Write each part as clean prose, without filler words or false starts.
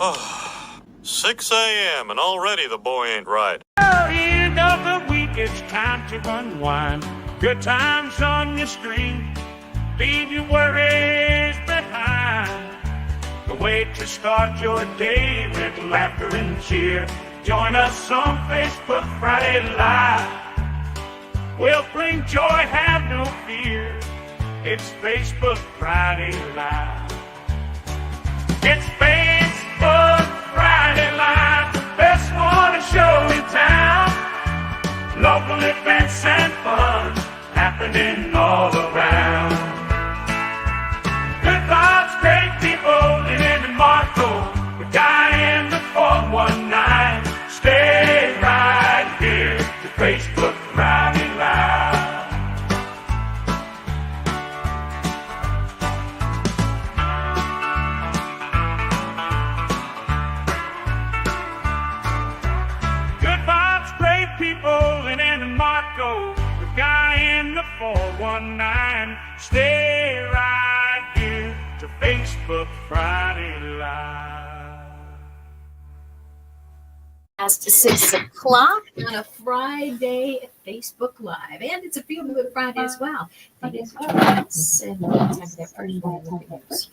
Oh, 6 a.m. and already the boy ain't right. End of the week, it's time to unwind. Good times on your screen. Leave your worries behind. The way to start your day with laughter and cheer. Join us on Facebook Friday Live. We'll bring joy, have no fear. It's Facebook Friday Live. It's Facebook Friday Live, the best morning show in town. Local events and fun happening all around. Good vibes, great people, living in Marco. The guy in the 419. Stay right here to Facebook Friday Live. Good vibes, great people, living in Marco. The guy in the 419. Stay right here to Facebook Friday Live. As to 6 o'clock on a Friday, Facebook Live. And it's a Feel Good Friday as well. Thank you for joining us. And time for that first Olympic news.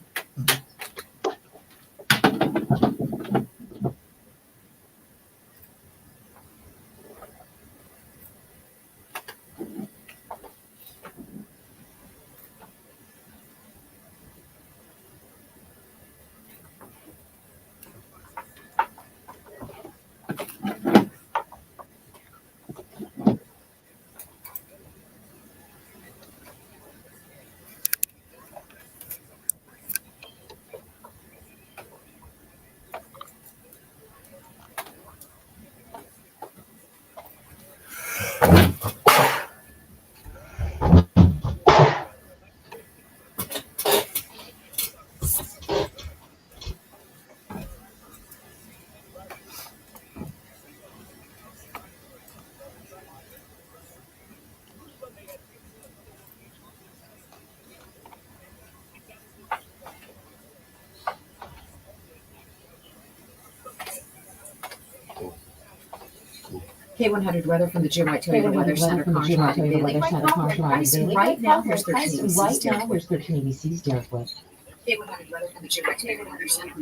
K100 weather from the Jim White Toyota Weather Center. Right now, here's 13 ABC's Derek Wood. K100 weather from the Jim White Toyota Weather Center.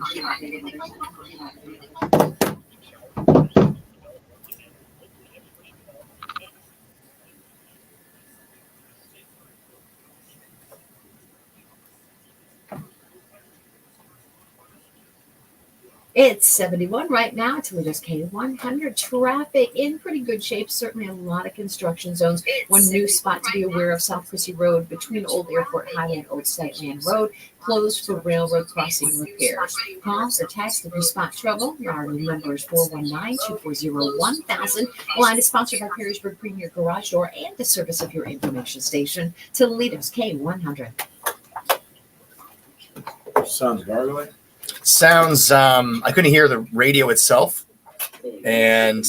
It's 71 right now. Toledo's K100 traffic in pretty good shape. Certainly a lot of construction zones. One new spot to be aware of, South Chrissy Road between Old Airport Highway and Old Sightland Road, closed for railroad crossing repairs. Calls or text if you spot trouble. Our new number is 419-240-1000. The line is sponsored by Perrysburg Premier Garage Door and the service of your information station, Toledo's K100. Sounds gargling. Sounds, I couldn't hear the radio itself. And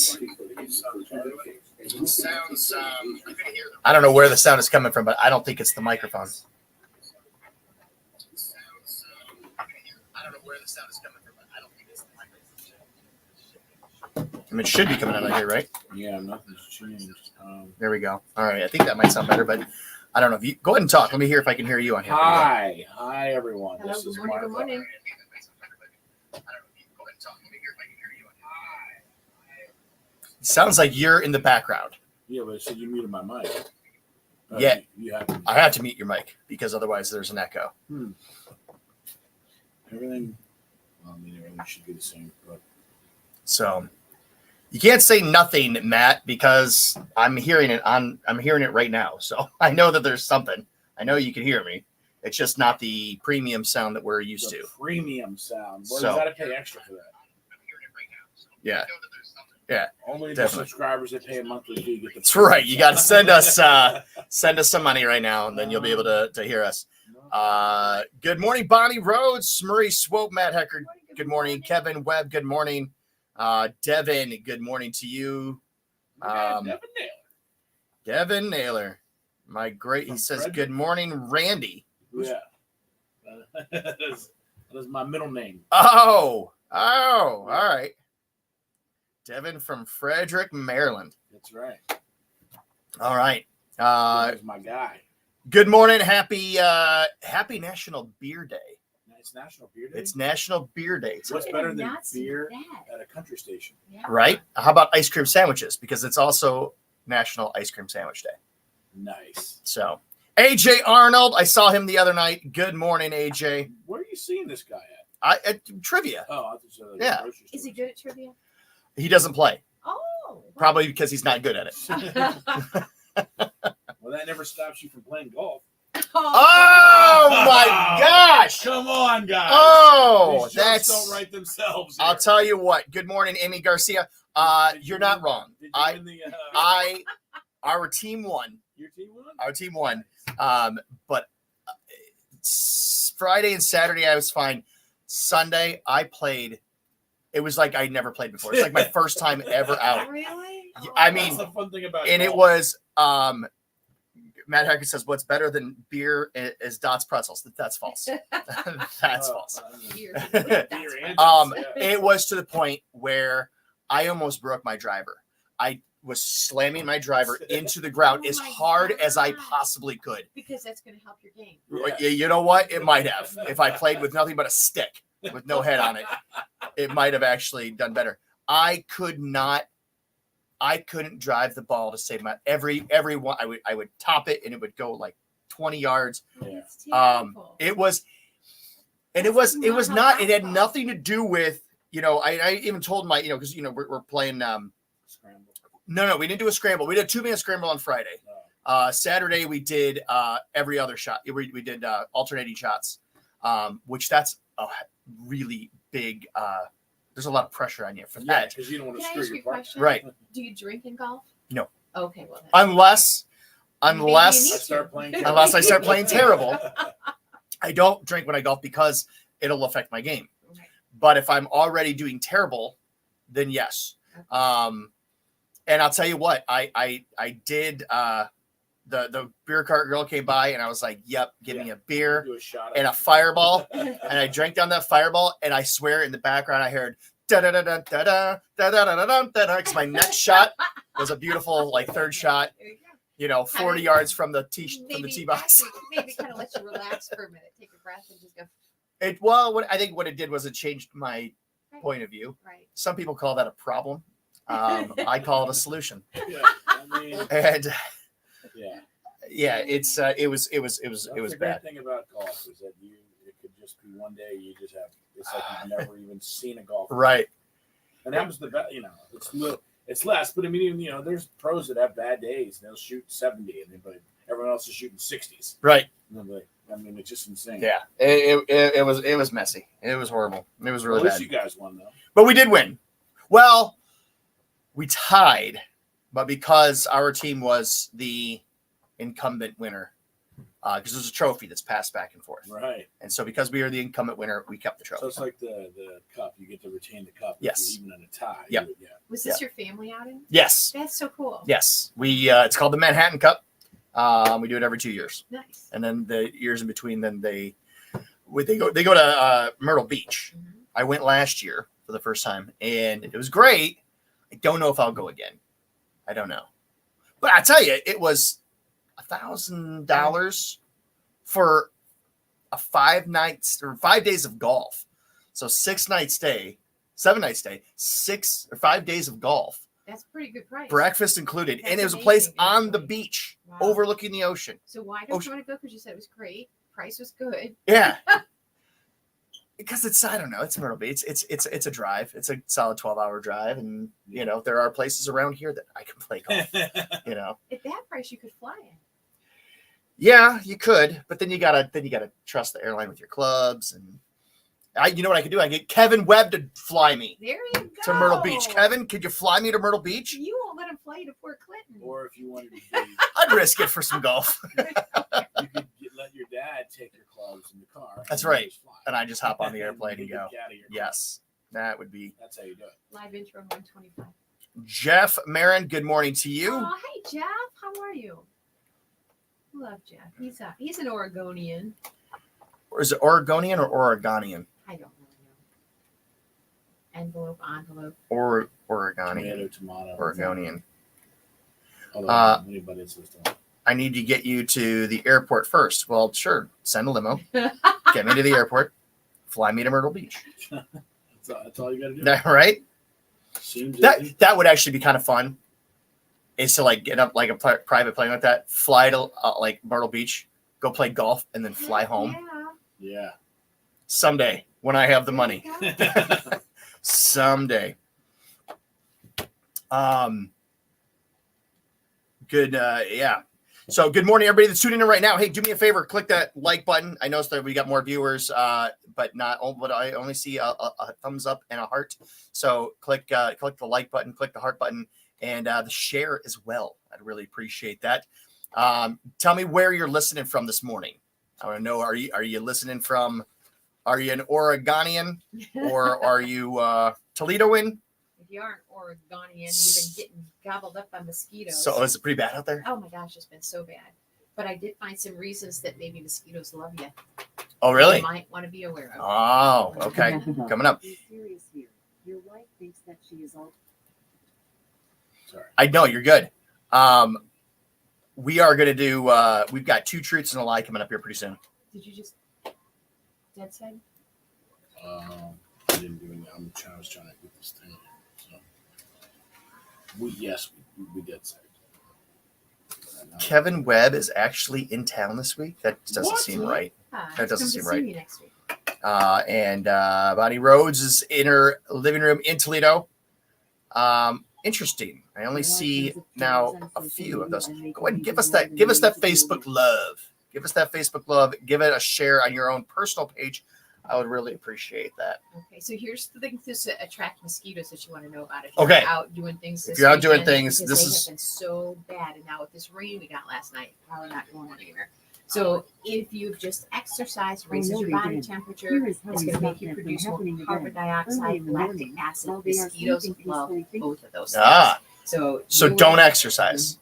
I don't know where the sound is coming from, but I don't think it's the microphone. I mean, it should be coming out of here, right? Yeah, nothing's changed. There we go. All right. I think that might sound better, but I don't know. If you go ahead and talk. Let me hear if I can hear you on here. Hi. Hi, everyone. Hello, this is good morning, Martha. good morning. Sounds like you're in the background. Yeah, but it said you muted my mic. Yeah. You have to. I have to mute your mic because otherwise there's an echo. Everything, well, I mean, everything should be the same. But So you can't say nothing, Matt, because I'm hearing it right now. So I know that there's something. I know you can hear me. It's just not the premium sound that we're used to. Premium sound. Well, So- you got to pay extra for that. Yeah. Yeah. Only Definitely. the subscribers that pay a monthly fee get the. That's right. You got to send us some money right now, and then you'll be able to hear us. Good morning, Bonnie Rhodes, Murray Swope, Matt Hecker. Good morning, Kevin Webb. Good morning, Devin. Good morning to you. Devin Naylor. My great. He says, "Good morning, Randy." Yeah. That is my middle name. Oh, Oh, all right. Devin from Frederick, Maryland. That's right. All right. That was my guy. Good morning. Happy National Beer Day. It's National Beer Day. It's National Beer Day. What's I better did than not see beer that. at a country station? Yeah. Right? How about ice cream sandwiches? Because it's also National Ice Cream Sandwich Day. Nice. So, AJ Arnold, I saw him the other night. Good morning, AJ. Where are you seeing this guy at? At trivia. Oh, I thought you said at the Yeah. grocery store. Is he good at trivia? He doesn't play, Oh. probably because he's not good at it. Well, that never stops you from playing golf. Oh my gosh! Come on, guys. Oh, These jokes that's. don't write themselves. I'll here. tell you what. Good morning, Amy Garcia. Did You're you not win- wrong. Did you win the, Our team won. your team won? Our team won. But Friday and Saturday I was fine. Sunday I played. It was like I never played before. It's like my first time ever out. Really? I mean, That's the fun thing about And it golf. was Matt Hacker says, "What's better than beer is Dots pretzels." That's false. That's false. I mean, Beer. beer That's and false. yeah. It was to the point where I almost broke my driver. I was slamming my driver into the ground Oh as my hard as I God. possibly could. Because that's going to help your game. Yeah. You know what? It might have. If I played with nothing but a stick with no head on it, it might have actually done better. I couldn't drive the ball to save my every one. I would top it and it would go like 20 yards. Yeah. That's terrible. It was That's not. It had awful. nothing to do with, I even told my, because we're playing Scramble. no, we didn't do a scramble. We did a 2-minute scramble on Friday. Saturday we did every other shot. We did alternating shots, which that's a really big. There's a lot of pressure on you for Yeah, that. because you don't want to Can I screw ask you your a partner. question? Right. Do you drink in golf? No. Okay, well. Unless Maybe I you need start playing. to. Unless I start playing terrible. I don't drink when I golf because it'll affect my game. Okay. But if I'm already doing terrible, then yes. And I'll tell you what, I did. The beer cart girl came by and I was like, "Yep, give me a beer Do a shot and a fireball." And I drank down that fireball, and I swear in the background I heard da da da da da da da da da da da. Because my next shot was a beautiful third shot. There you go. 40 yards from the tee box. actually, maybe kind of let you relax for a minute, take a breath, and just go. I think what it did was it changed my point of view. Right. Some people call that a problem. I call it a solution. Yeah, I mean, And yeah. it was That's the bad. great thing about golf is that it could just be one day you just have it's like you've never even seen a golfer. Right. And that was the best. It's less, but I mean, there's pros that have bad days and they'll shoot 70, but everyone else is shooting 60s. Right. And they're like, I mean, it's just insane. Yeah. It was messy. It was horrible. It was really At least bad. you guys won though. But we did win. Well, we tied, but because our team was the incumbent winner, because there's a trophy that's passed back and forth. Right. And so because we are the incumbent winner, we kept the trophy. So it's like the cup. You get to retain the cup. Yes. Even in a tie. Yep. Yeah. Was this your family outing? Yes. That's so cool. Yes. We it's called the Manhattan Cup. We do it every 2 years. Nice. And then the years in between, then they go to Myrtle Beach. Mhm. I went last year for the first time, and it was great. I don't know if I'll go again. I don't know, but I tell you, it was $1,000 for a 5 nights or 5 days of golf. So 6 nights stay, 7 nights stay, 6 or 5 days of golf, That's a pretty good price. breakfast included, and That's it was a place amazing, on the actually. beach Wow. overlooking the ocean. So why don't you want to go? Because you said it was great. Price was good. Yeah. Because I don't know, it's Myrtle Beach. It's a drive. It's a solid 12-hour drive. And, there are places around here that I can play golf, At that price, you could fly it. Yeah, you could, but then you gotta trust the airline with your clubs. And you know what I could do? I get Kevin Webb to fly me There you go. to Myrtle Beach. Kevin, could you fly me to Myrtle Beach? You won't let him fly you to Fort Clinton. Or if you wanted to be, I'd risk it for some golf. you could let your dad take your clubs in the car. That's and right. just fly. And I just hop on the airplane and You go. get out of your car. Yes, that would be. That's how you do it. Live intro 125. Jeff Marin, good morning to you. Oh, hey Jeff, how are you? Love Jeff. He's an Oregonian. Or is it Oregonian or Oregonian? I don't really know. envelope, envelope. Or Oregonian. Tomato. Oregonian. Although anybody system. I need to get you to the airport first. Well, sure. Send a limo. Get me to the airport. Fly me to Myrtle Beach. That's all you got to do. That, right? Seems easy. That would actually be kind of fun. Is to like get up like a private plane like that, fly to like Myrtle Beach, go play golf, and then fly home. Yeah. Someday when I have the money. Someday. Good. Yeah. So good morning, everybody that's tuning in right now. Hey, do me a favor, click that like button. I noticed that we got more viewers, but I only see a thumbs up and a heart. So click the like button, click the heart button, and the share as well. I'd really appreciate that. Tell me where you're listening from this morning. I want to know, are you listening from, are you an Oregonian or are you Toledoan? If you aren't Oregonian, you've been getting gobbled up by mosquitoes. So is it pretty bad out there? Oh my gosh, it's been so bad. But I did find some reasons that maybe mosquitoes love you. Oh, really? You might want to be aware of. Oh, okay. Coming up. Be serious here. Your wife thinks that she is all. Sorry. I know you're good. We are going to do, we've got 2 truths and a lie coming up here pretty soon. Did you just dead side? I didn't do anything. I was trying to get this thing. So we did say. Kevin Webb is actually in town this week. That doesn't What? seem right. That doesn't seem right. See me next week. And Bonnie Rhodes is in her living room in Toledo. Interesting. I only see now a few of those. Go ahead and give us that Facebook love. Give us that Facebook love. Give it a share on your own personal page. I would really appreciate that. Okay, so here's the thing to attract mosquitoes that you want to know about. If Okay. you're out doing things this If you're out doing weekend, things, because this they is- have been so bad. And now with this rain we got last night, probably not going anywhere. So if you've just exercised, raises your body temperature, it's going to make you produce more carbon dioxide, lactic acid. Mosquitoes love both of those things. So don't exercise.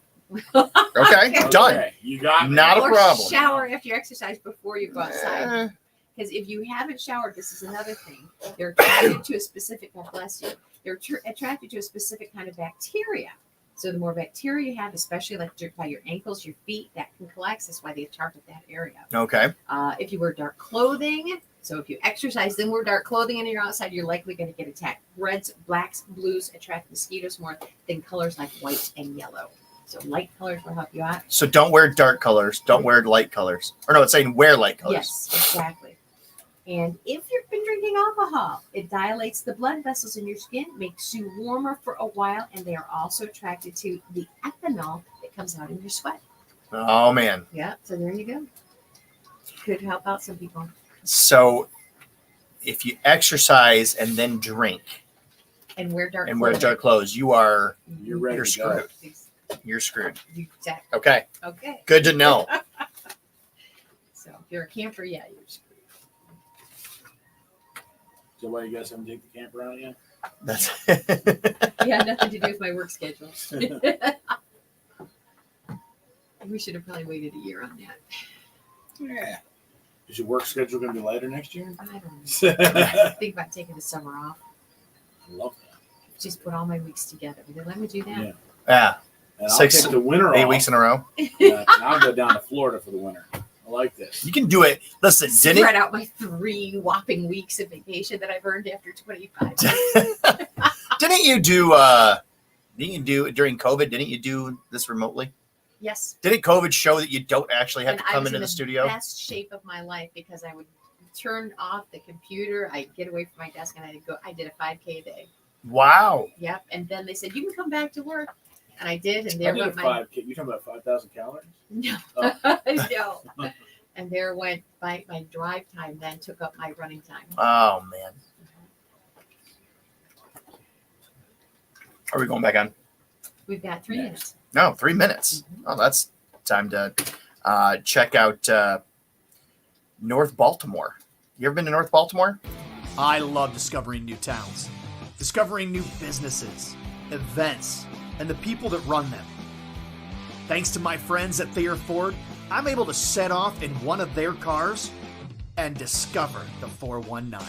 Okay, done. Okay, you got me. Not a or problem. shower after you exercise before you go outside. Because if you haven't showered, this is another thing. They're attracted to a specific, God bless you, they're attracted to a specific kind of bacteria. So the more bacteria you have, especially like by your ankles, your feet, that can collect. That's why they target that area. Okay. If you wear dark clothing, so if you exercise, then wear dark clothing and you're outside, you're likely going to get attacked. Reds, blacks, blues attract mosquitoes more than colors like white and yellow. So light colors will help you out. So don't wear dark colors. Don't wear light colors. Or no, it's saying wear light colors. Yes, exactly. And if you've been drinking alcohol, it dilates the blood vessels in your skin, makes you warmer for a while, and they are also attracted to the ethanol that comes out in your sweat. Oh, man. Yeah, so there you go. Could help out some people. So if you exercise and then drink And wear dark and wear clothing. dark clothes, you're You're ready You're to go. screwed. You're screwed. Exactly. Okay. Okay. Good to know. So if you're a camper, yeah, you're screwed. So why you guys haven't taken the camper out yet? That's Yeah, nothing to do with my work schedule. We should have probably waited a year on that. Yeah. Is your work schedule going to be lighter next year? I don't know. Think about taking the summer off. I love that. Just put all my weeks together. Will they let me do that? Yeah. yeah. And Six- I'll take the winter 8 off. weeks in a row. Yeah, and I'll go down to Florida for the winter. I like this. You can do it. Listen, Spread out my 3 whopping weeks of vacation that I've earned after 25. didn't you do during COVID? Didn't you do this remotely? Yes. Didn't COVID show that you don't actually have And to I come was into in the studio? Best shape of my life because I would turn off the computer. I'd get away from my desk and I'd go. I did a 5K a day. Wow. Yep. And then they said you can come back to work, and I did. And I there did a went my 5K. You talking about 5,000 calories? no, Oh. no. And there went my drive time. Then took up my running time. Oh man. Are we going back on? We've got 3 minutes. No, 3 minutes. Oh, that's time to check out North Baltimore. You ever been to North Baltimore? I love discovering new towns, discovering new businesses, events, and the people that run them. Thanks to my friends at Thayer Ford, I'm able to set off in one of their cars and discover the 419.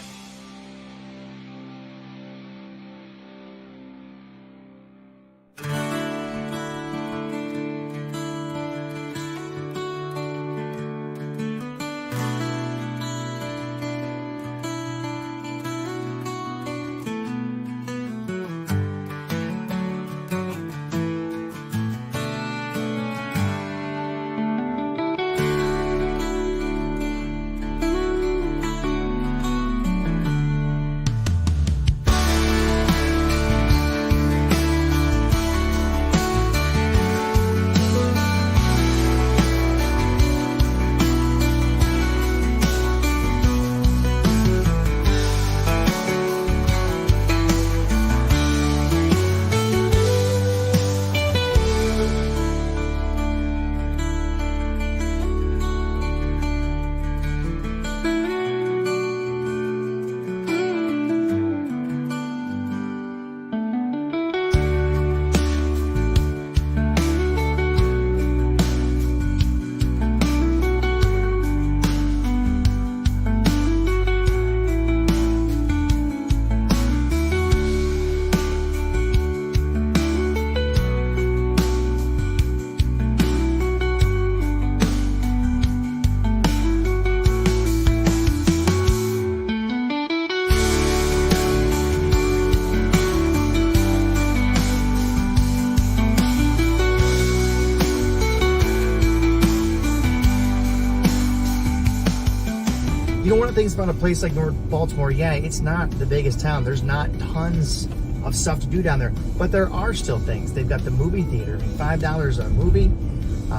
things about a place like North Baltimore. Yeah, it's not the biggest town. There's not tons of stuff to do down there, but there are still things. They've got the movie theater, $5 a movie.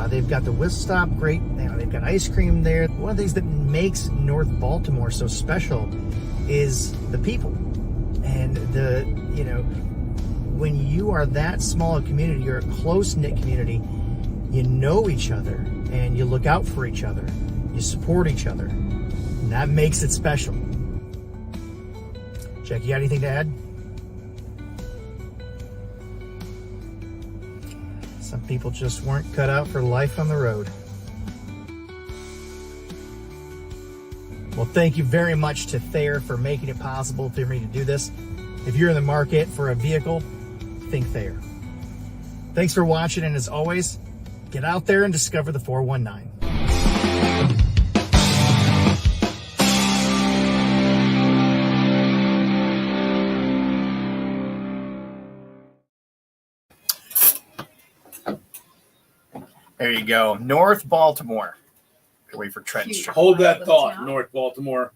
They've got the Whistle Stop, great. They've got ice cream there. One of the things that makes North Baltimore so special is the people. And when you are that small a community, you're a close-knit community, you know each other and you look out for each other. You support each other. And that makes it special. Jack, you got anything to add? Some people just weren't cut out for life on the road. Well, thank you very much to Thayer for making it possible for me to do this. If you're in the market for a vehicle, think Thayer. Thanks for watching, and as always, get out there and discover the 419. There you go. North Baltimore. Wait for Trent. Hold that thought, North Baltimore.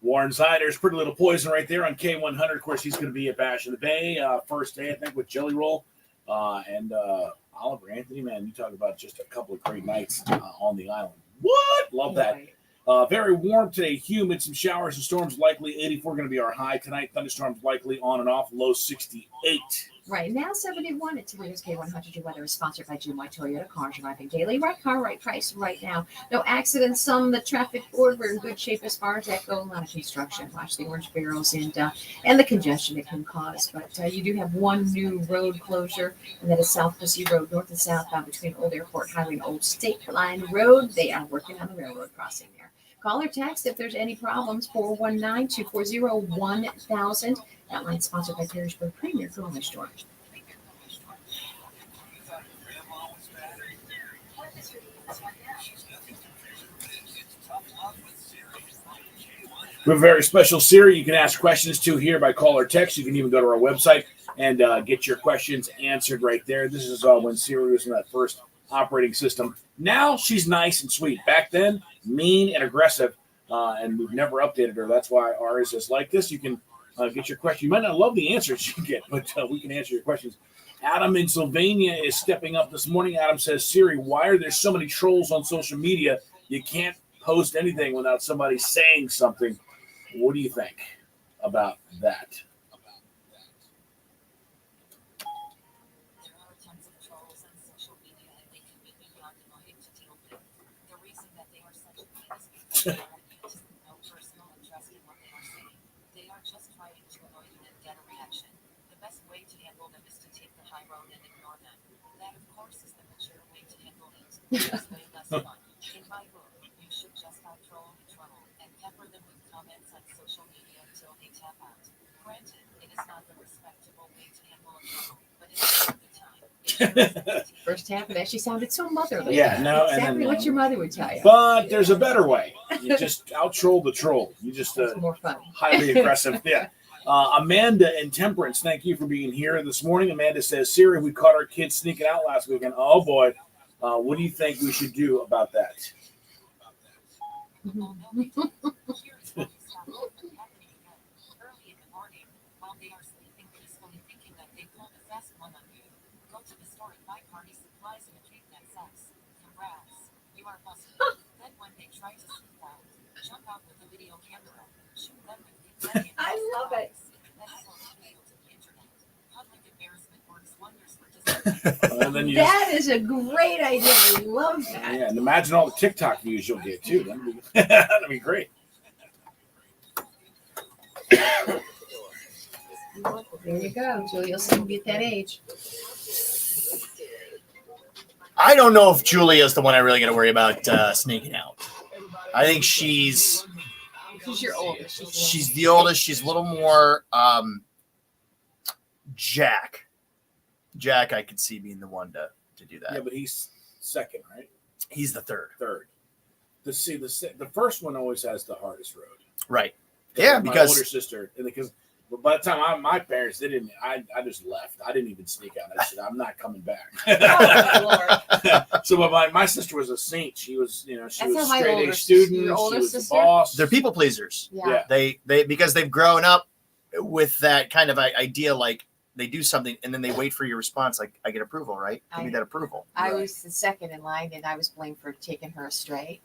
Warren Zyder's Pretty Little Poison right there on K100. Of course, he's going to be at Bash of the Bay. First day, I think, with Jelly Roll. And Oliver Anthony, man, you talk about just a couple of great nights on the island. What? Love that. Very warm today, humid, some showers and storms likely. 84 going to be our high tonight. Thunderstorms likely on and off, low 68. Right now, 71 at Toledo's K100. Your weather is sponsored by GMY Toyota. Cars driving daily. Right car, right price right now. No accidents. Some the traffic board. We're in good shape as far as that goes. A lot of construction. Watch the orange barrels and the congestion it can cause. But you do have one new road closure, and that is South Pussy Road, north and southbound between Old Airport Highway and Old State Line Road. They are working on the railroad crossing there. Call or text if there's any problems. 419-240-1000. That line's sponsored by Perrysburg Premier Grocery Store. We have a very special Siri you can ask questions to here by call or text. You can even go to our website and get your questions answered right there. This is when Siri was in that first operating system. Now she's nice and sweet. Back then, mean and aggressive, and we've never updated her. That's why ours is like this. You can get your question. You might not love the answers you get, but we can answer your questions. Adam in Sylvania is stepping up this morning. Adam says, Siri, why are there so many trolls on social media? You can't post anything without somebody saying something. What do you think about that? There are tons of trolls on social media, and they can be beyond annoying to deal with. The reason that they are such a pain is because they are used no personal interest in what they are saying. They are just trying to annoy you and get a reaction. The best way to handle them is to take the high road and ignore them. That, of course, is the mature way to handle it. It's way less fun. In my book, you should just out-troll the troll and pepper them with comments on social media until they tap out. Granted, it is not the respectable way to handle a troll, but it's a good time. First half, it actually sounded so motherly. Yeah, no, exactly and then, what your mother would tell you. But there's a better way. You just out-troll the troll. You just It's more fun. highly aggressive. Yeah. Amanda in Temperance, thank you for being here this morning. Amanda says, Siri, we caught our kids sneaking out last weekend. Oh, boy. What do you think we should do about that? Here's what is happening early in the morning while they are sleeping peacefully, thinking that they pulled a fast one on you. Go to the store and buy party supplies and a cake that sucks. Congrats, you are busted. Then when they try to sneak out, jump out with a video camera, shoot them with confetti. I love it. Then upload the video to the internet. Public embarrassment works wonders for discipline. And then you That is a great idea. I love that. yeah, and imagine all the TikTok views you'll get, too. That'd be great. There you go. Julia's going to be at that age. I don't know if Julia's the one I really got to worry about sneaking out. I think she's She's your oldest. she's the oldest. She's a little more Jack. Jack, I could see being the one to do that. Yeah, but he's second, right? He's the third. The first one always has the hardest road. Right. Yeah, My because older sister, because But by the time my parents, they didn't. I just left. I didn't even sneak out. I said, I'm not coming back. Oh, Lord. So, but my sister was a saint. She was, she That's was how a my straight older A student. your She older was the sister? boss. They're people pleasers. Yeah. They because they've grown up with that kind of idea, like they do something and then they wait for your response. Like, I get approval, right? Give me that approval. I was the second in line, and I was blamed for taking her astray.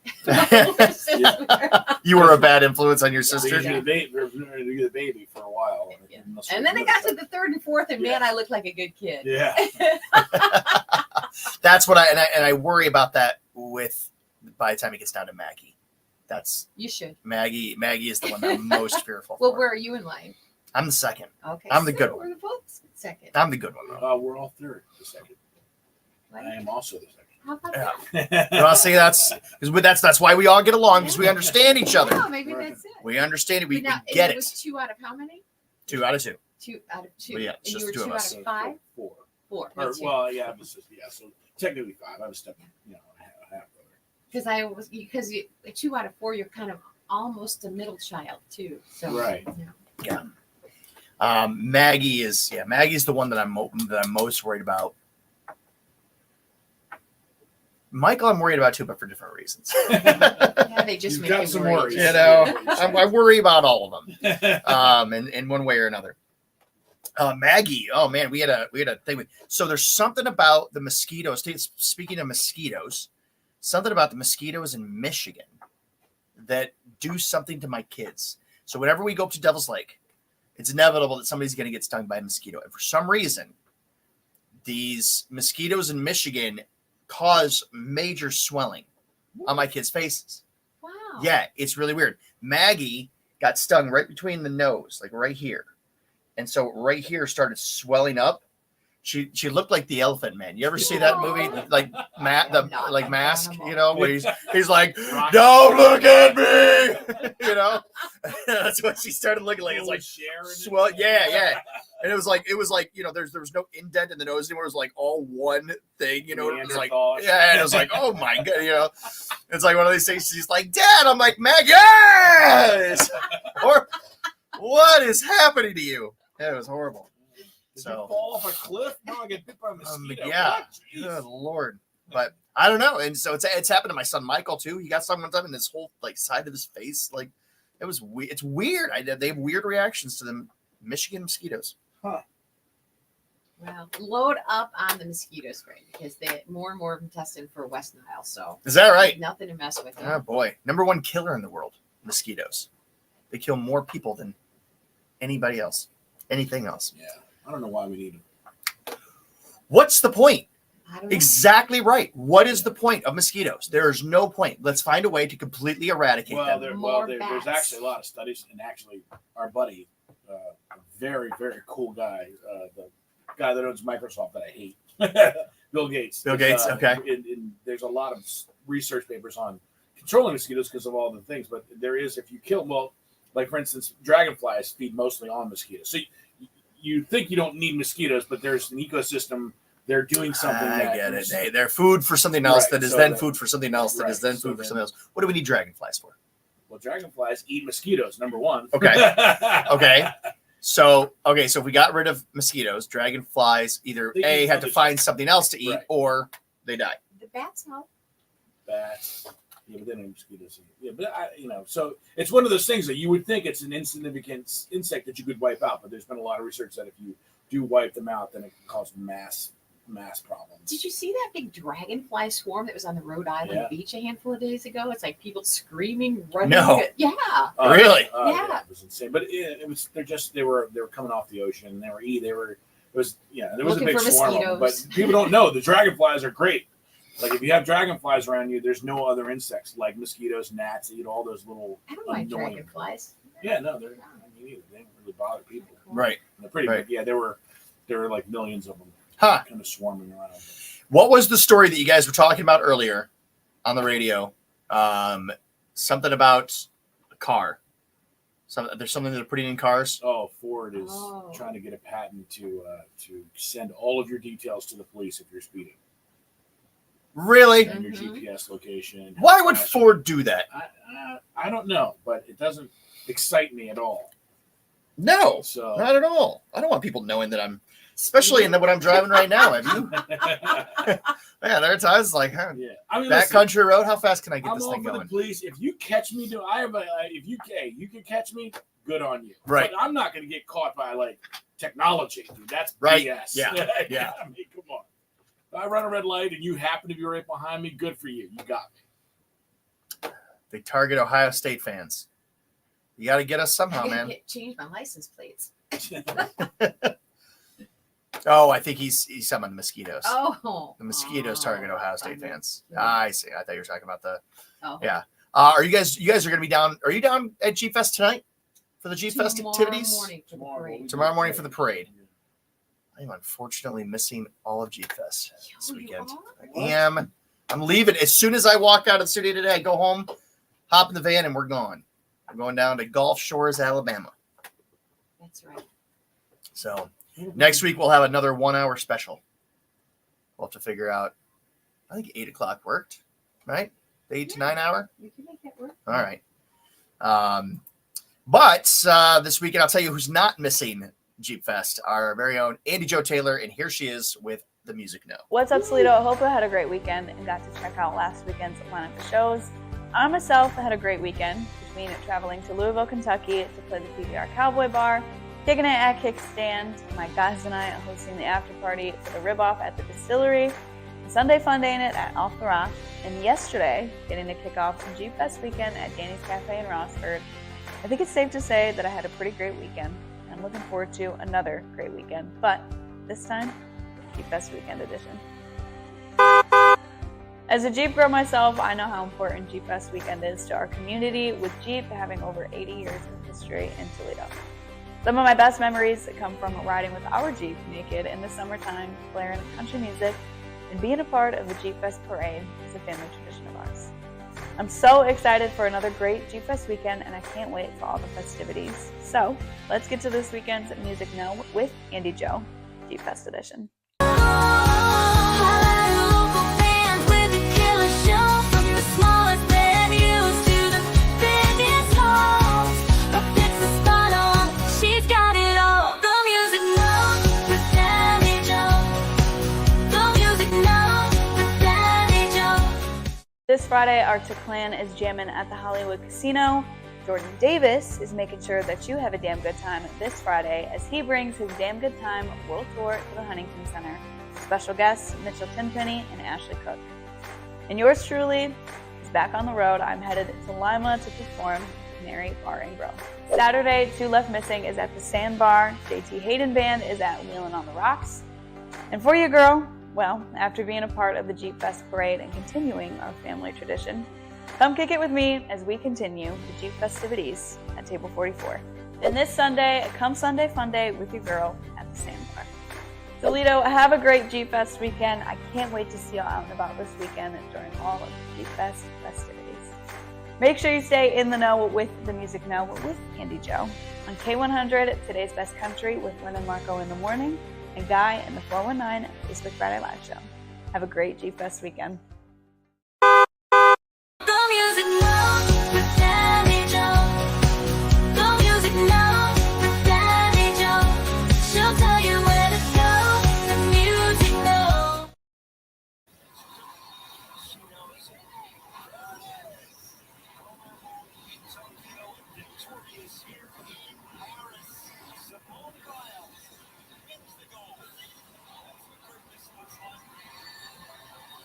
You were a bad influence on your sister. You're the baby for a while. Yeah. And then I got to the third and fourth, and man, I looked like a good kid. Yeah. That's what I worry about that with by the time it gets down to Maggie. That's You should. Maggie is the one that I'm most fearful Well, for. where are you in line? I'm the second. Okay. I'm the good so one. We're both second. I'm the good one though. We're all third, the second. I am also the second. How about Yeah. that? You want to say that's why we all get along, because we understand each other. Yeah, maybe Right. that's it. We understand it. We But now, get it it. was 2 out of how many? 2 out of 2. 2 out of 2. Well, yeah, and it's you just were two of 2 us. out of 5? 4. 4. Or, well, yeah, so technically 5. I was stepping, half brother. Because 2 out of 4, you're kind of almost a middle child too. So Right. Yeah. Maggie's the one that I'm most worried about. Michael, I'm worried about too, but for different reasons. Yeah, they just You've make got you some worried. worries. I worry about all of them, in one way or another. Maggie, oh man, we had a thing with. So there's something about the mosquitoes. Speaking of mosquitoes, something about the mosquitoes in Michigan that do something to my kids. So whenever we go up to Devil's Lake, it's inevitable that somebody's going to get stung by a mosquito. And for some reason, these mosquitoes in Michigan cause major swelling on my kids' faces. Wow. Yeah, it's really weird. Maggie got stung right between the nose, like right here. And so right here started swelling up. She looked like the Elephant Man. You ever see that movie, like Mask? Where he's like, "Don't look at me," That's what she started looking like. It's like swell, yeah. And it was like there was no indent in the nose anymore. It was like all one thing, It was like, yeah, and it was like, oh my god, It's like one of these things. She's like, "Dad," I'm like, "Maggie, yes!" Or what is happening to you? Yeah, it was horrible. Did you fall off a cliff? No, I get bit by a mosquito. Yeah. What? Good Lord. But I don't know. And so it's happened to my son Michael too. He got stung one time in this whole side of his face. Like it was it's weird. They have weird reactions to the Michigan mosquitoes. Huh. Well, load up on the mosquito spray because more and more of them testing for West Nile. So Is that right? Nothing to mess with. Oh boy. Number 1 killer in the world, mosquitoes. They kill more people than anybody else. Anything else. Yeah. I don't know why we need them. What's the point? I don't know. Exactly right. What is the point of mosquitoes? There is no point. Let's find a way to completely eradicate them. There's actually a lot of studies, and actually, our buddy, a very, very cool guy, the guy that owns Microsoft that I hate, Bill Gates. Bill Gates, okay. There's a lot of research papers on controlling mosquitoes because of all the things, but there is, if you kill, like for instance, dragonflies feed mostly on mosquitoes. So you think you don't need mosquitoes, but there's an ecosystem. They're doing something. I get it. They're food for something else that is so then that- food for something else that is then food for something else. What do we need dragonflies for? Well, dragonflies eat mosquitoes, number 1. Okay. So if we got rid of mosquitoes, dragonflies either They eat had to other find something else to eat Right. or they die. The bats help. Bats. Yeah, but they don't eat mosquitoes. Yeah, but so it's one of those things that you would think it's an insignificant insect that you could wipe out, but there's been a lot of research that if you do wipe them out, then it can cause mass problems. Did you see that big dragonfly swarm that was on the Rhode Island beach a handful of days ago? It's like people screaming, running. No. Yeah. Really? Yeah. It was insane. But it was they were coming off the ocean. There was a Looking big for swarm of them, but mosquitoes. people don't know the dragonflies are great. Like if you have dragonflies around you, there's no other insects like mosquitoes, gnats that eat all those little I don't mind annoying. dragonflies. Yeah, no, they don't really bother people. Right. They're pretty Right. big. Yeah, there were like millions of them Huh. kind of swarming around. What was the story that you guys were talking about earlier on the radio? Something about a car. There's something that they're putting in cars. Oh, Ford is Oh. trying to get a patent to send all of your details to the police if you're speeding. Really? And your Mhm. GPS location. Why would Fast- Ford do that? I don't know, but it doesn't excite me at all. No, So not at all. I don't want people knowing that I'm, especially in what I'm driving right now. Have you? Yeah, there are times like, huh, yeah. I mean, back listen, country road. How fast can I get I'm this all thing for going? the police. If you catch me, if you can catch me, good on you. Right. But I'm not going to get caught by like technology, dude. That's Right. BS. Yeah. I mean, come on. If I run a red light and you happen to be right behind me, good for you. You got me. They target Ohio State fans. You got to get us somehow, I man. gotta change my license plates. Oh, I think he's talking about the mosquitoes. Oh, The mosquitoes target Ohio State okay. fans. Yeah. I see. I thought you were talking about the. Oh. Yeah. Are you guys are going to be down? Are you down at Jeep Fest tonight for the Jeep Fest activities? Tomorrow morning for the parade. I'm unfortunately missing all of Jeep Fest this weekend. I'm leaving as soon as I walk out of the studio today. I go home, hop in the van, and we're gone. I'm going down to Gulf Shores, Alabama. That's right. So next week we'll have another 1 hour special. We'll have to figure out. I think 8 o'clock worked, right? The 8 to 9 hour. You can make that work. All right. But this weekend, I'll tell you who's not missing Jeep Fest, our very own Andy Jo Taylor, and here she is with the Music Know. What's up, Toledo? I hope you had a great weekend and got to check out last weekend's lineup of shows. I myself had a great weekend between traveling to Louisville, Kentucky to play the PBR Cowboy Bar, kicking it at Kickstand, my guys and I hosting the after party for the Rib Off at the Distillery, Sunday fun day in it at Off the Rock, and yesterday getting to kick off the Jeep Fest weekend at Danny's Cafe in Rossford. I think it's safe to say that I had a pretty great weekend. I'm looking forward to another great weekend, but this time, Jeep Fest Weekend Edition. As a Jeep girl myself, I know how important Jeep Fest Weekend is to our community, with Jeep having over 80 years of history in Toledo. Some of my best memories come from riding with our Jeep naked in the summertime, blaring country music, and being a part of the Jeep Fest Parade is a family tradition of ours. I'm so excited for another great Jeep Fest weekend, and I can't wait for all the festivities. So let's get to this weekend's Music Know with Andy Jo, Jeep Fest Edition. This Friday, Arctic Clan is jamming at the Hollywood Casino. Jordan Davis is making sure that you have a damn good time this Friday as he brings his Damn Good Time World Tour to the Huntington Center. Special guests Mitchell Tenpenny and Ashley Cook. And yours truly is back on the road. I'm headed to Lima to perform with Mary Bar and Grill. Saturday, Two Left Missing is at the Sandbar. JT Hayden Band is at Wheelin' on the Rocks. And for you, girl, well, after being a part of the Jeep Fest Parade and continuing our family tradition, come kick it with me as we continue the Jeep festivities at Table 44. And this Sunday, come Sunday Fun Day with your girl at the Sandbar. Toledo, have a great Jeep Fest weekend. I can't wait to see y'all out and about this weekend during all of the Jeep Fest festivities. Make sure you stay in the know with the Music Know with Andy Jo on K100, Today's Best Country with Lynn and Marco in the morning, and Guy in the 419 Facebook Friday Live Show. Have a great Jeep Fest weekend.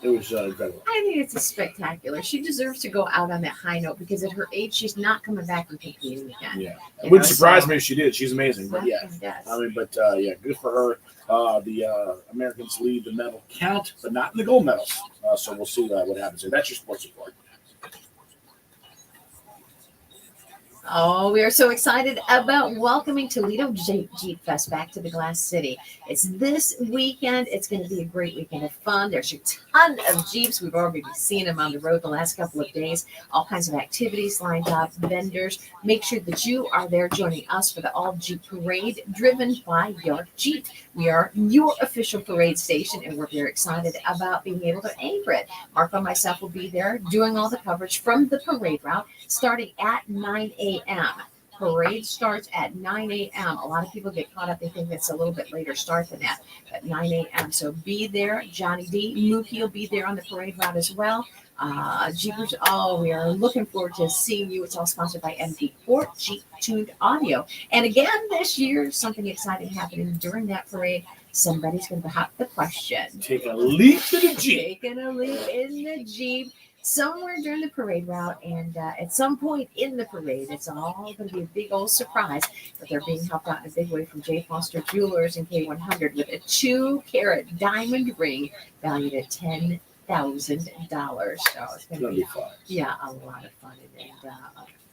It was incredible. I think it's spectacular. She deserves to go out on that high note because at her age, she's not coming back and competing again. Yeah, You it wouldn't know, surprise so- me if she did. She's amazing, but yeah. Yes. I mean, but yeah, good for her. The Americans lead the medal count, but not in the gold medals. So we'll see what happens here. That's your sports report. Oh, we are so excited about welcoming Toledo Jeep Fest back to the Glass City. It's this weekend. It's going to be a great weekend of fun. There's a ton of Jeeps. We've already been seeing them on the road the last couple of days. All kinds of activities lined up, vendors. Make sure that you are there joining us for the All Jeep Parade driven by your Jeep. We are your official parade station, and we're very excited about being able to anchor it. Marco and myself will be there doing all the coverage from the parade route starting at 9 a.m. Parade starts at 9 a.m. A lot of people get caught up. They think it's a little bit later start than that, but 9 a.m. So be there. Johnny D. Mookie will be there on the parade route as well. Jeepers, we are looking forward to seeing you. It's all sponsored by MD Port, Jeep Tuned Audio. And again, this year, something exciting happening during that parade. Somebody's going to hop the question. Take a leap to the Jeep. Taking a leap in the Jeep somewhere during the parade route. And at some point in the parade, it's all going to be a big old surprise. But they're being helped out in a big way from J. Foster Jewelers and K100 with a 2-carat diamond ring valued at $10,000. So it's going to be fun. Yeah, a lot of fun. And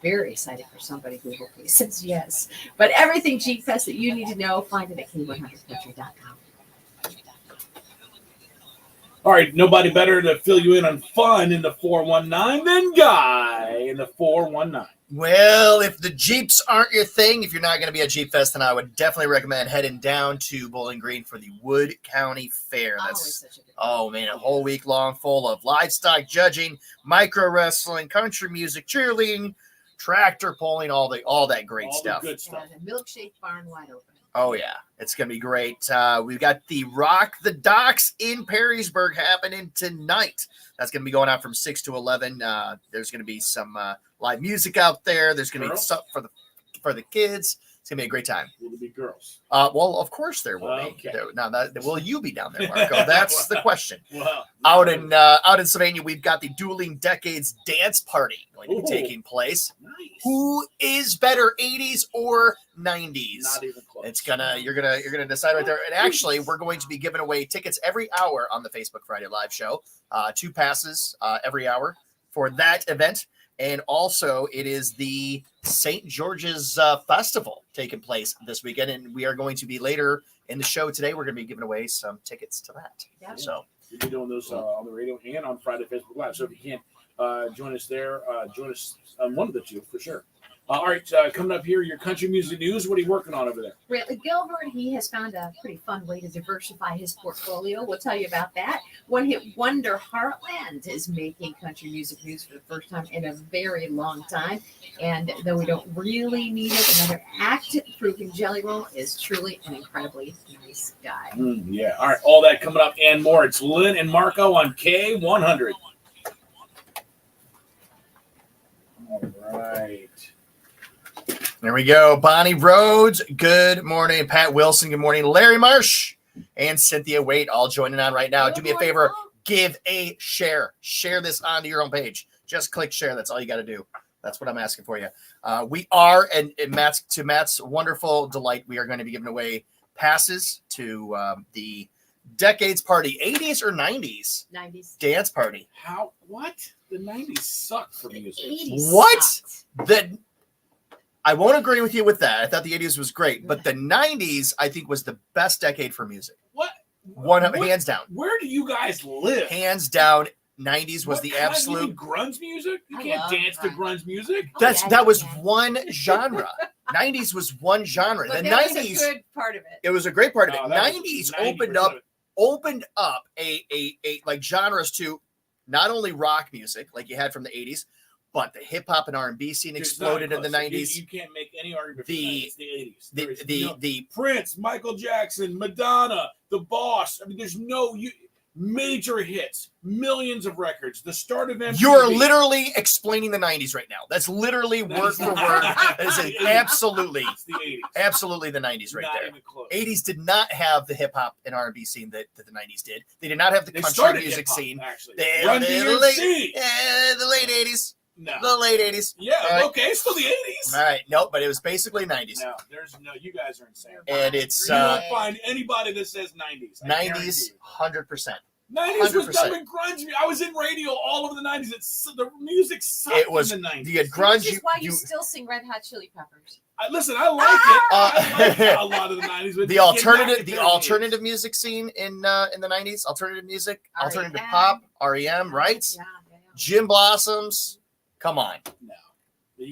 very excited for somebody who hopefully says yes. But everything Jeep Fest that you need to know, find it at K100country.com. All right, nobody better to fill you in on fun in the 419 than Guy in the 419. Well, if the Jeeps aren't your thing, if you're not going to be at Jeep Fest, then I would definitely recommend heading down to Bowling Green for the Wood County Fair. That's a whole week long full of livestock judging, micro wrestling, country music, cheerleading, tractor pulling, all that great stuff. Good stuff. And a milkshake barn wide open. Oh, yeah. It's going to be great. We've got the Rock the Docks in Perrysburg happening tonight. That's going to be going on from 6 to 11. There's going to be some live music out there. There's going to be stuff for the kids. It's going to be a great time. Will there be girls? Well, of course there will be. Now, will you be down there, Marco? That's the question. Well, out in Savannah, we've got the Dueling Decades Dance Party going to be taking place. Nice. Who is better, 80s or 90s? Not even close. You're gonna decide right there. And actually, we're going to be giving away tickets every hour on the Facebook Friday Live show. 2 passes every hour for that event. And also, it is the St. George's Festival taking place this weekend. And we are going to be later in the show today. We're going to be giving away some tickets to that. Yeah. So we'll be doing those on the radio and on Friday Facebook Live. So if you can't join us there, join us on one of the two for sure. All right, coming up here, your country music news. What are you working on over there? Brantley Gilbert, he has found a pretty fun way to diversify his portfolio. We'll tell you about that. One-hit wonder Heartland is making country music news for the first time in a very long time. And though we don't really need it, another act proving Jelly Roll is truly an incredibly nice guy. Yeah. All right, all that coming up and more. It's Lynn and Marco on K100. All right. There we go. Bonnie Rhodes, good morning. Pat Wilson, good morning. Larry Marsh and Cynthia Waite all joining on right now. Do me a favor, give a share. Share this onto your own page. Just click share. That's all you got to do. That's what I'm asking for you. We are, and Matt's wonderful delight, we are going to be giving away passes to the Decades Party, 80s or 90s? 90s. Dance Party. What? The 90s sucked for music. 80s What? sucked. I won't agree with you with that. I thought the 80s was great, but the 90s, I think, was the best decade for music. What? Hands down. Where do you guys live? Hands down, 90s was the absolute. You mean grunge music? You can't dance to grunge music. That was one genre. 90s was one genre. But the that 90s was a good part of it. It was a great part of it. Oh, that was 90s 90% opened up a like genres to not only rock music like you had from the 80s, but the hip hop and R&B scene exploded in the 90s. You can't make any argument for that. It's the 80s. The Prince, Michael Jackson, Madonna, The Boss. I mean, there's no major hits, millions of records. The start of MTV. You're literally explaining the 90s right now. That's literally word for word. That is absolutely, it's the 80s. Absolutely the 90s right Not there. even close. 80s did not have the hip hop and R&B scene that the 90s did. They did not have the They country started music hip-hop, scene. actually. The Run DMC. late 80s. No. The late 80s. Yeah, All right. okay, still the 80s. All right. Nope, but it was basically 90s. No, you guys are insane. And it's You won't find anybody that says 90s. I guarantee 90s, you. 100%. 90s was 100%. nothing grunge. I was in radio all over the 90s. The music sucked It was in the 90s. the grunge. Which is why you still sing Red Hot Chili Peppers. Listen, I like it. I like a lot of the 90s. But The alternative music scene in the 90s, alternative music, alternative R.E.M. pop, REM, right? Yeah. Jim Blossoms. Come on. No.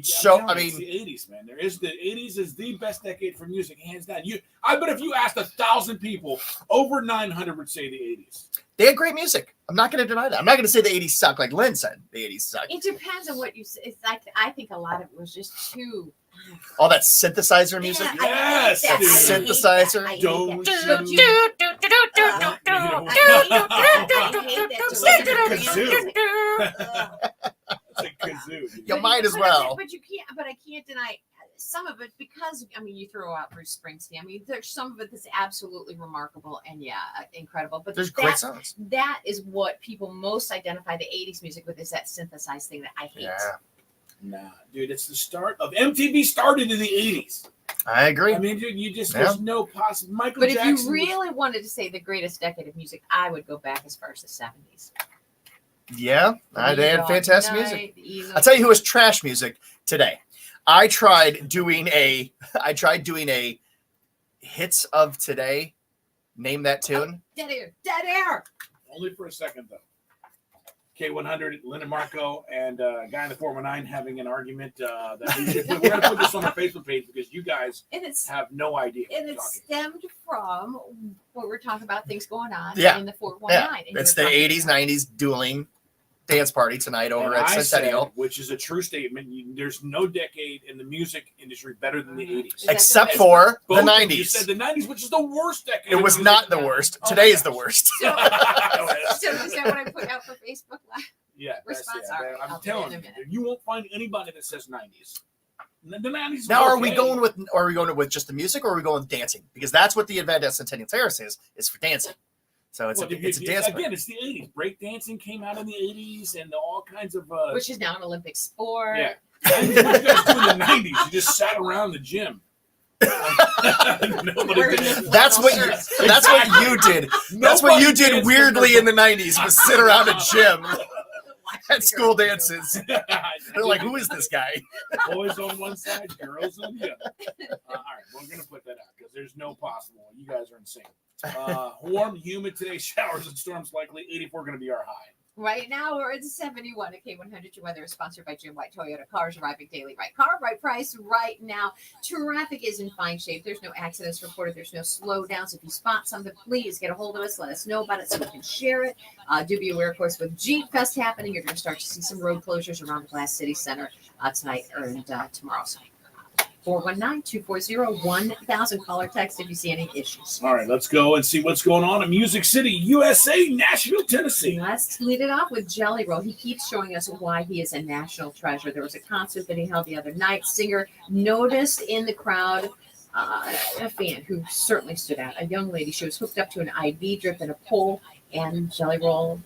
So, I'm telling you, I mean- it's the 80s, man. The 80s is the best decade for music, hands down. I bet if you asked 1,000 people, over 900 would say the 80s. They had great music. I'm not going to deny that. I'm not going to say the 80s suck like Lynn said. The 80s suck. It depends on what you say. It's like I think a lot of it was just too All that synthesizer music. Yeah, I hate Yes, that. dude. Synthesizer. I hate Don't that. you- It's a kazoo. You might as well. But you can't. But I can't deny some of it because I mean, you throw out Bruce Springsteen. I mean, there's some of it that's absolutely remarkable and incredible. But There's great songs. That is what people most identify the '80s music with, is that synthesized thing that I hate. Yeah, Nah, dude, it's the start of MTV. Started in the '80s. I agree. I mean, dude, you just there's no possible. Michael But Jackson. if you really wanted to say the greatest decade of music, I would go back as far as the '70s. Yeah, they had fantastic music. I'll tell you who was trash music today. I tried doing a hits of today. Name that tune. Dead air. Only for a second though. K100, Linda Marco, and a guy in the 419 having an argument. That we're going to put this on our Facebook page because you guys have no idea. And it stemmed from what we're talking about, things going on in the 419. Yeah. It's the 80s, 90s dueling dance party tonight over at Centennial. Which is a true statement. There's no decade in the music industry better than the 80s. Except for the 90s. You said the 90s, which is the worst decade. It was not the worst. Today is the worst. So is that what I put out for Facebook Live? Yeah, response. I'm telling you, you won't find anybody that says 90s. The 90s. Now, are we going with just the music, or are we going with dancing? Because that's what the event at Centennial Terrace is for dancing. So it's a dance. Again, it's the 80s. Break dancing came out in the 80s, and all kinds of which is now an Olympic sport. Yeah. What you guys do in the 90s? You just sat around the gym. That's what you did. That's what you did weirdly in the 90s, was sit around a gym at school dances. They're like, who is this guy? Boys on one side, girls on the other. All right, we're going to put that out because there's no possible. You guys are insane. Warm, humid today, showers and storms likely. 84 going to be our high. Right now, we're at 71 at K100. Your weather is sponsored by Jim White Toyota. Cars arriving daily. Right car, right price, right now. Traffic is in fine shape. There's no accidents reported. There's no slowdowns. If you spot something, please get a hold of us. Let us know about it so we can share it. Do be aware, of course, with Jeep Fest happening, you're going to start to see some road closures around the Glass City Center tonight and tomorrow. 419-240-1000. Call or text if you see any issues. All right, let's go and see what's going on in Music City, USA, Nashville, Tennessee. Let's lead it off with Jelly Roll. He keeps showing us why he is a national treasure. There was a concert that he held the other night. Singer noticed in the crowd a fan who certainly stood out. A young lady. She was hooked up to an IV drip in a pole. And Jelly Roll,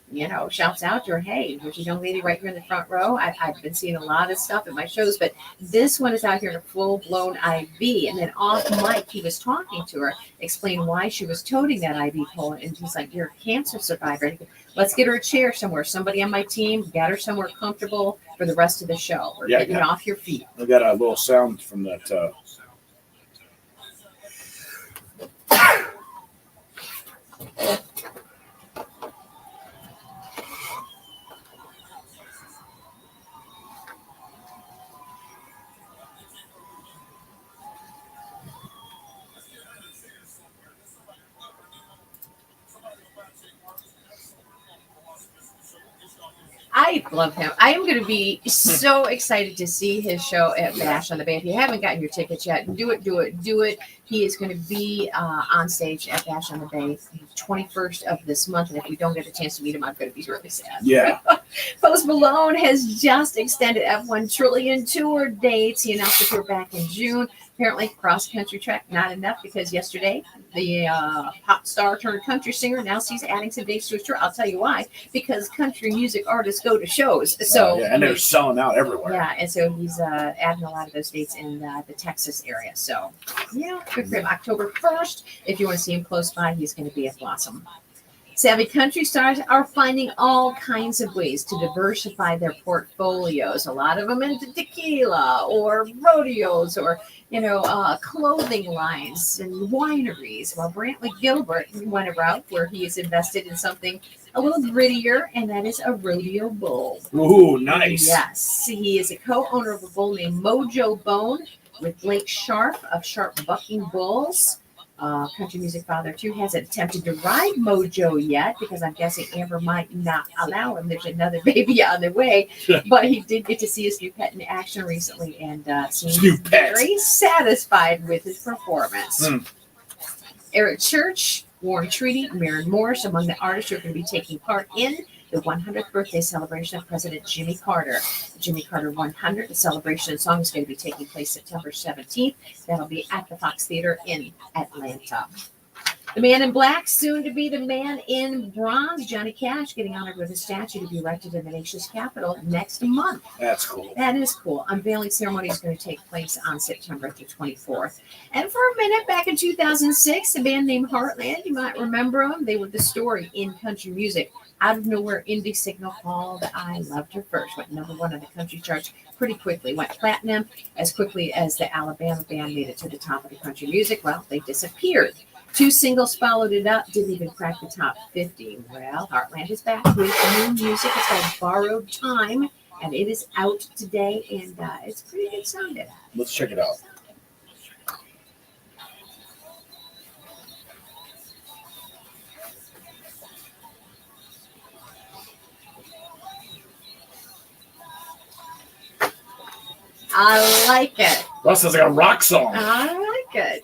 shouts out to her, hey, there's a young lady right here in the front row. I've been seeing a lot of stuff at my shows, but this one is out here in a full-blown IV. And then off mic, he was talking to her, explaining why she was toting that IV pole. And he's like, you're a cancer survivor. Let's get her a chair somewhere. Somebody on my team, get her somewhere comfortable for the rest of the show. Or get you off your feet. I got a little sound from that. I love him. I am going to be so excited to see his show at Bash on the Bay. If you haven't gotten your tickets yet, do it. He is going to be on stage at Bash on the Bay 21st of this month. And if we don't get a chance to meet him, I'm going to be really sad. Yeah. Post Malone has just extended F1 Trillion tour dates. He announced the tour back in June. Apparently, cross-country track, not enough, because yesterday, the pop star turned country singer announced he's adding some dates to his tour. I'll tell you why. Because country music artists go to shows. So and they're selling out everywhere. Yeah, and so he's adding a lot of those dates in the Texas area. So, yeah, good for him. October 1st, if you want to see him close by, he's going to be at Blossom. Savvy country stars are finding all kinds of ways to diversify their portfolios. A lot of them into tequila or rodeos or, clothing lines and wineries. While Brantley Gilbert went a route where he is invested in something a little grittier, and that is a rodeo bull. Ooh, nice. Yes. He is a co-owner of a bull named Mojo Bone with Blake Sharp of Sharp Bucking Bulls. Country music father too hasn't attempted to ride Mojo yet because I'm guessing Amber might not allow him. There's another baby on the way, but he did get to see his new pet in action recently and seems very satisfied with his performance. Eric Church, Warren Treaty, Maren Morris among the artists who are going to be taking part in the 100th birthday celebration of President Jimmy Carter. The Jimmy Carter 100, the celebration and song is going to be taking place September 17th. That'll be at the Fox Theater in Atlanta. The Man in Black, soon to be the Man in Bronze, Johnny Cash, getting honored with a statue to be erected in the nation's capital next month. That's cool. That is cool. Unveiling ceremony is going to take place on September the 24th. And for a minute, back in 2006, a band named Heartland, you might remember them. They were the story in country music. Out of nowhere, indie signal called I Loved Her First. Went number one on the country charts pretty quickly. Went platinum as quickly as the Alabama band made it to the top of the country music. Well, they disappeared. 2 singles followed it up, didn't even crack the top 50. Well, Heartland is back with new music. It's called Borrowed Time, and it is out today, and it's pretty good sounding. Let's check it out. I like it. That sounds like a rock song. I like it.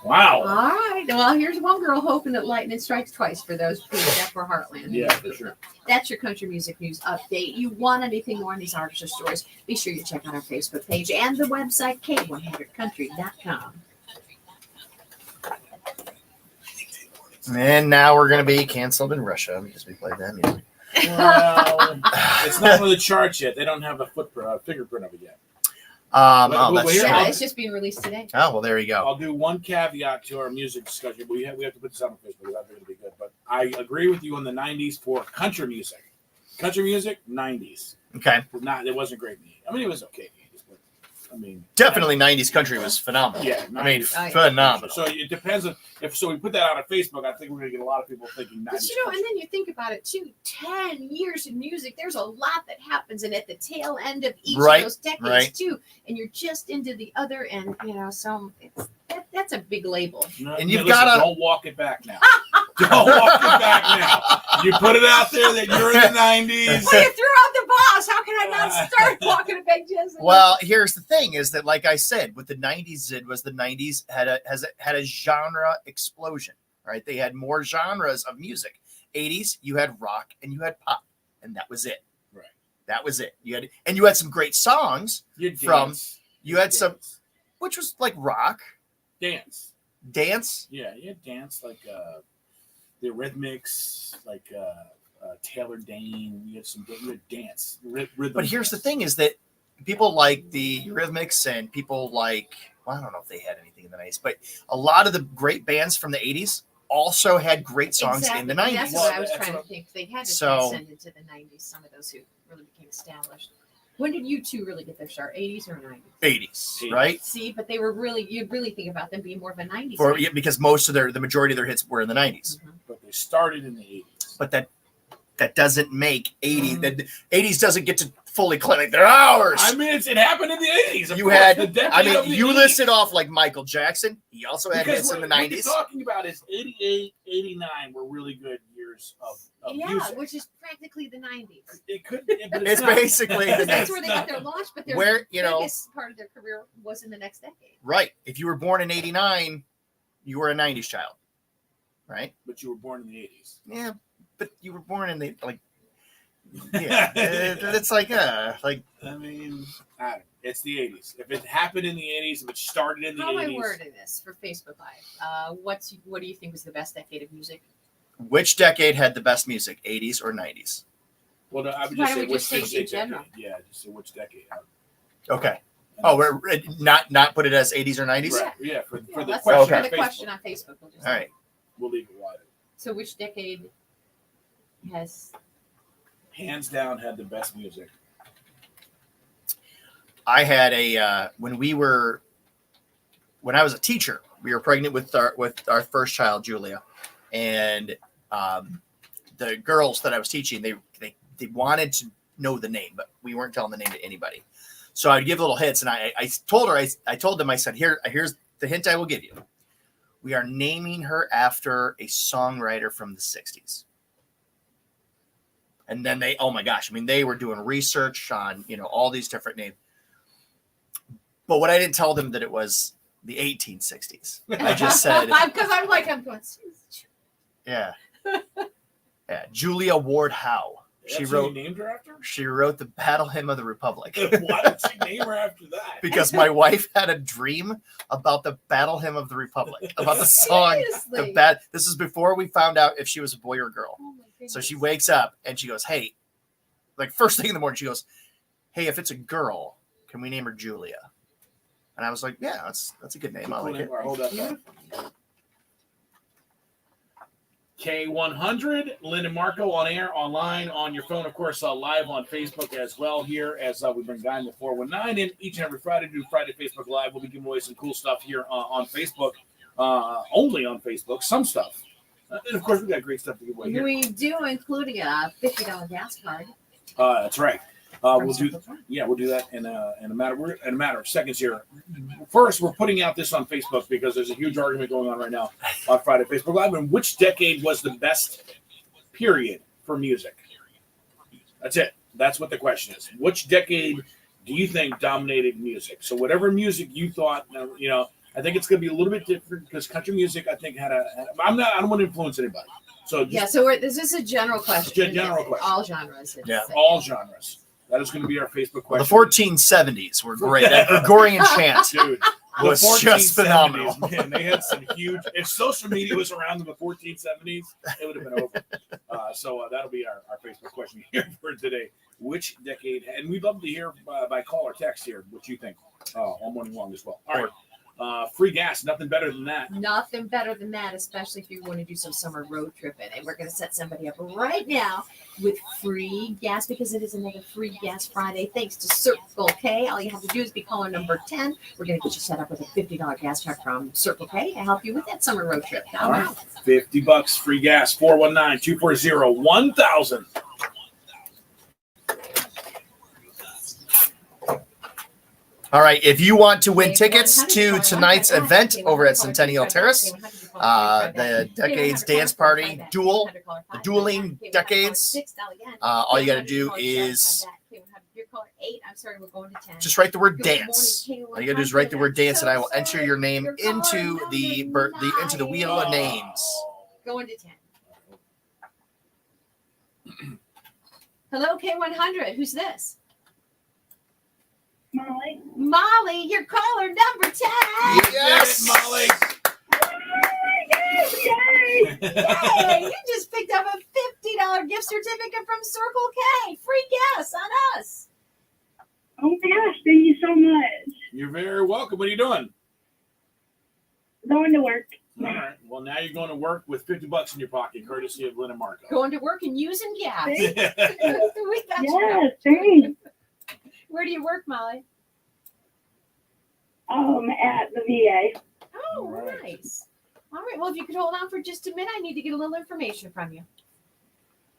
Wow. All right. Well, here's one girl hoping that lightning strikes twice for those who are for Heartland. Yeah, for sure. That's your country music news update. You want anything more on these artists or stories, be sure you check out our Facebook page and the website, k100country.com. And now we're going to be canceled in Russia because we played that music. Well, it's not on the charts yet. They don't have a fingerprint of it yet. It's just being released today. Oh, well, there you go. I'll do one caveat to our music discussion. We have to put this on Facebook. I think it'll be good. But I agree with you on the 90s for country music. Country music, 90s. Okay. It wasn't great. I mean, it was okay. But, I mean, definitely 90s country was phenomenal. Yeah. 90s. I mean, phenomenal. So it depends on if we put that on Facebook. I think we're going to get a lot of people thinking 90s. But and then you think about it too. 10 years in music, there's a lot that happens, and at the tail end of each of those decades too, and you're just into the other end. So that's a big label. And you've got to don't walk it back now. Don't walk it back now. You put it out there that you're in the 90s. Well, you threw out the boss. How can I not start walking it back, Jessica? Well, here's the thing: is that, like I said, with the 90s, it was the 90s had a genre explosion. Right? They had more genres of music. 80s, you had rock and you had pop, and that was it. Right. That was it. You had some great songs some, which was like rock, dance. Yeah, you had dance like the Rhythmics, like Taylor Dane. You had dance. Rhythm. But here's the thing: is that people like the Rhythmics and people like, well, I don't know if they had anything in the 90s, but a lot of the great bands from the 80s also had great songs in the 90s. That's what I was trying to think. They had to transcend into the 90s, some of those who really became established. When did you two really get their start? 80s or 90s? 80s, right? See, but they were you'd really think about them being more of a 90s. Because most of the majority of their hits were in the 90s. Mm-hmm. But they started in the 80s. But that doesn't make 80s. The 80s doesn't get to fully claim they're ours. I mean, it happened in the 80s. You listed off like Michael Jackson. He also had hits in the 90s. What you're talking about is 88, 89 were really good years of music. Which is practically the 90s. It could be. It's basically the 90s. That's where they got their launch, but their biggest part of their career was in the next decade. Right. If you were born in 89, you were a 90s child. Right? But you were born in the 80s. Yeah. But you were born in the it's I mean, it's the 80s. If it happened in the 80s, if it started in the 80s. How am I wording this for Facebook Live? What do you think was the best decade of music? Which decade had the best music, 80s or 90s? Well, no, I would just say which decade. Yeah, just say which decade. Okay. We're not put it as 80s or 90s? Right. Yeah, for the question on Facebook. All right. We'll leave it wide. So which decade has hands down had the best music? I had when I was a teacher, we were pregnant with our first child, Julia, and the girls that I was teaching, they wanted to know the name, but we weren't telling the name to anybody. So I'd give little hits, and I told them, I said, here's the hint I will give you. We are naming her after a songwriter from the 60s. And then they, oh my gosh, I mean, they were doing research on, all these different names. But what I didn't tell them that it was the 1860s. I just said. Because I'm going, yeah. Yeah. Julia Ward Howe. She named her after? She wrote the Battle Hymn of the Republic. Why did she name her after that? Because my wife had a dream about the Battle Hymn of the Republic, about the song. This is before we found out if she was a boy or a girl. Oh so she wakes up and she goes, hey, like first thing in the morning, she goes, hey, if it's a girl, can we name her Julia? And I was like, yeah, that's a good name. I like it. Hold up. K100, Lynn and Marco on air, online, on your phone, of course, live on Facebook as well here as we bring Guy in the 419 in each and every Friday. Do Friday Facebook Live. We'll be giving away some cool stuff here on Facebook, only on Facebook, some stuff. And, of course, we got great stuff to give away here. We do, including a $50 gas card. That's right. We'll do that in a matter of seconds here. First, we're putting out this on Facebook because there's a huge argument going on right now on Friday Facebook Live. And which decade was the best period for music? That's it. That's what the question is. Which decade do you think dominated music? So whatever music you thought, I think it's going to be a little bit different because country music, I think, I don't want to influence anybody. So this is a general question. General question. All genres. All genres. That is going to be our Facebook question. The 1470s were great. That Gregorian chant, dude, was just phenomenal. Man, they had some huge. If social media was around in the 1470s, it would have been over. So that'll be our Facebook question here for today. Which decade? And we'd love to hear by call or text here what you think all morning long as well. All right. Free gas, nothing better than that. Nothing better than that, especially if you want to do some summer road tripping. And we're going to set somebody up right now with free gas because it is another free gas Friday. Thanks to Circle K. All you have to do is be caller number 10. We're going to get you set up with a $50 gas card from Circle K to help you with that summer road trip. All right. $50 free gas, 419-240-1000. All right, if you want to win tickets to tonight's event over at Centennial Terrace, the Decades Dance Party, the dueling decades, all you got to do is just write the word dance. All you got to do is write the word dance, and I will enter your name into the wheel of names. Going to 10. Hello, K100. Who's this? Molly, your caller number 10. Yes, Molly. Yay! You just picked up a $50 gift certificate from Circle K. Free gas on us. Oh my gosh, thank you so much. You're very welcome. What are you doing? Going to work. All right. Well, now you're going to work with $50 in your pocket, courtesy of Lynn and Marco. Going to work and using gas. We got yes, thanks. Where do you work, Molly? At the VA. Oh, nice. All right. Well, if you could hold on for just a minute, I need to get a little information from you.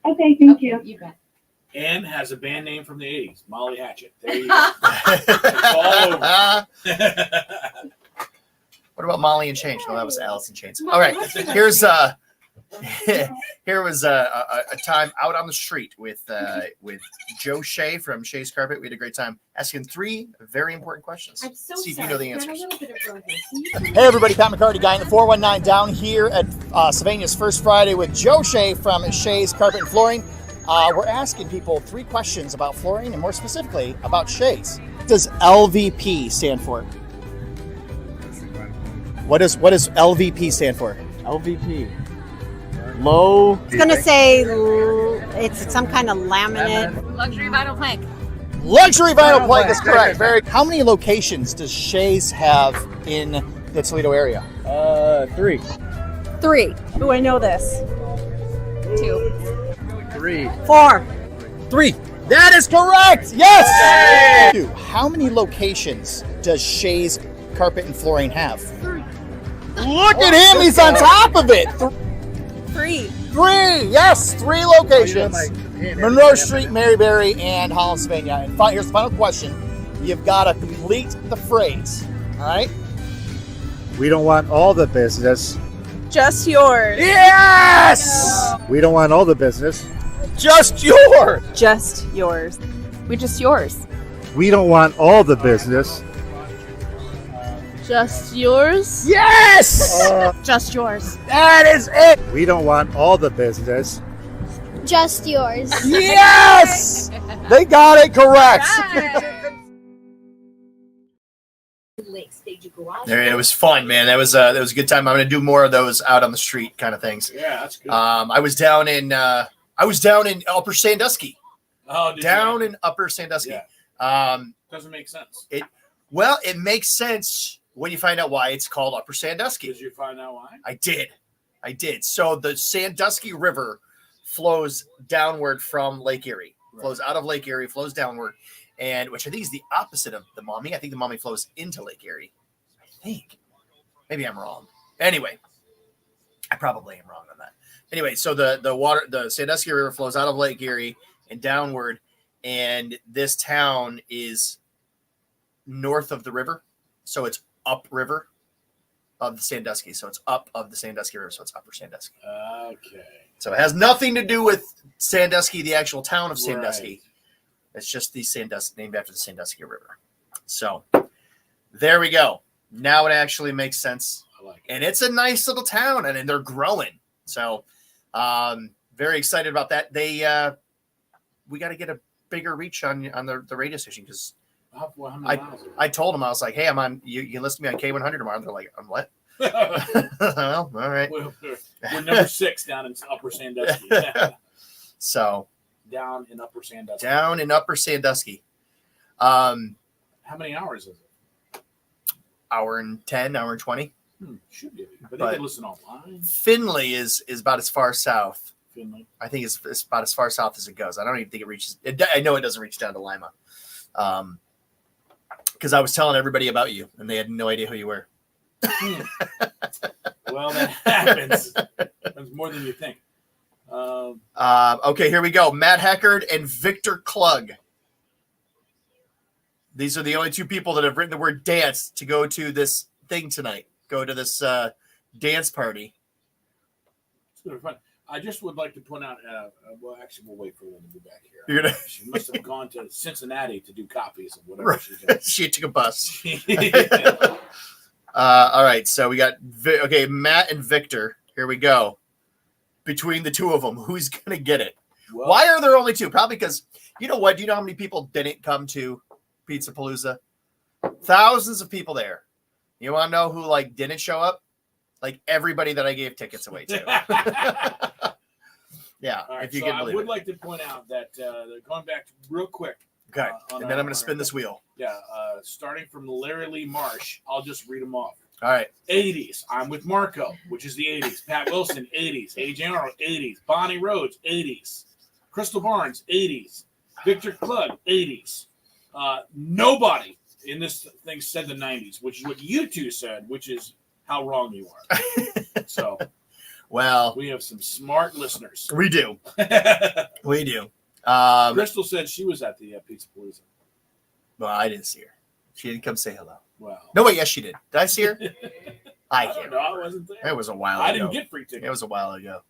Okay, thank you. You bet. And has a band name from the 80s, Molly Hatchet. There you go. It's all over. What about Molly and Change? No, that was Alice in Chains. All right, here was a time out on the street with Joe Shea from Shea's Carpet. We had a great time asking 3 very important questions. I'm so See if sorry. you know the answers. Hey everybody, Pat McCarty, Guy in the 419 down here at Sylvania's First Friday with Joe Shea from Shea's Carpet and Flooring. We're asking people 3 questions about flooring and more specifically about Shea's. What does LVP stand for? What does LVP stand for? LVP. Low. It's going to say it's some kind of laminate. Luxury vinyl plank. Luxury vinyl plank is correct. How many locations does Shea's have in the Toledo area? 3. 3. Do I know this? 2. 3. 4. 3. That is correct. Yes. Yay! How many locations does Shea's Carpet and Flooring have? 3. Look at him. He's on top of it. 3. 3. Yes, 3 locations. Monroe Street, Maryberry, and Holland, Sylvania. And here's the final question. You've got to complete the phrase. All right? We don't want all the business. Just yours. Yes! We don't want all the business. Just yours. Just yours. We just yours. We don't want all the business. Just yours. Yes! Just yours. That is it. We don't want all the business. Just yours. Yes! They got it correct. Lake Stage Garage. There, it was fun, man. That was a good time. I'm gonna do more of those out on the street kind of things. Yeah, that's good. I was down in Upper Sandusky. Oh, In Upper Sandusky. Yeah. Doesn't make sense. It makes sense when you find out why it's called Upper Sandusky. Did you find out why? I did. So the Sandusky River flows downward from Lake Erie. Flows out of Lake Erie, flows downward, and which I think is the opposite of the Maumee. I think the Maumee flows into Lake Erie. I think. Maybe I'm wrong. Anyway, I probably am wrong on that. Anyway, so the Sandusky River flows out of Lake Erie and downward, and this town is north of the river, so it's upriver of the Sandusky. So it's up of the Sandusky River, so it's Upper Sandusky. Okay. So it has nothing to do with Sandusky, the actual town of Sandusky. Right. It's just the Sandusky, named after the Sandusky River. So there we go. Now it actually makes sense. I like it. And it's a nice little town, and they're growing. So very excited about that. We got to get a bigger reach on the radio station because I told them, I was like, hey, I'm on, you can listen to me on K100 tomorrow. And they're like, on what? Well, all right. We're number 6 down in Upper Sandusky. So down in Upper Sandusky. How many hours is it? Hour and 10, hour and 20. Should be. But they can listen online. Finley is about as far south. Finley. I think it's about as far south as it goes. I don't even think it reaches. I know it doesn't reach down to Lima. Because I was telling everybody about you, and they had no idea who you were. Well, that happens. That's more than you think. Okay, here we go. Matt Heckard and Victor Klug. These are the only 2 people that have written the word dance to go to this thing tonight. Go to this dance party. It's going to be fun. I just would like to point out, well, actually, we'll wait for them to be back here. You're gonna... She must have gone to Cincinnati to do copies of whatever she did. She took a bus. All right, so we got Matt and Victor. Here we go. Between the 2 of them, who's gonna get it? Well, why are there only 2? Probably because you know what? Do you know how many people didn't come to Pizza Palooza? Thousands of people there. You want to know who didn't show up? Everybody that I gave tickets away to. Yeah, right, if you so can believe I would it. like to point out that going back real quick. Okay, and then I'm going to spin this wheel. Yeah, starting from Larry Lee Marsh, I'll just read them off. All right. 80s, I'm with Marco, which is the 80s. Pat Wilson, 80s. AJ Arnold, 80s. Bonnie Rhodes, 80s. Crystal Barnes, 80s. Victor Klug, 80s. Nobody in this thing said the 90s, which is what you 2 said, which is how wrong you are. So, well, we have some smart listeners. We do. We do. Crystal said she was at the Pizza Palooza. Well, I didn't see her. She didn't come say hello. Wow. No, wait, yes, she did. Did I see her? I don't know. I wasn't there. It was a while ago. I didn't get free tickets. It was a while ago.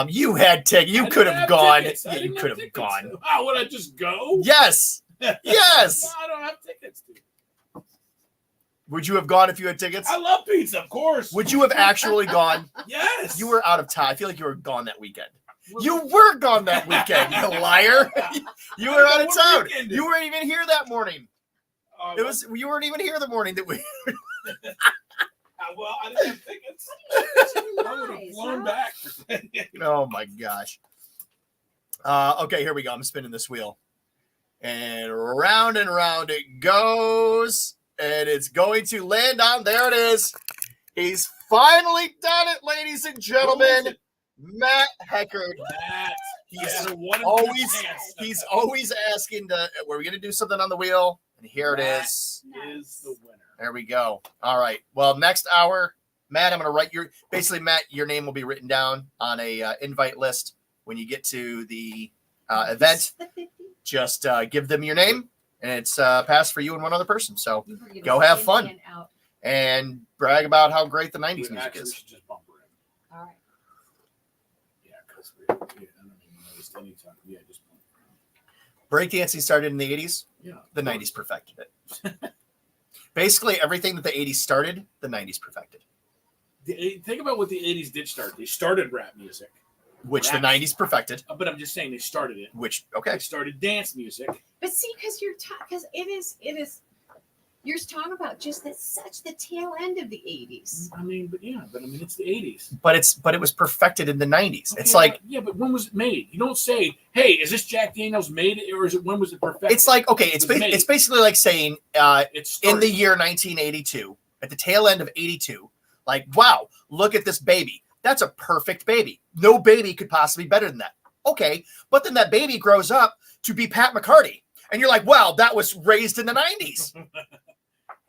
You had tickets. You could have gone. Yeah, you could have gone. How would I just go? Yes. Yes. No, I don't have tickets, dude. Would you have gone if you had tickets? I love pizza, of course. Would you have actually gone? Yes. You were out of town. I feel like you were gone that weekend. You were gone that weekend, you liar. You were out of town. You weren't even here that morning. You weren't even here the morning that we. Well, I didn't have tickets. I would have flown back. Oh my gosh. Okay, here we go. I'm spinning this wheel, and round it goes, and it's going to land on. There it is. He's finally done it, ladies and gentlemen. Matt Heckard. He's always asking were we going to do something on the wheel? And here it is. Is the winner. There we go. All right. Well, next hour, Matt, I'm going to write Matt, your name will be written down on a invite list when you get to the event. Just give them your name, and it's passed for you and one other person. So go have fun. and brag about how great the 90s music Actually, we is. should just bump her in. All right. Yeah, because I don't even notice anytime. Yeah, just bump her in. Breakdancing started in the 80s. Yeah. The 90s perfected it. Basically, everything that the 80s started, the 90s perfected. Think about what the 80s did start. They started rap music. Which Rap. the 90s perfected. But I'm just saying they started it. Which, okay. They started dance music. But see, because because it is, you're talking about just such the tail end of the 80s. I mean, it's the 80s. But it was perfected in the 90s. Okay, It's like, but when was it made? You don't say, "Hey, is this Jack Daniels made it, or is it when was it perfected?" it's like, okay, it's basically like saying in the year 1982, at the tail end of 82, like, wow, look at this baby. That's a perfect baby. No baby could possibly be better than that. Okay, but then that baby grows up to be Pat McCarty, and you're like, wow, that was raised in the 90s.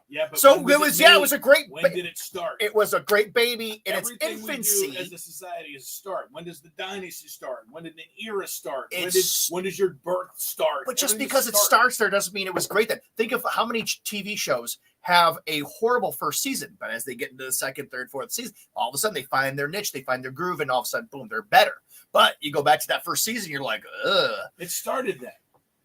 Yeah, but so when it was a great. When did it start? It was a great baby in Everything its infancy. we do as a society is start. When does the dynasty start? When did the era start? It's- When does your birth start? But just Everything because it starts there doesn't mean it was great then. Think of how many TV shows have a horrible first season, but as they get into the second, third, fourth season, all of a sudden they find their niche, they find their groove, and all of a sudden, boom, they're better. But you go back to that first season, you're like, ugh. It started then.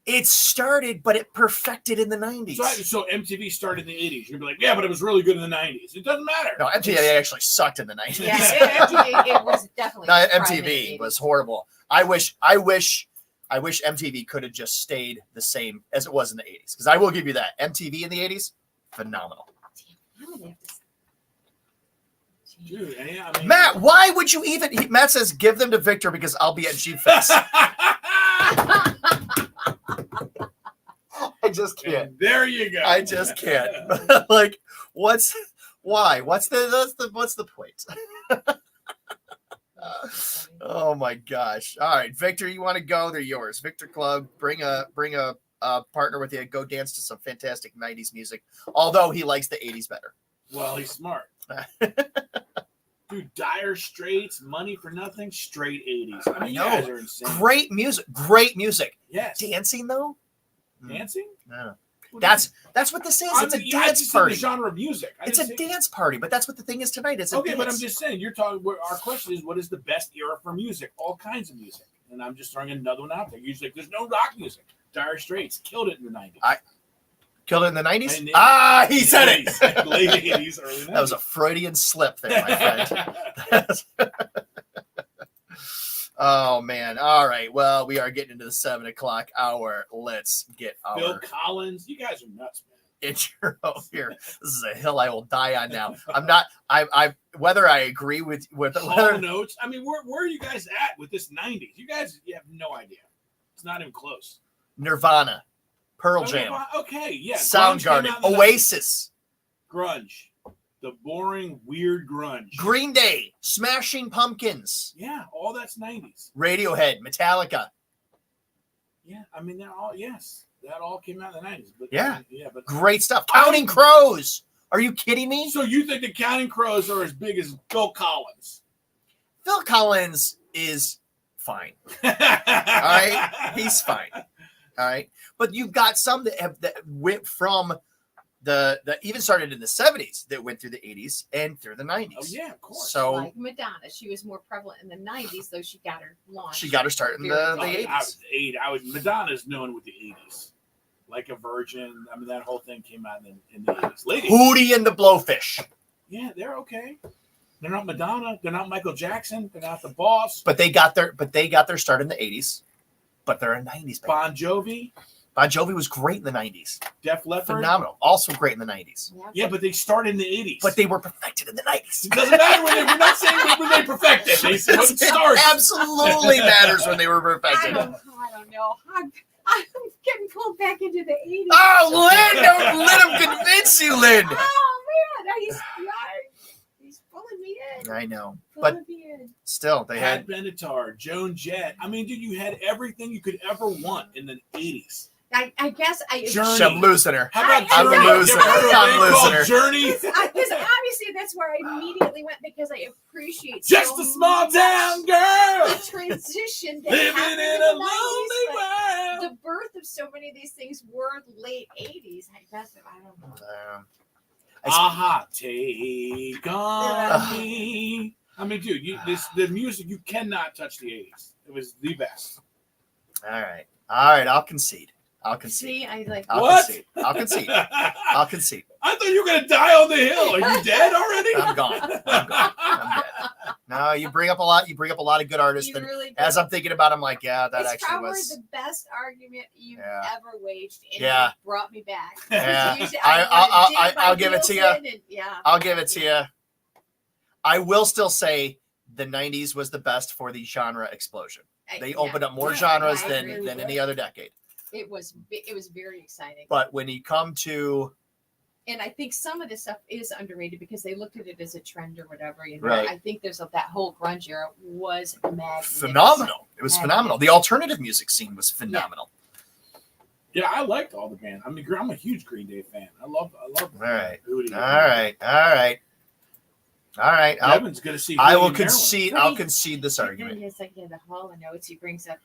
It started, but it perfected in the 90s. So MTV started in the 80s. You'd be like, yeah, but it was really good in the 90s. It doesn't matter. No, MTV actually sucked in the 90s. Yeah, it was definitely. No, thriving in the MTV 80s. was horrible. I wish MTV could have just stayed the same as it was in the 80s. Because I will give you that. MTV in the 80s, phenomenal. Dude, yeah, I mean, Matt, why would you even? Matt says, give them to Victor because I'll be at G-Fest. I just can't. And there you go. I just can't. Like, why? What's the point? Oh my gosh. All right, Victor, you want to go? They're yours. Victor Club, bring a partner with you. Go dance to some fantastic 90s music. Although he likes the 80s better. Well, he's smart. Dude, Dire Straits, Money for Nothing, straight 80s. I mean, you guys are insane. Great music. Yes. Dancing though? Dancing? No. That's what this is. It's a dance party. The genre of music. It's a dance party, but that's what the thing is tonight. It's a okay, dance. but I'm just saying. You're talking. Our question is, what is the best era for music? All kinds of music, and I'm just throwing another one out there. Usually, there's no rock music. Dire Straits killed it in the 90s. Killed it in the 90s? He said it. Late 80s, early 90s. That was a Freudian slip there, my friend. Oh, man. All right. Well, we are getting into the 7 o'clock hour. Let's get our Bill Collins. You guys are nuts, man. intro here. This is a hill I will die on now. I'm not, I whether I agree with Hall Notes. I mean, where are you guys at with this 90s? You have no idea. It's not even close. Nirvana, Pearl Jam. Okay, yeah. Soundgarden, Oasis. Grunge. The boring, weird grunge. Green Day, Smashing Pumpkins. Yeah, all that's 90s. Radiohead, Metallica. Yeah, I mean, that all came out in the 90s. But, Yeah. But great stuff. Counting Crows. Are you kidding me? So you think the Counting Crows are as big as Phil Collins? Phil Collins is fine. All right? He's fine. All right? But you've got some that went from the even started in the 70s that went through the 80s and through the 90s. Oh, yeah, of course. So like Madonna, she was more prevalent in the 90s, though she got her launch. She got her start in the 80s. Madonna's known with the 80s. Like a Virgin. I mean, that whole thing came out in the 80s. Ladies. Hootie and the Blowfish. Yeah, they're okay. They're not Madonna. They're not Michael Jackson. They're not the Boss. But they got their start in the 80s. But they're a 90s band. Bon Jovi. Bon Jovi was great in the 90s. Def Leppard. Phenomenal. Also great in the 90s. Yeah, but they started in the 80s. But they were perfected in the 90s. It doesn't matter we're not saying when they perfected. They said when it starts. It absolutely matters when they were perfected. I don't know. I'm getting pulled back into the 80s. Oh, Lynn, don't let him convince you, Lynn. Oh, man. He's pulling me in. I know. But still, they had Benatar, Joan Jett. I mean, dude, you had everything you could ever want in the 80s. I guess Journey. I'm losing her. How about I'm Journey? losing her. I'm losing her. Journey. Because obviously that's where I immediately went because I appreciate Just a small town girl. the transition that Living happened in in a the lonely 90s, world. but the birth of so many of these things were late 80s. I guess I don't know. Aha, take on me. I mean, dude, the music, you cannot touch the 80s. It was the best. All right. I'll concede. See, I like What? I'll concede. I thought you were going to die on the hill. Are you dead already? I'm gone. I'm dead. No, you bring up a lot. You bring up a lot of good artists. You really do. As I'm thinking about it, I'm like, yeah, that it's actually probably was the best argument you've Yeah. ever waged, and Yeah. it brought me back. Yeah. Usually I'll give it to you. Yeah. I'll give it to you. I will still say the 90s was the best for the genre explosion. They opened up more genres than any other decade. It was very exciting. But when you come to And I think some of this stuff is underrated because they looked at it as a trend or whatever. You know, Right. I think there's that whole grunge era was phenomenal. It was phenomenal. The alternative music scene was phenomenal. Yeah, I liked all the band. I mean, I'm a huge Green Day fan. I love. All right. Evan's gonna see. I will William concede. Maryland. I'll concede this argument. It's like the Hall of Notes. He brings up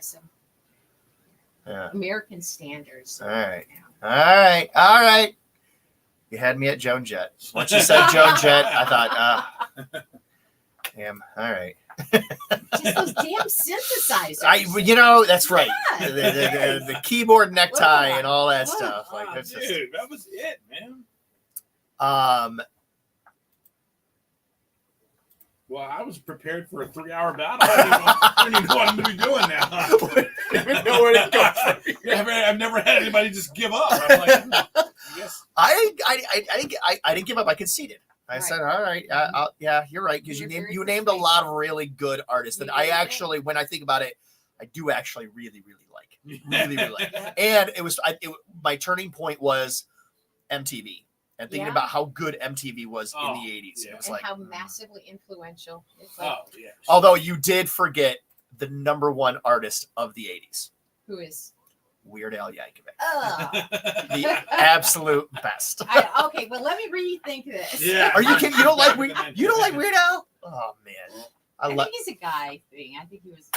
some Yeah. American standards. All right. You had me at Joan Jett. Once you said Joan Jett, I thought, damn. All right. Just those damn synthesizers. That's right. Yeah. The keyboard necktie and all that stuff. Like that's Dude, just. that was it, man. Well, I was prepared for a 3-hour battle. I don't even know what I'm going to be doing now. I don't even know where to go. I've never had anybody just give up. I'm like, yes. I didn't give up. I conceded. I said, all right, yeah, you're right, because you named a lot of really good artists that I actually, when I think about it, I do actually really like. And it was my turning point was MTV. And thinking about how good MTV was in the 80s. Yeah. It was and like how massively influential. Yeah. Although you did forget the number one artist of the 80s. Who is? Weird Al Yankovic. Oh. The absolute best. Okay, well, let me rethink this. Yeah. Are you kidding? You don't like Weird Al? Oh, man. I think he's a guy thing. I think guys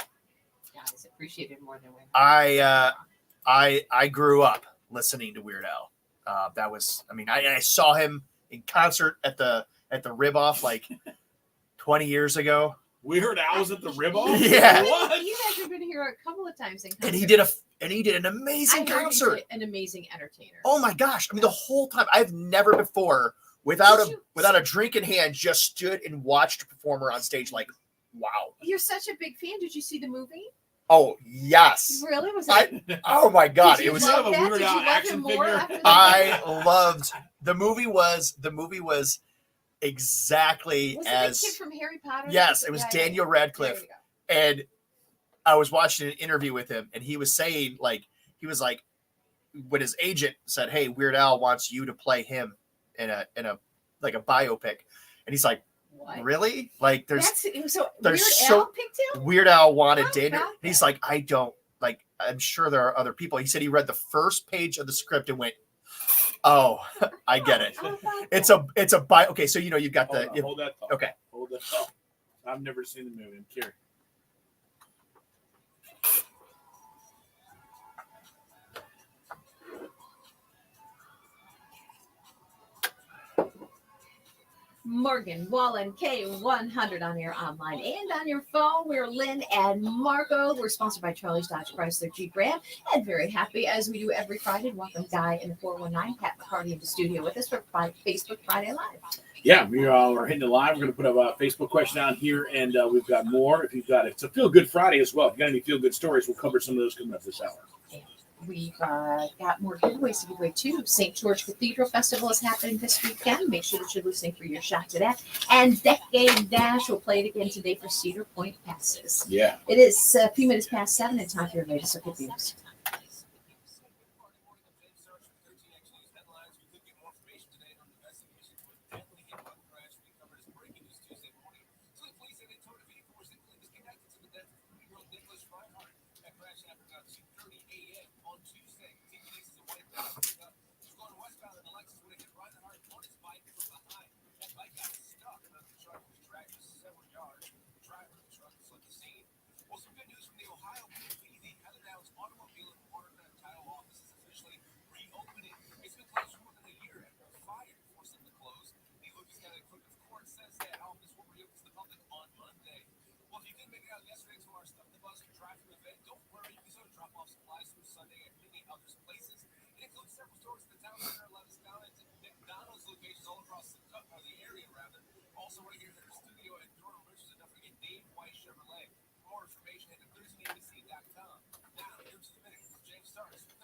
appreciated more than women. I grew up listening to Weird Al. I saw him in concert at the Rib Off like 20 years ago. Weird Al was at the Rib Off? Yeah. What? You guys have been here a couple of times in concert. And he did an amazing concert. An amazing entertainer. Oh my gosh. I mean, the whole time I've never before without a drink in hand just stood and watched a performer on stage like, wow. You're such a big fan. Did you see the movie? Oh yes. Really? Was it? Oh my God! Did you It was. love that? Did you love him more after that? I loved the movie. Was exactly was as it the kid from Harry Potter? Yes, it was Daniel Radcliffe, and I was watching an interview with him, and he was saying when his agent said, "Hey, Weird Al wants you to play him in a like a biopic," and he's like. What? Really? Like Weird Al picked him? Weird Al wanted Daniel. He's like, I don't like. I'm sure there are other people. He said he read the first page of the script and went, "Oh, I get it. It's a bio." Okay, so you've got hold that thought. Okay, hold that thought. I've never seen the movie. I'm curious. Morgan Wallen K100 on your online and on your phone. We're Lynn and Marco. We're sponsored by Charlie's Dodge Chrysler Jeep Ram, and very happy as we do every Friday. Welcome Guy in the 419, Pat McCarty in the studio with us for Facebook Friday Live. Yeah, we're hitting it live. We're going to put a Facebook question out here, and we've got more. If you've got it, it's a Feel Good Friday as well. If you got any Feel Good stories, we'll cover some of those coming up this hour. We've got more giveaways to give away too. St. George Cathedral Festival is happening this weekend. Make sure that you're listening for your shot to that. And Decade Dash will play it again today for Cedar Point passes. Yeah. It is a few minutes past 7 and time for your latest look at news.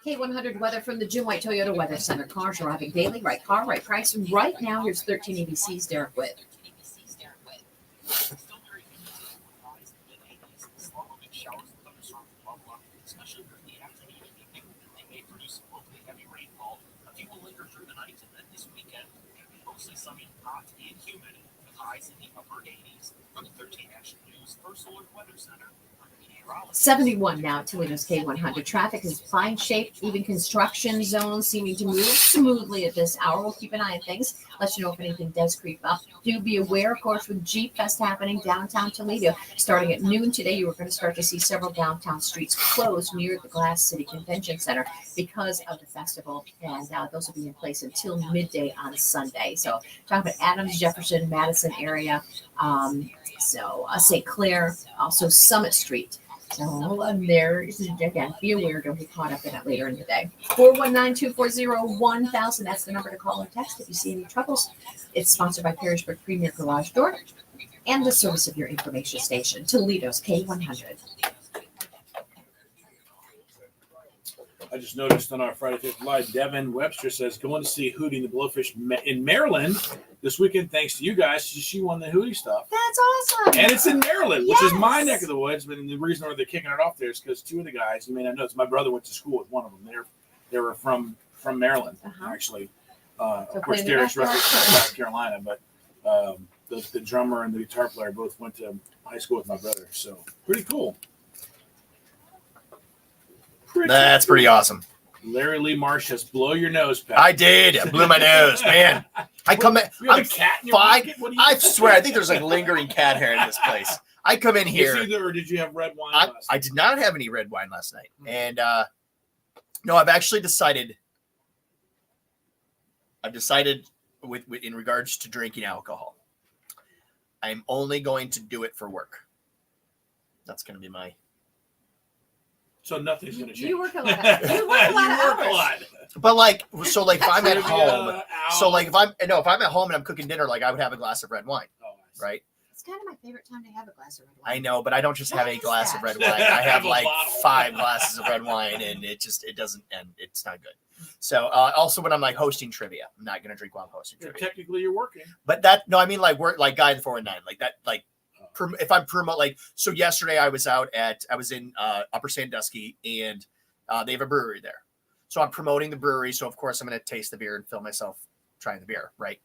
K100 weather from the Jim White Toyota Weather Center. Cars arriving daily. Right car, right price. And right now, here's 13 ABC's Derek Witt. Sunny, hot, and humid, with highs in the upper 80s. From the 13 Action News First Alert Weather Center. 71 now at Toledo's K100. Traffic is fine shape, even construction zones seeming to move smoothly at this hour. We'll keep an eye on things, let you know if anything does creep up. Do be aware, of course, with Jeep Fest happening downtown Toledo. Starting at noon today, you are going to start to see several downtown streets closed near the Glass City Convention Center because of the festival, and those will be in place until midday on Sunday. So talking about Adams, Jefferson, Madison area, St. Clair, also Summit Street. So there is, again, be aware, don't be caught up in it later in the day. 419-240-1000, that's the number to call or text if you see any troubles. It's sponsored by Perrysburg Premier Garage Door and the service of your information station, Toledo's K100. I just noticed on our Friday 5th Live, Devin Webster says, going to see Hootie and the Blowfish in Maryland this weekend, thanks to you guys. She won the Hootie stuff. That's awesome. And it's in Maryland, which is my neck of the woods. But the reason why they're kicking it off there is because two of the guys, you may not know, my brother went to school with one of them. They were from Maryland, actually. Of course, Derek's from South Carolina, but the drummer and the guitar player both went to high school with my brother. So pretty cool. That's pretty awesome. Larry Lee Marsh has blow your nose, Pat. I did. I blew my nose, man. I come in. I'm a cat in your fine. pocket? What do I swear, I think there's like lingering cat hair in this place. I come in here. Or did you have red wine last night? I did not have any red wine last night. And no, I've actually decided. With in regards to drinking alcohol, I'm only going to do it for work. That's going to be my. So nothing's going to change. You work a lot. You work a lot. But if I'm at home, if I'm at home and I'm cooking dinner, I would have a glass of red wine, right? It's kind of my favorite time to have a glass of red wine. I know, but I don't just have a glass of red wine. I have 5 glasses of red wine, and it doesn't, and it's not good. So also when I'm hosting trivia, I'm not going to drink while I'm hosting trivia. Technically, you're working. But I mean work Guy in the 4 and 9, if I'm promote so yesterday I was in Upper Sandusky, and they have a brewery there. So I'm promoting the brewery. So of course I'm going to taste the beer and film myself trying the beer. Right.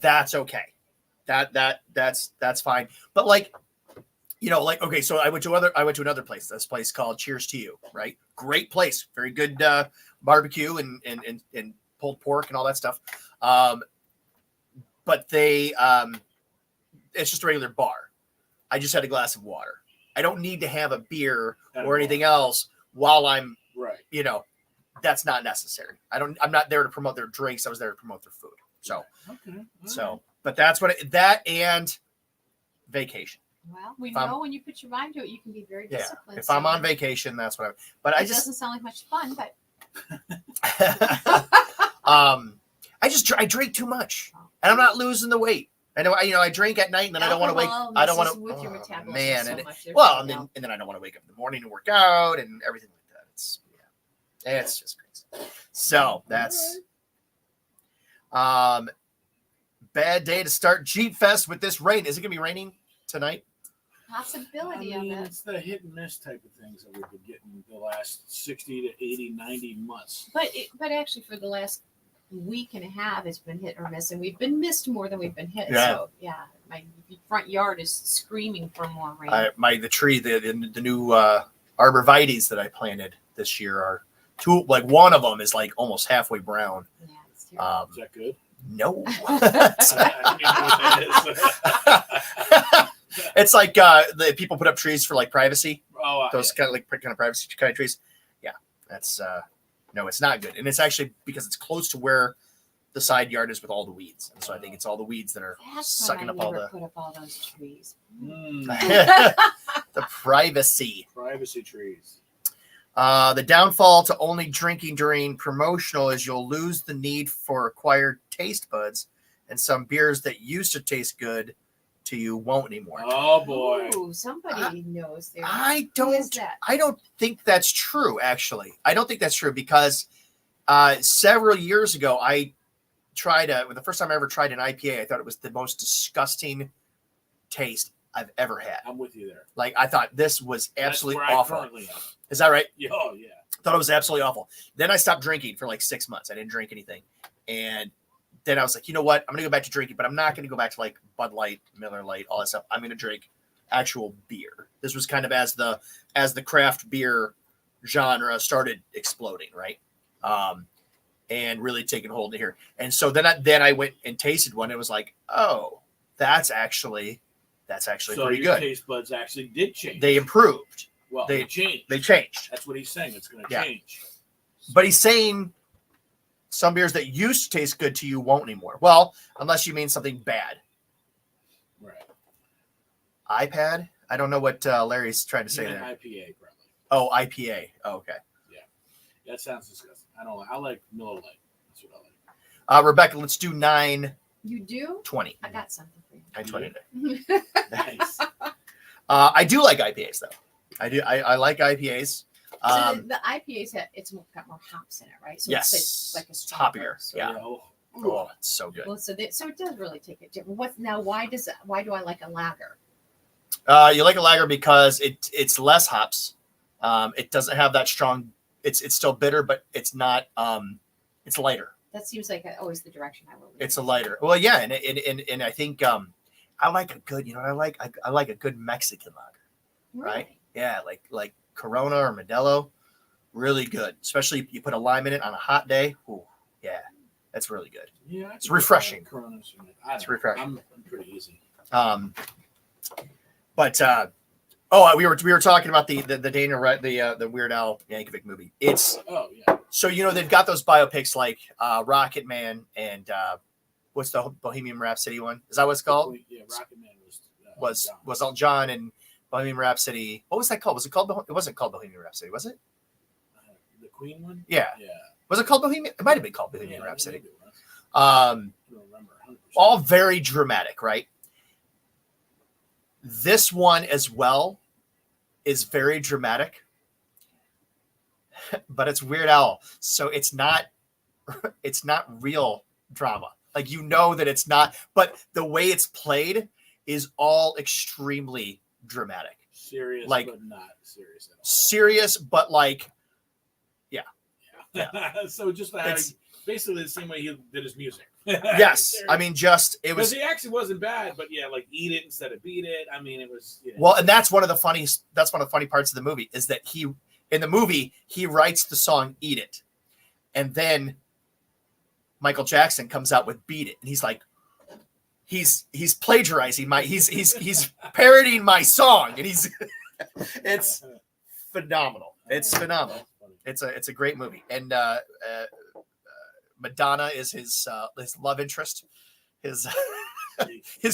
That's okay. That's fine. But okay. So I went to another place, this place called Cheers to You. Right. Great place. Very good barbecue and pulled pork and all that stuff. But it's just a regular bar. I just had a glass of water. I don't need to have a beer or anything else while I'm that's not necessary. I'm not there to promote their drinks. I was there to promote their food. So, but that's that and vacation. Well, we know when you put your mind to it, you can be very disciplined. If I'm on vacation, that's what but it doesn't sound like much fun, but I drink too much and I'm not losing the weight. I know, I drink at night and then I don't want to wake. I don't want to. With your metabolism man, so and much, and then I don't want to wake up in the morning and work out and everything like that. It's just crazy. So that's bad day to start Jeep Fest with this rain. Is it gonna be raining tonight? Possibility of it. It's the hit and miss type of things that we've been getting the last 60 to 80, 90 months. But actually, for the last week and a half, it's been hit or miss, and we've been missed more than we've been hit. Yeah. So my front yard is screaming for more rain. The tree, the new arborvitaes that I planted this year are one of them is almost halfway brown. Yeah, it's terrible. Is that good? No. It's It's the people put up trees for privacy. Those kind of privacy kind of trees. Yeah, that's no, it's not good, and it's actually because it's close to where the side yard is with all the weeds, and so I think it's all the weeds that are sucking up all the. Put up all those trees. The privacy trees. The downfall to only drinking during promotional is you'll lose the need for acquired taste buds, and some beers that used to taste good to you won't anymore. Oh boy! Ooh, somebody knows there. I Who is don't. that? I don't think that's true. Actually, I don't think that's true because several years ago I tried the first time I ever tried an IPA. I thought it was the most disgusting taste I've ever had. I'm with you there. Like I thought this was absolutely That's where awful. I currently am. Is that right? Yeah, oh yeah. Thought it was absolutely awful. Then I stopped drinking for like 6 months. I didn't drink anything, and then I was like, you know what? I'm gonna go back to drinking, but I'm not gonna go back to like Bud Light, Miller Lite, all that stuff. I'm gonna drink actual beer. This was kind of as the craft beer genre started exploding, right? And really taking hold in here. And so then I went and tasted one. And it was like, oh, that's actually So pretty your good. taste buds actually did change. They improved. Well, they changed. They changed. That's what he's saying. It's going to Yeah. change. But he's saying some beers that used to taste good to you won't anymore. Well, unless you mean something bad. Right. iPad? I don't know what Larry's trying to say there. IPA, probably. Oh, IPA. Oh, okay. That sounds disgusting. I don't like. I like Miller Lite. That's what I like. Rebecca, let's do 9:20. You do? I got something for you. 9:20. Nice. I do like IPAs though. I do. I like IPAs. So the IPAs got more hops in it, right? So Yes. it's like a It's stronger, hoppier. so- Yeah. Oh, it's so good. Well, so it does really take it different. Why do I like a lager? You like a lager because it's less hops. It doesn't have that strong. It's still bitter, but it's not. It's lighter. That seems like always the direction I will. It's a lighter. Well, yeah, and I think I like a good. You know, I like a good Mexican lager, right? Yeah, like Corona or Modelo, really good. Especially if you put a lime in it on a hot day. Ooh, yeah, that's really good. Yeah, It's refreshing. Coronas. It's refreshing. I'm pretty easy. But we were talking about the Dana the Weird Al Yankovic movie. It's so they've got those biopics like Rocket Man and what's the Bohemian Rhapsody one? Is that what it's called? Yeah, Rocket Man Was Elton John and Bohemian Rhapsody. What was that called? Was it called? It wasn't called Bohemian Rhapsody, was it? The Queen one. Yeah. Yeah. Was it called Bohemian? It might have been called Bohemian Rhapsody. maybe it was. I don't remember 100%. All very dramatic, right? This one as well is very dramatic, but it's Weird Al, so it's not real drama. Like that it's not, but the way it's played is all extremely dramatic. Serious, like but not serious at all. serious, but like, yeah. So just basically the same way he did his music. Yes, I mean, it was. He actually wasn't bad, but yeah, like eat it instead of beat it. I mean, it was. Well, and that's one of the funny parts of the movie is that in the movie he writes the song "Eat It," and then Michael Jackson comes out with "Beat It," and he's like, he's plagiarizing he's parodying my song, and it's phenomenal. It's phenomenal. It's a great movie, and Madonna is his love interest, his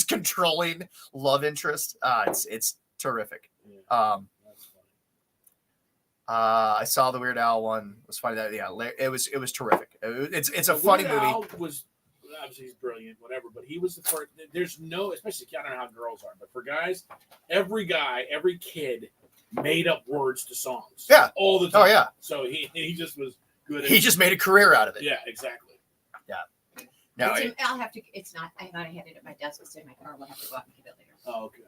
controlling love interest. It's terrific. I saw the Weird Al one. It was funny that it was terrific. It's a funny movie. Al was obviously he's brilliant, whatever, but he was the first. There's no, especially I don't know how girls are, but for guys, every kid made up words to songs. Yeah, all the time. Oh yeah. So he just was good. He just made a career out of it. Yeah, exactly. Yeah. No, I'll have to. It's not. I thought I had it at my desk. It's in my car. We'll have to go out and get it later. Oh, okay.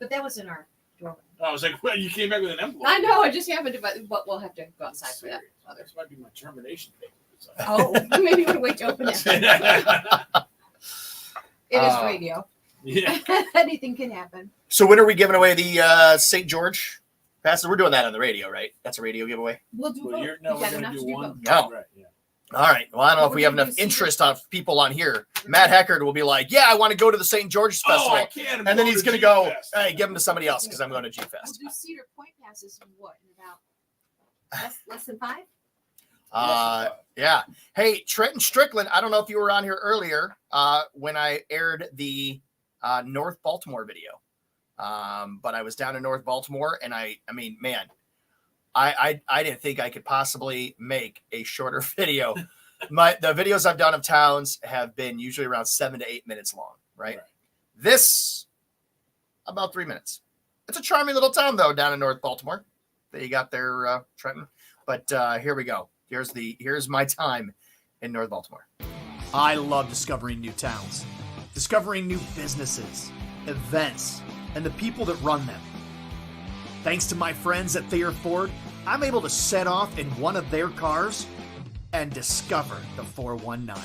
But that was in our drawer. I was like, well, you came back with an envelope. I know. I just happened to. But we'll have to go outside for that. This might be my termination paper. Oh, maybe we'll wait to open it. It is radio. Yeah. Anything can happen. So when are we giving away the St. George passes? We're doing that on the radio, right? That's a radio giveaway. We'll do both. We're going to do one. No. Right, yeah. All right. Well, I don't know if we have enough interest of people on here. Matt Heckard will be like, "Yeah, I want to go to the St. George's Festival," I can't. and then he's going to go, "Hey, give them to somebody else because I'm going to G We'll Fest." do Cedar Point passes in what? In about less than 5? Yeah. Hey, Trenton Strickland. I don't know if you were on here earlier when I aired the North Baltimore video, but I was down in North Baltimore, and I mean, man, I didn't think I could possibly make a shorter video. The videos I've done of towns have been usually around 7 to 8 minutes long, right? This about 3 minutes. It's a charming little town though down in North Baltimore that you got there, Trenton. But here we go. Here's my time in North Baltimore. I love discovering new towns, discovering new businesses, events, and the people that run them. Thanks to my friends at Thayer Ford, I'm able to set off in one of their cars and discover the 419.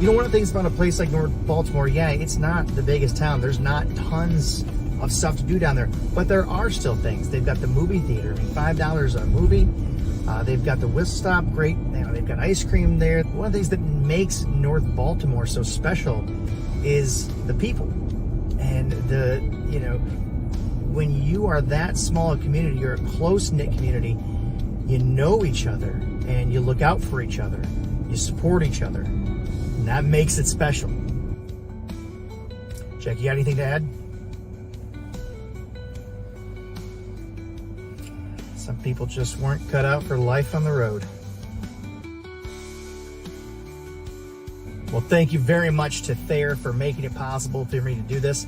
You know, one of the things about a place like North Baltimore, yeah, it's not the biggest town. There's not tons of stuff to do down there, but there are still things. They've got the movie theater, $5 a movie. They've got the whistle stop, great. They've got ice cream there. One of the things that makes North Baltimore so special is the people. And when you are that small a community, you're a close-knit community, you know each other and you look out for each other. You support each other. And that makes it special. Jack, you got anything to add? Some people just weren't cut out for life on the road. Well, thank you very much to Thayer for making it possible for me to do this.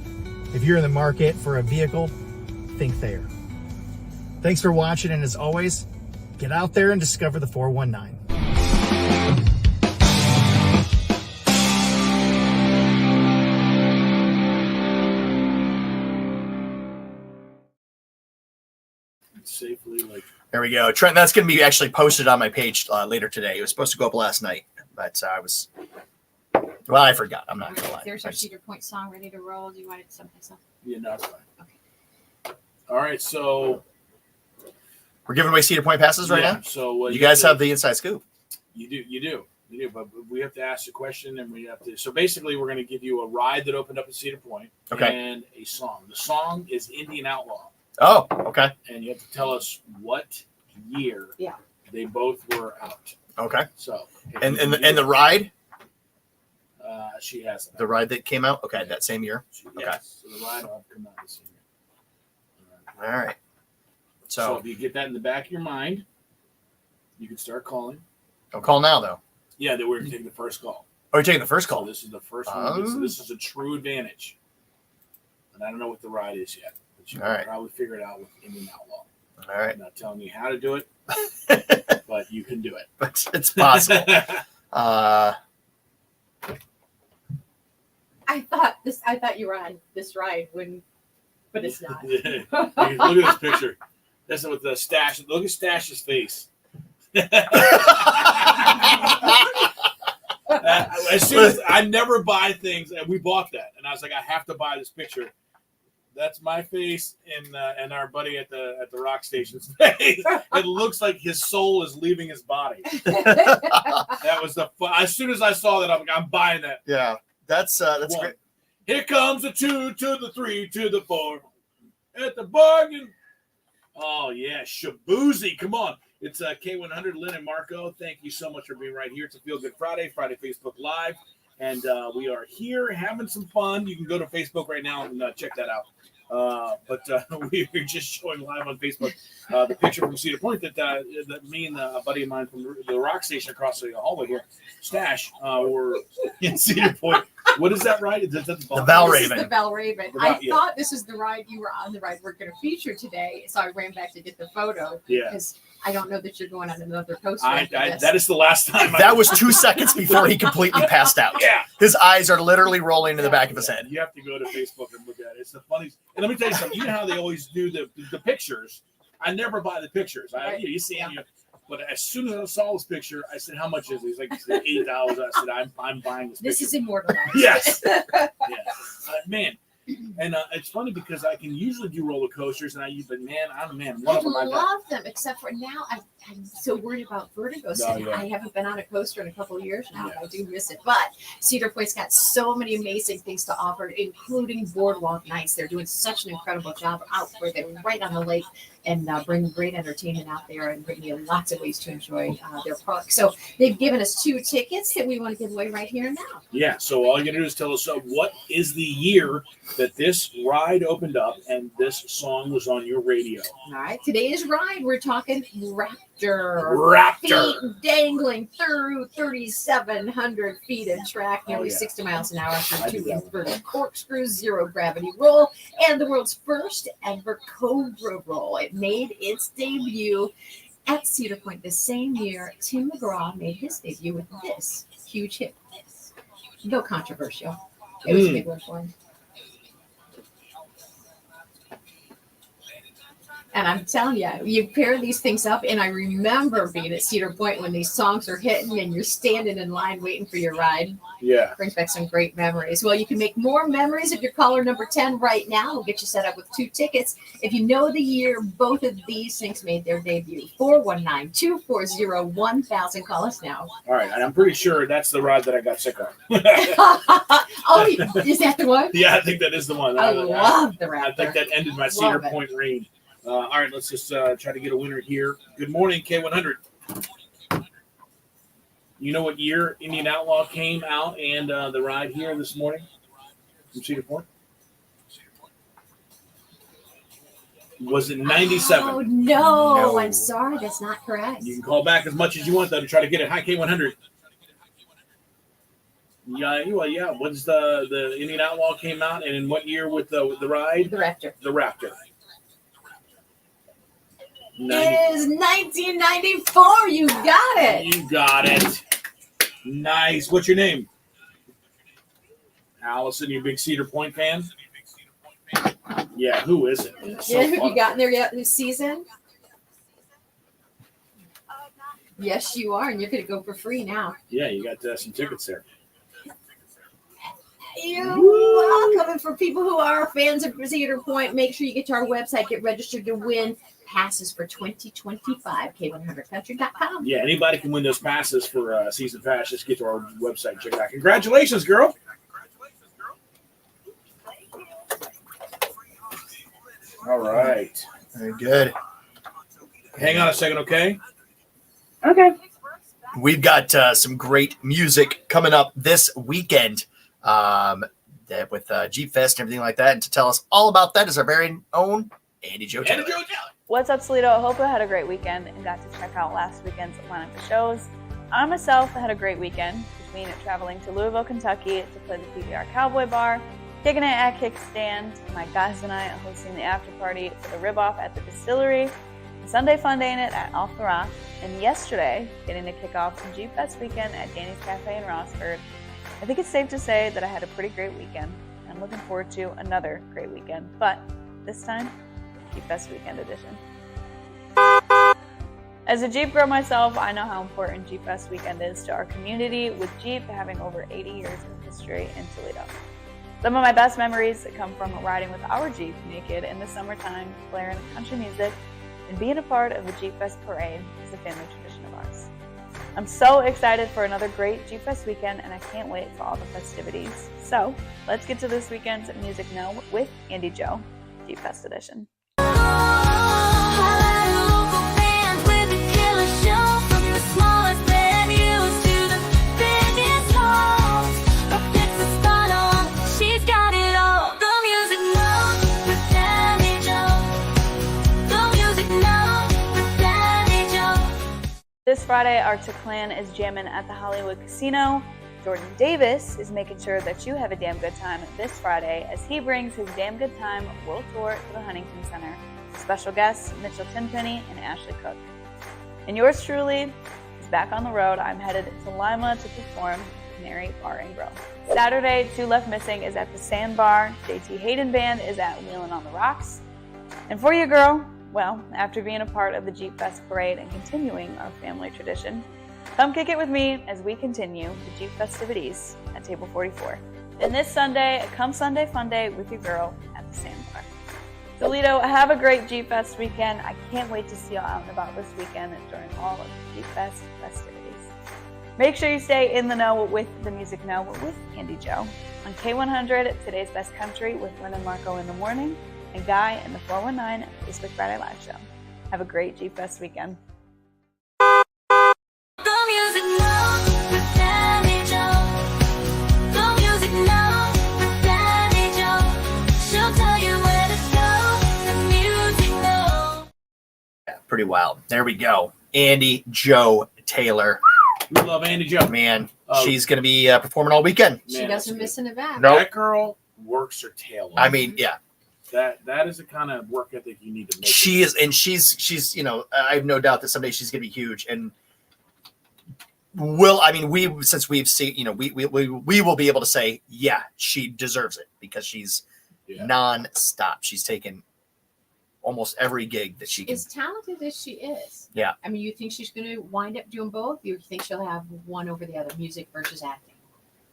If you're in the market for a vehicle, think Thayer. Thanks for watching, and as always, get out there and discover the 419. Safely, like there we go, Trent. That's going to be actually posted on my page later today. It was supposed to go up last night, but I forgot. I'm not gonna lie. There's our Cedar Point song ready to roll. Do you want it someplace else? Yeah, no, it's fine. Okay. All right, so we're giving away Cedar Point passes right now. So you guys have the inside scoop. You do. But we have to ask a question, and we have to. So basically, we're going to give you a ride that opened up at Cedar Point, and a song. The song is Indian Outlaw. Oh, okay. And you have to tell us what year they both were out. Okay. So and the ride. She has the ride that came out. Okay, that same year. Okay. So the ride will have come out this year. All right. So if you get that in the back of your mind, you can start calling. Don't call now, though. Yeah, we're going to take the first call. Oh, you're taking the first call. So this is the first one. This is a true advantage. And I don't know what the ride is yet. But you can probably figure it out with Indian Outlaw. All right. I'm not telling you how to do it, but you can do it. But it's possible. I thought you were on this ride but it's not. Look at this picture. That's with the Stash. Look at Stash's face. As soon as I never buy things, and we bought that, and I was like, I have to buy this picture. That's my face and our buddy at the rock station's face. It looks like his soul is leaving his body. That was as soon as I saw that, I'm buying that. Yeah, that's great. Here comes the 2 to the 3 to the 4 at the bargain. Oh yeah, Shaboozy, come on. It's K100, Lynn and Marco. Thank you so much for being right here. It's a Feel Good Friday Facebook Live. And we are here having some fun. You can go to Facebook right now and check that out. But we're just showing live on Facebook the picture from Cedar Point that me and a buddy of mine from the rock station across the hallway here, Stash, were in Cedar Point. What is that ride? The Valraven. This is the Valraven. I thought this is the ride you were on, the ride we're going to feature today. So I ran back to get the photo. Yeah. Because I don't know that you're going on another coaster. That is the last time. That was 2 seconds before he completely passed out. Yeah. His eyes are literally rolling in the back of his head. You have to go to Facebook and look at it. It's the funniest. And let me tell you something. You know how they always do the pictures? I never buy the pictures. You see them. But as soon as I saw this picture, I said, "How much is it?" He's like, $8. I said, "I'm buying this." This picture. is immortalized. Yes. Man. And it's funny because I can usually do roller coasters, and one of them I love them, except for now I'm so worried about vertigo. So I haven't been on a coaster in a couple of years now. I do miss it. But Cedar Point's got so many amazing things to offer, including boardwalk nights. They're doing such an incredible job out where they're right on the lake and bringing great entertainment out there and bringing you lots of ways to enjoy their park. So they've given us 2 tickets that we want to give away right here and now. Yeah, so all you gotta do is tell us what is the year that this ride opened up and this song was on your radio. All right, today's ride, we're talking Raptor. Raptor. Feet dangling through 3,700 feet of track, nearly 60 miles an hour for 2 inverted corkscrews, 0 gravity roll, and the world's first ever Cobra roll. It made its debut at Cedar Point the same year Tim McGraw made his debut with this huge hit. No controversial. It was a big one for him. And I'm telling you, you pair these things up, and I remember being at Cedar Point when these songs are hitting and you're standing in line waiting for your ride. Yeah. Brings back some great memories. Well, you can make more memories if you're caller number 10 right now. We'll get you set up with 2 tickets. If you know the year both of these things made their debut, 419-240-1000. Call us now. All right, and I'm pretty sure that's the ride that I got sick of. Oh, is that the one? Yeah, I think that is the one. I love the Raptor. I think that ended my Cedar Point reign. All right, let's just try to get a winner here. Good morning, K100. You know what year Indian Outlaw came out and the ride here this morning from Cedar Point? Was it 97? Oh, no, I'm sorry. That's not correct. You can call back as much as you want, though, to try to get it. Hi, K100. Yeah. When's the Indian Outlaw came out, and in what year with the ride? The Raptor. The Raptor. It is 1994. You got it. You got it. Nice. What's your name? Allison, you a big Cedar Point fan? Yeah, who isn't? So have you gotten there yet this season? Yes, you are, and you're going to go for free now. Yeah, you got some tickets there. You're welcome. And for people who are fans of Cedar Point, make sure you get to our website, get registered to win passes for 2025, K100country.com. Yeah, anybody can win those passes for season pass. Just get to our website, check it out. Congratulations, girl. All right. Very good. Hang on a second, okay? Okay. We've got some great music coming up this weekend with Jeep Fest and everything like that. And to tell us all about that is our very own Andy Joe Taylor. What's up, Toledo? I hope I had a great weekend and got to check out last weekend's lineup of shows. I myself had a great weekend between traveling to Louisville, Kentucky to play the PBR Cowboy Bar, kicking it at Kickstand, my guys and I hosting the after party for the Rib Off at the Distillery, Sunday fun day in it at Off the Rock, and yesterday getting to kick off some Jeep Fest weekend at Danny's Cafe in Rossford. I think it's safe to say that I had a pretty great weekend, and I'm looking forward to another great weekend, but this time, Jeep Fest Weekend Edition. As a Jeep girl myself, I know how important Jeep Fest Weekend is to our community, with Jeep having over 80 years of history in Toledo. Some of my best memories come from riding with our Jeep naked in the summertime, blaring country music, and being a part of the Jeep Fest parade is a family tradition of ours. I'm so excited for another great Jeep Fest weekend, and I can't wait for all the festivities. So let's get to this weekend's Music Know with Andy Joe, Jeep Fest edition. This Friday, our Clan is jamming at the Hollywood Casino. Jordan Davis is making sure that you have a damn good time this Friday as he brings his Damn Good Time World Tour to the Huntington Center. Special guests Mitchell Tenpenny and Ashley Cook. And yours truly is back on the road. I'm headed to Lima to perform Canary Bar and Grill. Saturday, Two Left Missing is at the Sandbar. JT Hayden Band is at Wheelin' on the Rocks. And for you, girl, well, after being a part of the Jeep Fest parade and continuing our family tradition, come kick it with me as we continue the Jeep festivities at Table 44. And this Sunday, come Sunday Fun Day with your girl at the Sandbar. Toledo, have a great Jeep Fest weekend. I can't wait to see you out and about this weekend during all of the Jeep Fest festivities. Make sure you stay in the know with the Music Know with Andy Joe on K100, Today's Best Country with Lynn and Marco in the morning, and Guy in the 419 Facebook Friday Live Show. Have a great Jeep Fest weekend. Pretty wild. There we go. Andy Joe Taylor. We love Andy Joe. Man, she's going to be performing all weekend. She doesn't miss an event. No. That girl works her tail off. I mean, yeah. That is the kind of work ethic you need to make. She is, and she's, you know, I have no doubt that someday she's going to be huge. And since we've seen, you know, we will be able to say, yeah, she deserves it because she's nonstop. She's taken almost every gig that she can. As talented as she is. Yeah. I mean, you think she's going to wind up doing both? You think she'll have one over the other, music versus acting?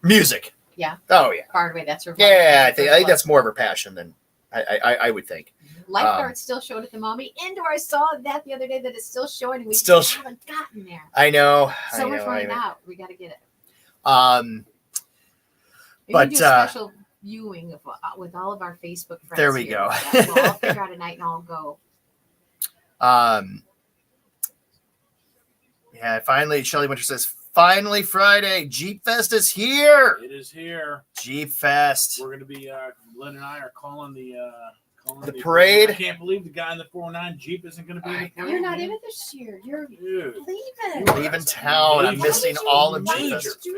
Music. Yeah. Oh yeah. Far away, that's her. Yeah, I think that's more of her passion than I would think. Lifeguard still showed at the Mommy Indoor. I saw that the other day that it's still showing. And we Still haven't gotten there. I know. Summer's running out. We got to get it. Maybe we do a special viewing of, with all of our Facebook friends. There we go. We'll all figure out a night and all go. Yeah, finally, Shelly Winter says, finally Friday, Jeep Fest is here. It is here. Jeep Fest. We're going to be, Lynn and I are calling the parade. I can't believe the guy in the 409 Jeep isn't going to be in the parade. You're not in it this year. You're leaving. Leaving town. I'm missing all of Jeep Fest.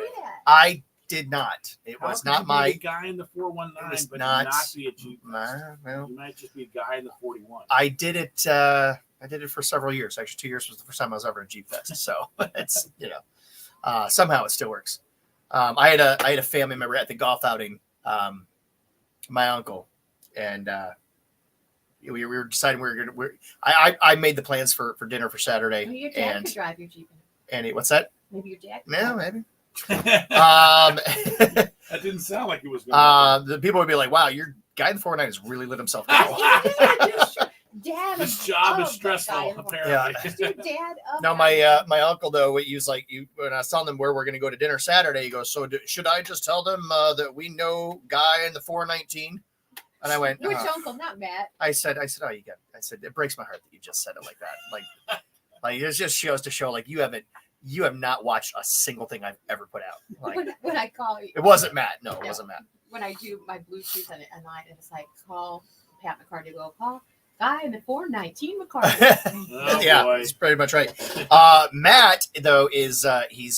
I did not. It How was could not you my. be a guy in the 419, but not be a Jeep Fest? Well, you might just be a guy in the 41. I did it. I did it for several years. Actually, 2 years was the first time I was ever at Jeep Fest. So it's somehow it still works. I had a family member at the golf outing. My uncle and we were deciding I made the plans for dinner for Saturday. Maybe your dad could drive your Jeep. What's that? Maybe your dad. Yeah, maybe. That didn't sound like it was going the people would be like, wow, your guy in the 409 has really lit himself down. Dad, this job is stressful, apparently. Dad, no, my uncle though, he was like, when I was telling them where we're going to go to dinner Saturday, he goes, so should I just tell them that we know guy in the 419? And I went, which uncle, not Matt? I said, oh, you got. I said, it breaks my heart that you just said it like that. Like it just shows to show like you have not watched a single thing I've ever put out. Like, when I call you, it wasn't Matt. No, it wasn't Matt. When I do my Bluetooth at night, and it's like call Pat McCarty, go call guy in the 419 McCarty. Yeah, boy. that's pretty much right. Matt though is he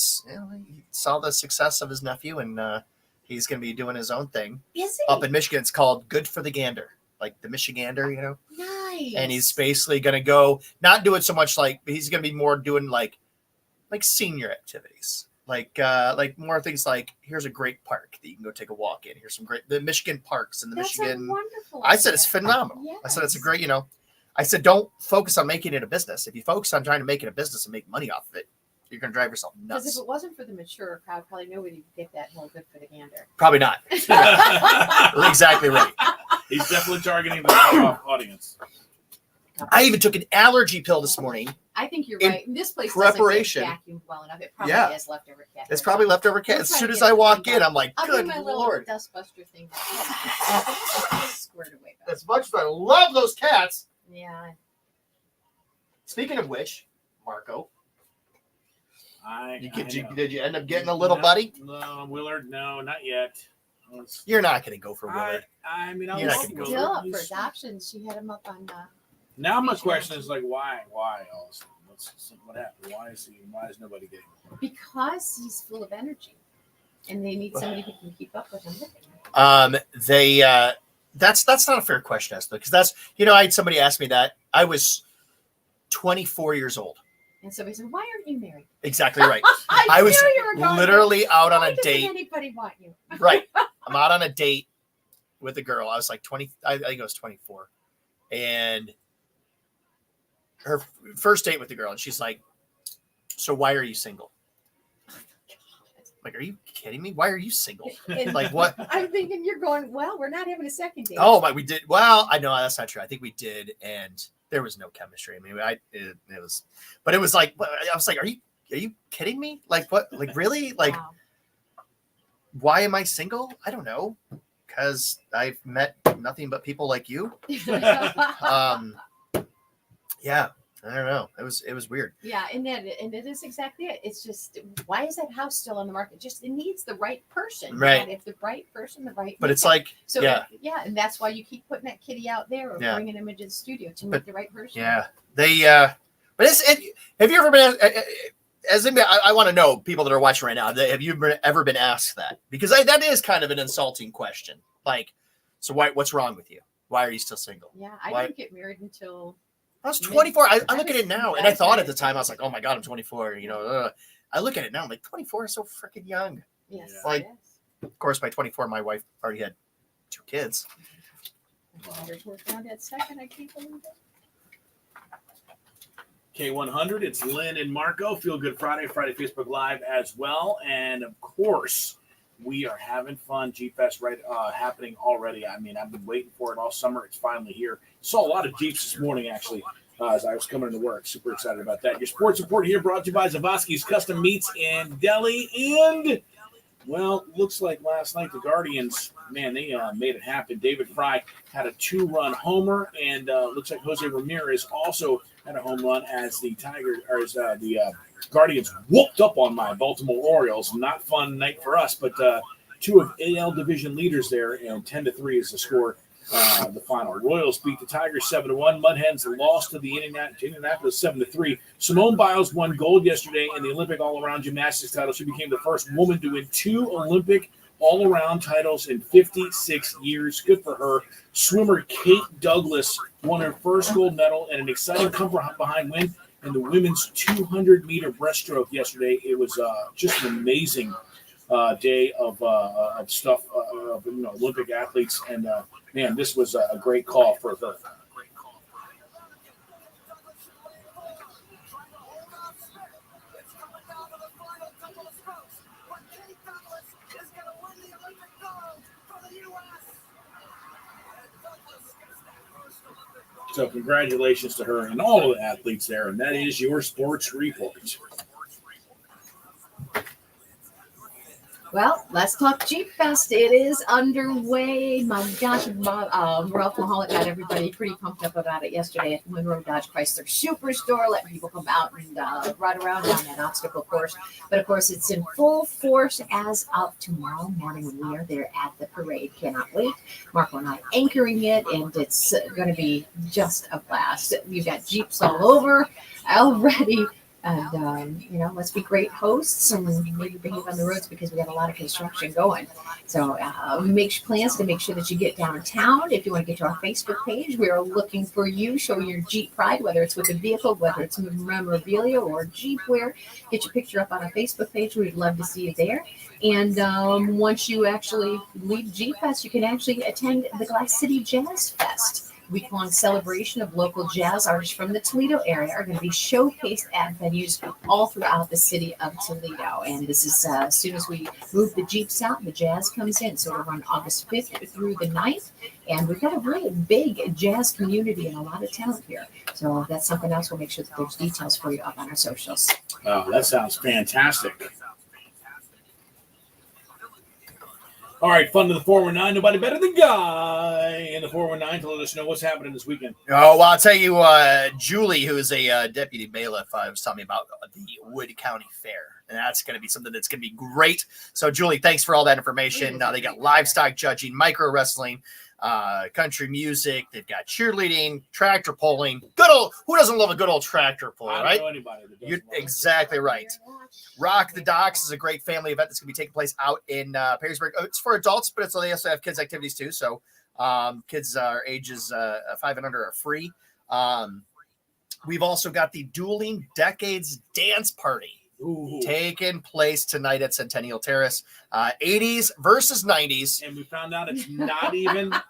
saw the success of his nephew and he's going to be doing his own thing up in Michigan. It's called Good for the Gander, like the Michigander, you know. Nice. And he's basically going to go not do it so much like he's going to be more doing like senior activities. Like more things like here's a great park that you can go take a walk in. Here's some the Michigan parks and the Michigan. Wonderful. I said it's phenomenal. Yes. I said it's a great, I said don't focus on making it a business. If you focus on trying to make it a business and make money off of it, You're going to drive yourself Because if nuts. it wasn't for the mature crowd, probably nobody would get that whole good for the gander. Probably not. Exactly right. He's definitely targeting the audience. I even took an allergy pill this morning. I think you're In right. This place preparation. doesn't get vacuumed well enough. It probably Yeah. has leftover cat. It's hair. probably leftover cat. We'll As try soon to as get I it walk cleaned in, up. I'm like, I'll good do my little Lord. dust buster thing. Squared away. As much as I love those cats. Yeah. Speaking of which, Marco, did you end up getting a No, little buddy? No, Willard, no, not yet. You're not going to go for Willard. I mean, You're not love gonna go Still up Willard. for adoption. She had him up on. Now my question is like, why all of a sudden? What happened? Why is nobody getting him? Because he's full of energy, and they need somebody who can keep up with him. That's not a fair question, Esther, because that's, I had somebody ask me that. I was 24 years old. And somebody said, "Why aren't you married?" Exactly right. I was knew you were going literally there. out on Why a doesn't date. Anybody want you? Right. I'm out on a date with a girl. I was like 20. I think I was 24, and her first date with the girl, and she's like, "So why are you single?" Like, are you kidding me? Why are you single? And Like, what? I'm thinking you're going. Well, we're not having a second date. Oh my, we did. Well, I know that's not true. I think we did, and there was no chemistry. I mean, it was, but it was like, I was like, are you kidding me? Like, what? Like, really? Like, Wow. why am I single? I don't know, because I've met nothing but people like you. Yeah, I don't know. It was weird. Yeah, and it is exactly it. It's just, why is that house still on the market? Just, it needs the right person. Right. And if the right person, the right. But it's makeup. like, So yeah. and that's why you keep putting that kitty out there or Yeah. bringing him into the studio to But- meet the right person. Yeah, they. But have you ever been? I want to know, people that are watching right now, have you ever been asked that? Because that is kind of an insulting question. Like, so what's wrong with you? Why are you still single? Yeah, I Why- didn't get married until I was 24. I I look at was- it now, and I I was thought at married the time, I was like, oh my God, I'm 24. I look at it now, I'm like, 24 is so freaking young. yes, Like- yes. Of course, by 24, my wife already had 2 kids. Working on that second, I can't believe it. K100, it's Lynn and Marco. Feel Good Friday Facebook Live as well. And of course, we are having fun. G-Fest happening already. I mean, I've been waiting for it all summer. It's finally here. Saw a lot of Jeeps this morning, actually, as I was coming into work. Super excited about that. Your sports report here brought to you by Zavosky's Custom Meats and Deli. And, well, looks like last night the Guardians, man, they made it happen. David Fry had a 2-run homer, and looks like Jose Ramirez also had a home run as the Guardians whooped up on my Baltimore Orioles. Not fun night for us, but 2 of AL division leaders there, and 10-3 is the score. The final. Royals beat the Tigers 7-1. Mudhens lost to the Indianapolis 7-3. Simone Biles won gold yesterday in the Olympic all-around gymnastics title. She became the first woman to win 2 Olympic all-around titles in 56 years. Good for her. Swimmer Kate Douglas won her first gold medal and an exciting come-behind win in the women's 200-meter breaststroke yesterday. It was just an amazing day of stuff, Olympic athletes, and man, this was a great call for her. So congratulations to her and all of the athletes there, and that is your sports report. Well, let's talk Jeep Fest. It is underway. My gosh, Ralph Mahalik got everybody pretty pumped up about it yesterday at Monroe Dodge Chrysler Superstore, letting people come out and ride around on that obstacle course. But of course, it's in full force as of tomorrow morning when we are there at the parade. Cannot wait. Marco and I anchoring it, and it's going to be just a blast. We've got Jeeps all over already. And, let's be great hosts and maybe behave on the roads because we got a lot of construction going. So make plans to make sure that you get downtown. If you want to get to our Facebook page, we are looking for you. Show your Jeep pride, whether it's with a vehicle, whether it's memorabilia or Jeep wear. Get your picture up on our Facebook page. We'd love to see you there. And once you actually leave Jeep Fest, you can actually attend the Glass City Jazz Fest. week-long celebration of local jazz artists from the Toledo area are going to be showcased at venues all throughout the city of Toledo. And this is as soon as we move the Jeeps out, the jazz comes in. So it'll run August 5th through the 9th. And we've got a really big jazz community and a lot of talent here. So if that's something else, we'll make sure that there's details for you up on our socials. Oh, that sounds fantastic. All right, fun to the 419. Nobody better than Guy in the 419 to let us know what's happening this weekend. Oh, well, I'll tell you, Julie, who is a deputy bailiff, was telling me about the Wood County Fair. And that's going to be something that's going to be great. So, Julie, thanks for all that information. They got livestock judging, micro wrestling, country music. They've got cheerleading, tractor pulling. Good old, who doesn't love a good old tractor pull, I don't right? know anybody that does. You're exactly right. Rock the Docks is a great family event that's going to be taking place out in Perrysburg. It's for adults, but they also have kids activities too. So kids ages 5 and under are free. We've also got the Dueling Decades Dance Party. Ooh. Taking place tonight at Centennial Terrace. 80s versus 90s. And we found out it's not even a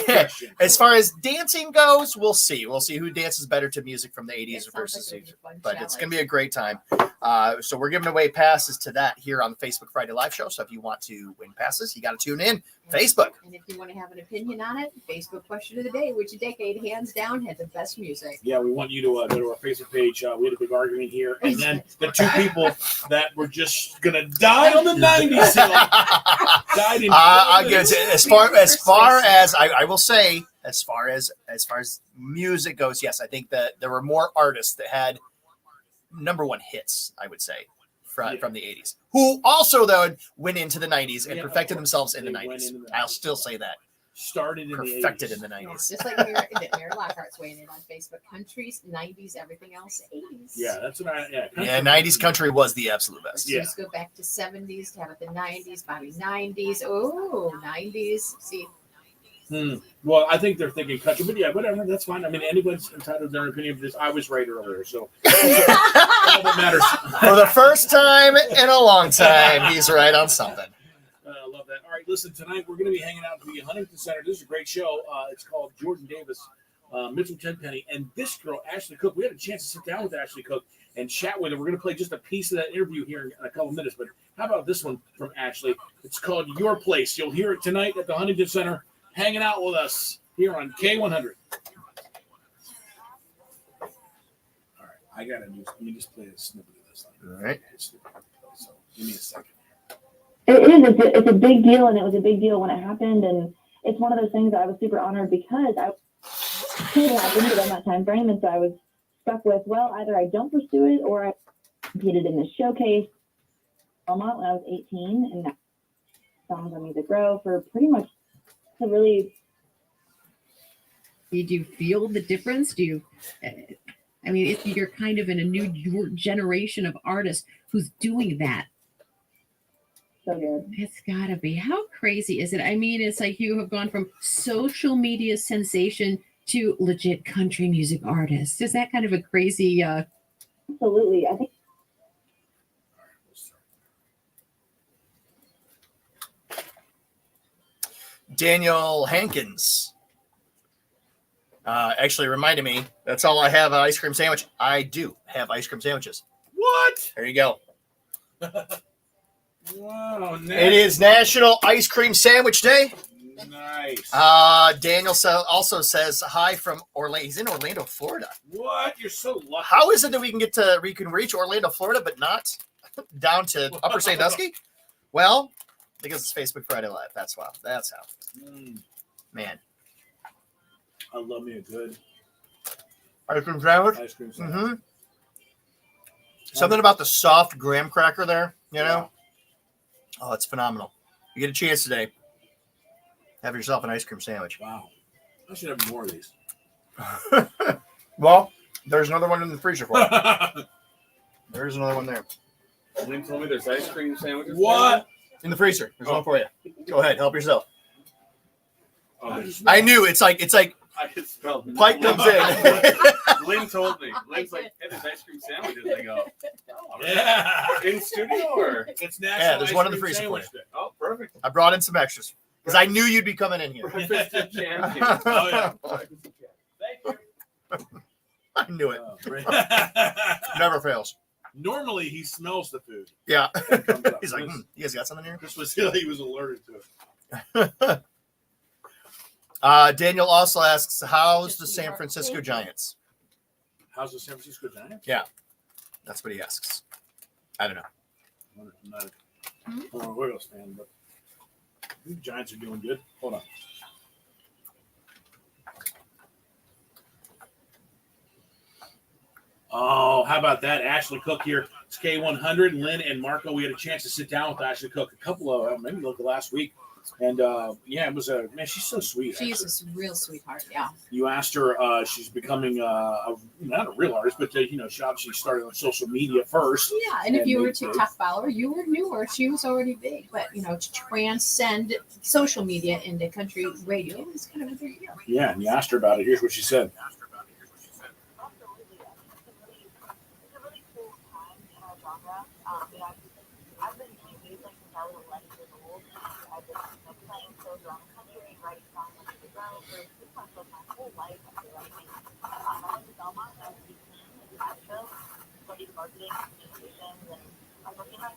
question. As far as dancing goes, we'll see. We'll see who dances better to music from the 80s versus 80s. But it's going to be a great time. So we're giving away passes to that here on the Facebook Friday Live Show. So if you want to win passes, you got to tune in. Facebook. And if you want to have an opinion on it, Facebook question of the day: which decade, hands down, had the best music? Yeah, we want you to go to our Facebook page. We had a big argument here. And then the two people that were just going to die on the 90s died in I'll give it to, as far as I will say, as far as music goes, yes, I think that there were more artists that had number one hits, I would say, from the 80s, who also though went into the 90s and perfected themselves in the 90s. I'll still say that. Started in perfected the 80s. in the 90s. Just like Mary Lockhart's weighing in on Facebook. Countries, 90s, everything else, 80s. Yeah, that's what Yeah, 90s country was the absolute best. So just go back to 70s to have it the 90s, Bobby 90s. Oh, 90s. See. Well, I think they're thinking country, but yeah, whatever. That's fine. I mean, anybody's entitled to their opinion. But I was right earlier, so all that matters. For the first time in a long time, he's right on something. I love that. All right, listen, tonight we're going to be hanging out at the Huntington Center. This is a great show. It's called Jordan Davis, Mitchell Tenpenny, and this girl, Ashley Cook. We had a chance to sit down with Ashley Cook and chat with her. We're going to play just a piece of that interview here in a couple of minutes, but how about this one from Ashley? It's called Your Place. You'll hear it tonight at the Huntington Center, hanging out with us here on K100. All right, I got to let me just play a snippet of this. All right. So give me a second. It's a big deal, and it was a big deal when it happened, and it's one of those things that I was super honored because I it happened within that time frame, and so I was stuck with, well, either I don't pursue it or I competed in this showcase Belmont when I was 18, and that songs on Music Row for pretty much to really. Did you feel the difference? Do you? I mean, you're kind of in a new generation of artists who's doing that. So good. It's gotta be. How crazy is it? I mean, it's like you have gone from social media sensation to legit country music artist. Is that kind of a crazy? Absolutely. I think. Daniel Hankins actually reminded me, that's all I have, an ice cream sandwich. I do have ice cream sandwiches. What? There you go. Wow, It is National Ice Cream Sandwich Day. Nice. Daniel also says hi from Orlando. He's in Orlando, Florida. What? You're so lucky. How is it that we can reach Orlando, Florida, but not down to Upper Sandusky? Well, because it's Facebook Friday Live. That's why. That's how. Man. I love me a good ice cream sandwich. Ice cream sandwich. Mm-hmm. Something about the soft graham cracker there, you know? Yeah. Oh, it's phenomenal. You get a chance today, have yourself an ice cream sandwich. Wow. I should have more of these. Well, there's another one in the freezer for you. There's another one there. Lynn told me there's ice cream sandwiches. What? In the freezer. There's one for you. Go ahead, help yourself. I knew it's like I could smell it. Pike comes in. Lynn told me. Lynn's like, hey, there's ice cream sandwiches. I go, yeah. In studio or? It's national. Yeah, there's ice one in the cream freezer for you. sandwich day. Oh, perfect. I brought in some extras. Because I knew you'd be coming in here. Breakfast of champions. Oh, yeah. Breakfast of champions. Thank you. I knew it. Oh, great. Never fails. Normally, he smells the food. Yeah. and comes up. He's like, you guys got something here? This was he was alerted to it. Daniel also asks, how's the San Francisco Giants? How's the San Francisco Giants? Yeah. That's what he asks. I don't know. I'm not a Royals fan, but the Giants are doing good. Hold on. Oh, how about that? Ashley Cook here. It's K100. Lynn and Marco, we had a chance to sit down with Ashley Cook a couple of, maybe look last week. And, yeah, it was man, she's so sweet. She's a real sweetheart, yeah. You asked her, she's becoming not a real artist, but, she obviously started on social media first. Yeah, and if you were a TikTok follower, you were newer. She was already big. But, to transcend social media into country radio is kind of a big deal. Yeah, and you asked her about it. Here's what she said. I've been doing music since I was 11 years old. I've been playing shows around the country, writing songs on the go for pretty much my whole life. I feel like I went to Belmont. I was 18 at the show, studied marketing and communications, and I was like, I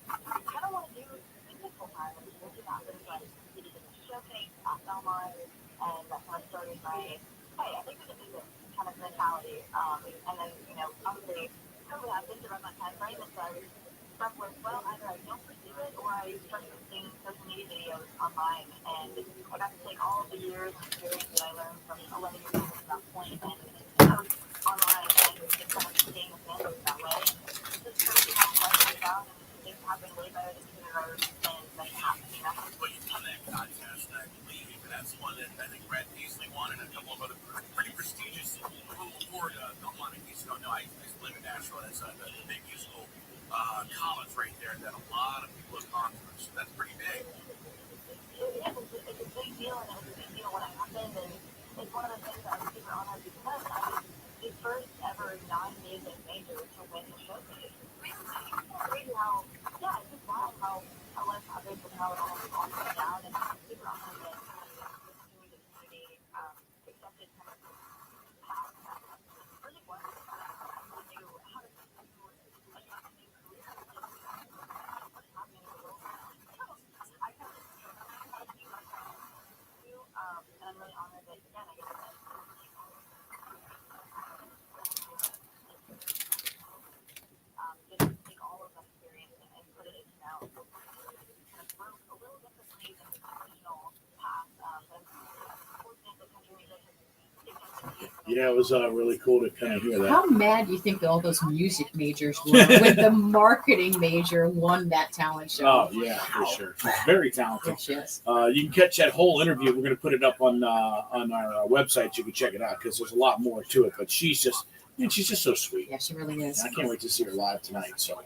kind of want to do music full time. And looking at this, like, getting in a showcase at Belmont, and that's when I started my, hey, I think we can do this kind of mentality. And then, obviously, COVID happened around that time frame, and so I was stuck with, well, either I don't pursue it or I start posting social media videos online. And I got to take all of the years and experience that I learned from 11 years old to that point and post online and just kind of staying with families that way. Just posting how life is out and things happen way better than you and they happen, Well, you've done that contest, I believe, and that's one that I think Brad Paisley won and a couple of other pretty prestigious award. Belmont and Eastern. No, I live in Nashville. That's the big musical college right there that a lot of people have gone through. So that's pretty big. It's a big deal, and it was a big deal when it happened, and it's one of the things that I'm super honored because I was the first ever non-music major to win the showcase. It's crazy how, it's just wild how life happens and how it all went down, and I'm super honored that the music community accepted kind of this path that really wasn't I knew how to do like a new career. What's happening in the world? I kind of and I'm really honored that, again, I get to just take all of that experience and put it into now kind of broke a little differently than the traditional path. But I'm fortunate that country music has Yeah, it was really cool to kind of hear that. How mad do you think that all those music majors were when the marketing major won that talent show? Oh, yeah, for sure. She's very talented. Yes, she is. You can catch that whole interview. We're going to put it up on our website. You can check it out because there's a lot more to it. But she's just so sweet. Yeah, she really is. I can't wait to see her live tonight. So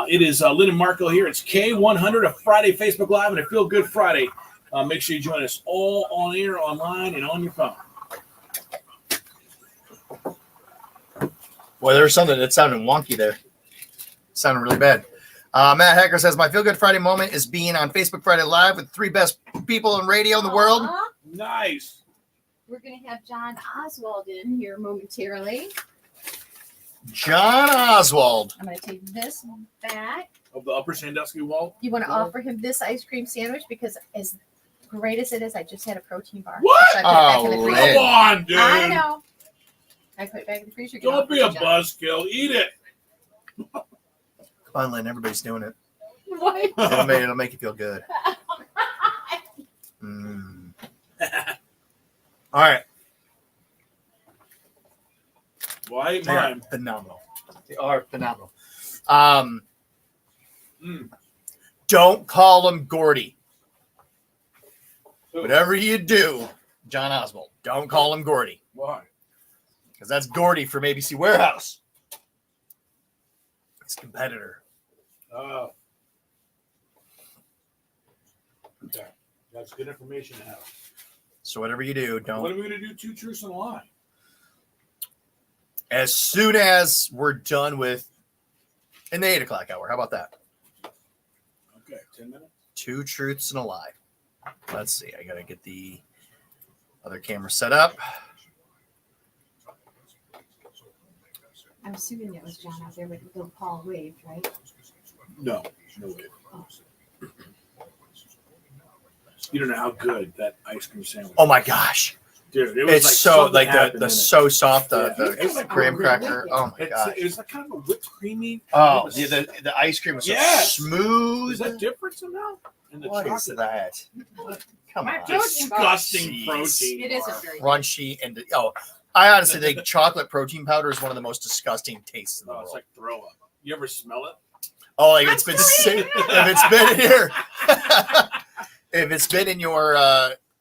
it is Lynn and Marco here. It's K100, a Friday Facebook Live and a Feel Good Friday. Make sure you join us all on air, online, and on your phone. Boy, there was something that sounded wonky there. Sounded really bad. Matt Hacker says, my Feel Good Friday moment is being on Facebook Friday Live with the three best people in radio in the world. Nice. We're going to have John Ozwald in here momentarily. John Ozwald. I'm going to take this back. Of the Upper Sandusky Wall. You want to offer him this ice cream sandwich because as great as it is, I just had a protein bar. What? So I put it back in the freezer. Come on, dude. I know. I put it back in the freezer. Don't be a buzzkill. Eat it. Come on, Lynn. Everybody's doing it. What? It'll make you feel good. All right. Why They are mine? phenomenal. They are phenomenal. Don't call him Gordy. Whatever you do, John Oswald, don't call him Gordy. Why? Because that's Gordy from ABC Warehouse. His competitor. Oh. Okay. That's good information to have. So whatever you do, don't. What are we going to do? 2 truths and a lie. As soon as we're done with in the 8 o'clock hour. How about that? Okay, 10 minutes. 2 truths and a lie. Let's see. I gotta get the other camera set up. I'm assuming that was John out there, but little Paul waved, right? No way. You don't know how good that ice cream sandwich. Oh my gosh, dude! It was it's like so something like happened the in it. so soft Yeah. the graham cracker. Oh my gosh. It was like kind of a whipped creamy. Oh, the ice cream was so smooth. Is that different somehow? In the What is that? Come on. Disgusting Jeez. protein. It is a very Crunchy and I honestly think chocolate protein powder is one of the most disgusting tastes in the world. It's like throw up. You ever smell it? Oh, like it's been if it's been here, if it's been in your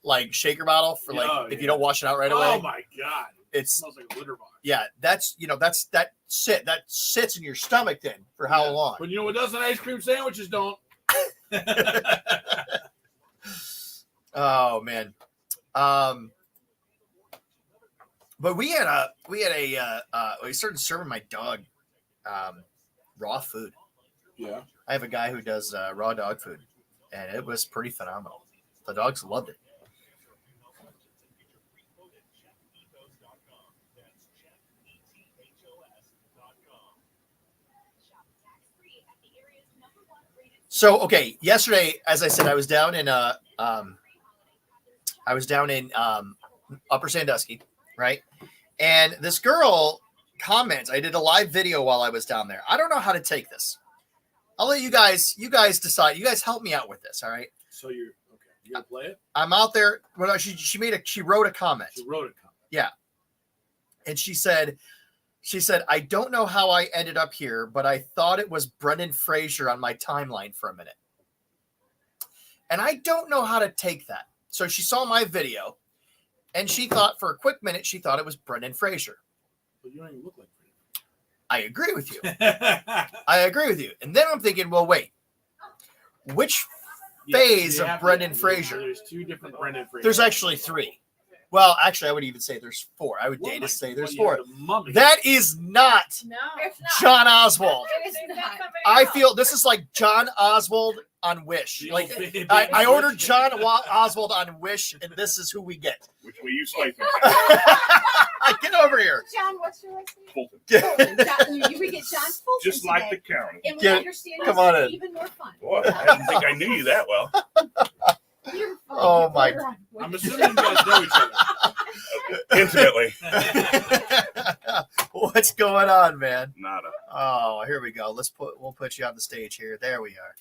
like shaker bottle for like if you don't wash it out right away. Oh my god! It smells like a litter box. Yeah, that sits in your stomach then for how long? But you know what doesn't? Ice cream sandwiches don't. Oh man. But we started serving my dog raw food. Yeah. I have a guy who does raw dog food, and it was pretty phenomenal. The dogs loved it. So okay, yesterday, as I said, I was down in Upper Sandusky, right? And this girl comments. I did a live video while I was down there. I don't know how to take this. I'll let you guys decide. You guys help me out with this, all right? So you're okay. You gonna play it? I'm out there. Well, she wrote a comment. She wrote a comment. Yeah. And she said, I don't know how I ended up here, but I thought it was Brendan Fraser on my timeline for a minute. And I don't know how to take that. So she saw my video, and she thought for a quick minute, she thought it was Brendan Fraser. But you don't even look like Brendan. I agree with you. I agree with you. And then I'm thinking, well, wait, which phase of Brendan Fraser? There's two different Brendan Fraser. There's actually three. Well, actually, I would even say there's four. I would dare to say there's four. That is not John Oswald. I feel this is like John Oswald on Wish. Like I ordered John Oswald on Wish, and this is who we get. Which way you swipe? Get over here. John, what's your last name? Fulton. We get John Fulton Just like today. the county. And we understand come this on is in. even more fun. Boy, I didn't think I knew you that well. Oh my! I'm assuming you guys know each other. Intimately. What's going on, man? Nada. Oh, here we go. We'll put you on the stage here. There we are.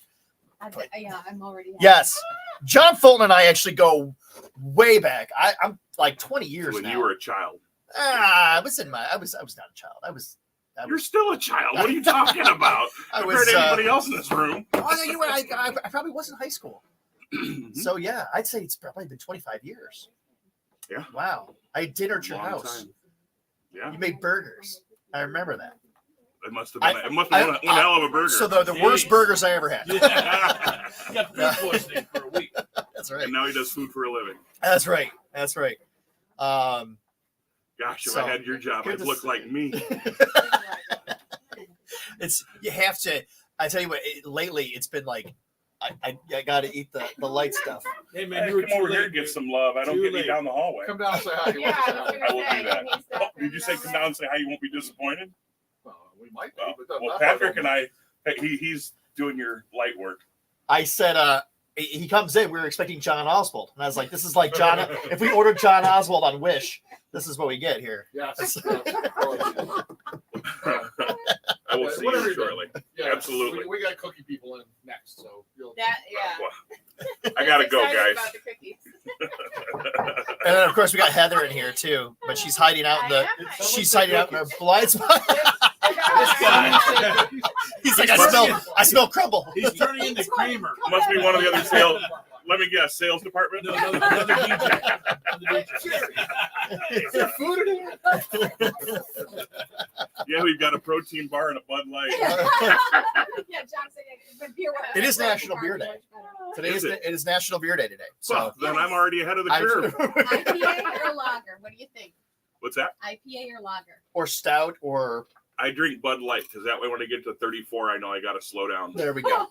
Yeah, I'm already. Yes, John Fulton and I actually go way back. I'm like 20 years When now. you were a child. I was not a child. You're still a child. What are you talking about? Compared to anybody else in this room. Oh, you know what? I probably was in high school. So yeah, I'd say it's probably been 25 years. Yeah. Wow. I ate dinner at your Long house. time. Yeah. You made burgers. I remember that. It must have been. It must have been one hell of a burger. So the worst burgers I ever had. You got food poisoning for a week. That's right. And now he does food for a living. That's right. That's right. Gosh, if So, I had your job, I'd look like me. You have to. I tell you what. Lately, it's been like I got to eat the light stuff. Hey man, Hey, you were come over too here late, and get dude. some love. I don't Too get me late. down the hallway. Come down and say hi. You want to say hi? I will do that. Oh, did you say come down and say hi? You won't be disappointed. Well, we might be, Well, but well Patrick and I, he's doing your light work. I said, he comes in. We were expecting John Oswald, and I was like, "This is like John. If we ordered John Oswald on Wish, this is what we get here." Yes. I will see you shortly. Yeah, Absolutely. We got cookie people in next, so you'll. I gotta go, guys. And then of course we got Heather in here too, but she's hiding out in the. She's hiding out in her blind spot. This guy. He's like, I smell Crumbl. He's turning into Kramer. Must be one of the other sales. Let me guess, sales department. No, another DJ. Is there food in here? Yeah, we've got a protein bar and a Bud Light. It is National Beer Day. Today Is it is National Beer Day today. So Well, then I'm already ahead of the curve. IPA or lager? What do you think? What's that? IPA or lager? or stout or I drink Bud Light because that way when I get to 34, I know I got to slow down. there we go.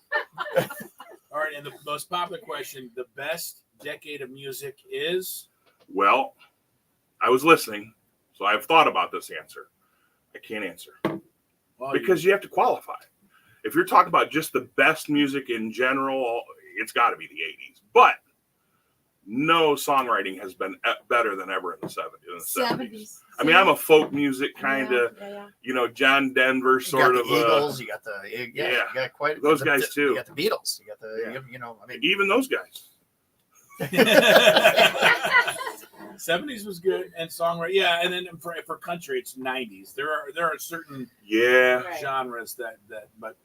All right, and the most popular question: the best decade of music is? Well, I was listening, so I've thought about this answer. I can't answer because you have to qualify. If you're talking about just the best music in general, it's got to be the 80s. But no songwriting has been better than ever in the 70s. I mean, I'm a folk music kind of, John Denver sort of. The Eagles, you got the you got quite those guys too. You got the Beatles, you got the I mean, even those guys. 70s was good, and songwriting, and then for country, it's 90s. There are certain genres that, but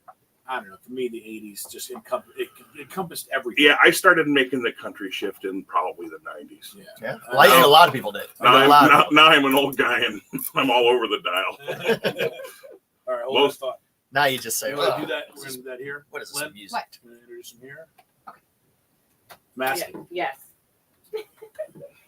I don't know. For me, the 80s just encompassed everything. Yeah, I started making the country shift in probably the 90s. Yeah. A lot of people did. Now I'm an old guy and I'm all over the dial. All right, hold on thought. Now you just say, do that. We're gonna do that here. What is this music? What? Introduce them here. Okay. Massey. Yes.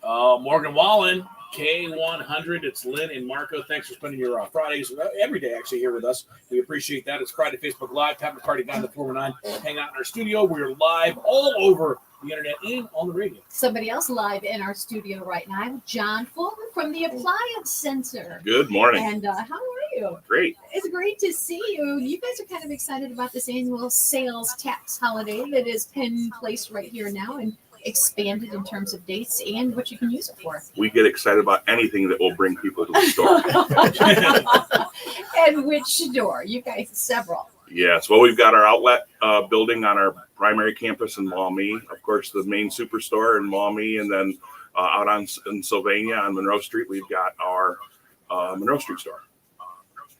Morgan Wallen, K100. It's Lynn and Marco. Thanks for spending your Fridays, every day actually, here with us. We appreciate that. It's Friday Facebook Live. Time to party down to 419. Hang out in our studio. We're live all over the internet and on the radio. Somebody else live in our studio right now, John Fulton from the Appliance Center. Good morning. And how are you? Great. It's great to see you. You guys are kind of excited about this annual sales tax holiday that is in place right here now and expanded in terms of dates and what you can use it for. We get excited about anything that will bring people to the store. And which store? You guys, several. Yes. Well, we've got our outlet building on our primary campus in Maumee. Of course, the main superstore in Maumee, and then out in Sylvania on Monroe Street, we've got our Monroe Street store.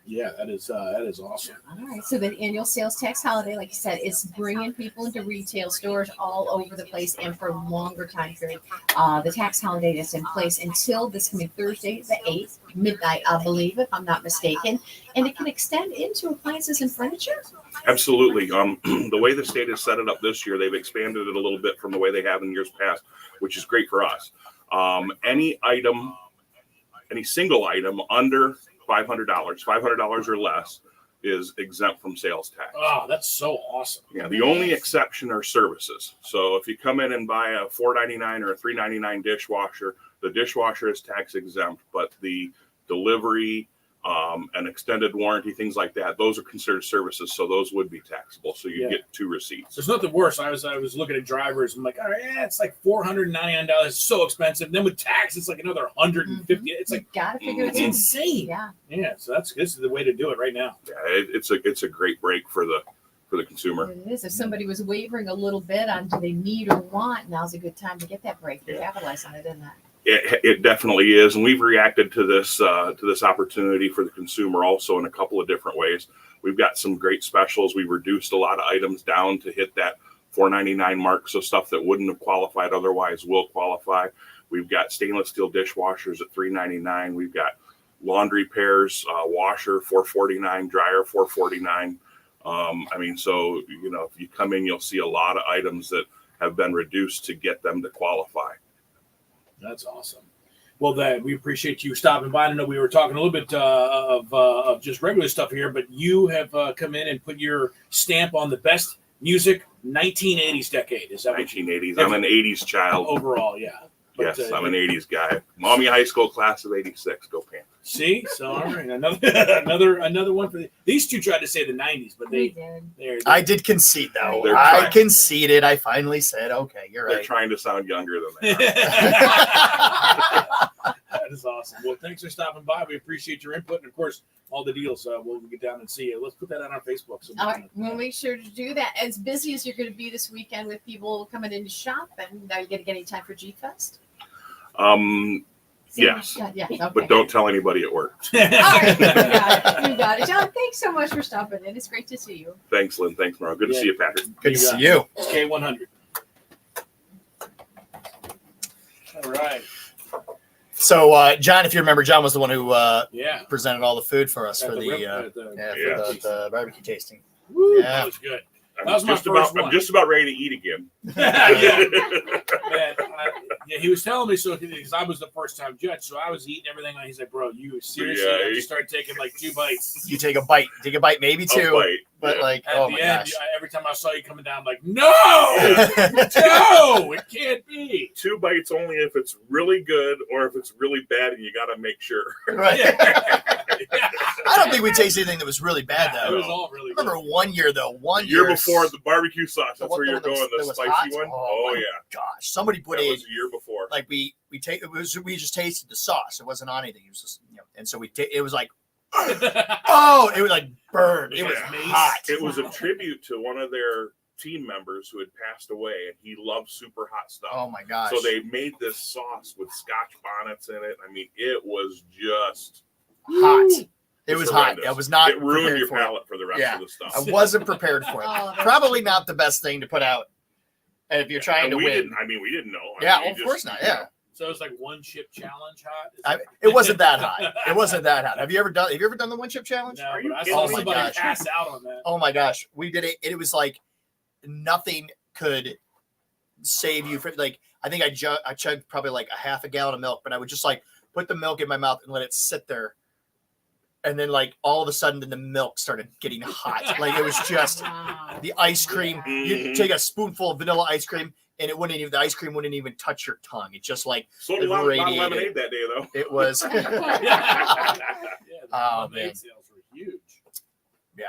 Yeah, that is awesome. All right, so the annual sales tax holiday, like you said, is bringing people into retail stores all over the place and for a longer time period. The tax holiday is in place until this coming Thursday, the 8th, midnight, I believe, if I'm not mistaken, and it can extend into appliances and furniture. Absolutely. The way the state has set it up this year, they've expanded it a little bit from the way they have in years past, which is great for us. Any single item under $500 or less is exempt from sales tax. Oh, that's so awesome. Yeah, the only exception are services. So if you come in and buy a $4.99 or a $3.99 dishwasher, the dishwasher is tax exempt, but the delivery, an extended warranty, things like that, those are considered services, so those would be taxable. So you get 2 receipts. There's nothing worse. I was looking at drivers. I'm like, all right, it's like $499. It's so expensive. And then with tax, it's like another $150. It's like, you gotta figure it's insane. Yeah. So this is the way to do it right now. Yeah, it's a great break for the consumer. It is. If somebody was wavering a little bit on do they need or want, now's a good time to get that break and capitalize on it, isn't it? It definitely is, and we've reacted to this opportunity for the consumer also in a couple of different ways. We've got some great specials. We've reduced a lot of items down to hit that $4.99 mark, so stuff that wouldn't have qualified otherwise will qualify. We've got stainless steel dishwashers at $3.99. We've got laundry pairs, washer $4.49, dryer $4.49. I mean, so if you come in, you'll see a lot of items that have been reduced to get them to qualify. That's awesome. Well, we appreciate you stopping by. I know we were talking a little bit of just regular stuff here, but you have come in and put your stamp on the best music 1980s decade. Is that 1980s? I'm an 80s child. Overall, yeah. But, yes, I'm an 80s guy. Maumee High School class of 86. Go Panthers. See? So, all right. Another one for these two tried to say the 90s, but they did. I did concede, though. I conceded. I finally said, okay, you're right. They're trying to sound younger than they are. That is awesome. Well, thanks for stopping by. We appreciate your input. And, of course, all the deals. We'll get down and see you. Let's put that on our Facebook. So all right. We'll make sure to do that. As busy as you're going to be this weekend with people coming in to shop, and are you going to get any time for G-Fest? Yes. Yeah, okay. But don't tell anybody at work. All right. You got it. John, thanks so much for stopping in. It's great to see you. Thanks, Lynn. Thanks, Mara. Good to see you, Patrick. Good to see you. K100. All right. So, John, if you remember, John was the one who presented all the food for us for the barbecue tasting. Woo, that was good. That was my first one. I'm just about ready to eat again. Yeah, he was telling me so because I was the first time judge, so I was eating everything. And he's like, "Bro, you seriously?" Yeah, I just started taking like 2 bites. You take a bite, maybe 2, but like, At oh the my end, gosh. every time I saw you coming down, I'm like, "No, no, it can't be." 2 bites only if it's really good or if it's really bad, and you got to make sure. Right. I don't think we tasted anything that was really bad though. It was all really good. Remember one year though, The year before the barbecue sauce. That's where you're that was- going. The that was spicy hot? one. Oh, Oh my yeah. Gosh, somebody put That in. was a year before. Like we just tasted the sauce. It wasn't on anything. It was just, and so it was like, oh, it was like burned. It was hot. It was a tribute to one of their team members who had passed away, and he loved super hot stuff. Oh my gosh. So they made this sauce with Scotch bonnets in it. I mean, it was just hot. It was horrendous. hot. I was not. It ruined prepared your for it. palate for the rest Yeah, of the stuff. I wasn't prepared for it. Oh, that's Probably not the best thing to put out. And if you're trying And to we win, didn't. I mean, we didn't know. yeah, I mean, well, of course not. Yeah, So it was like 1 chip challenge hot. it wasn't that hot. It wasn't that hot. Have you ever done the 1 chip challenge? No, Are you but I kidding saw me? somebody gosh. pass out on that. Oh my gosh, we did it. It was like nothing could save you from like. I think I chugged probably like a half a gallon of milk, but I would just like put the milk in my mouth and let it sit there. And then, like, all of a sudden, then the milk started getting hot. Like, it was just the ice cream. You take a spoonful of vanilla ice cream, and the ice cream wouldn't even touch your tongue. It just, like, Sold a lot of radiated. lemonade that day, though. It was. Yeah, the Oh, lemonade man. sales were huge. Yeah.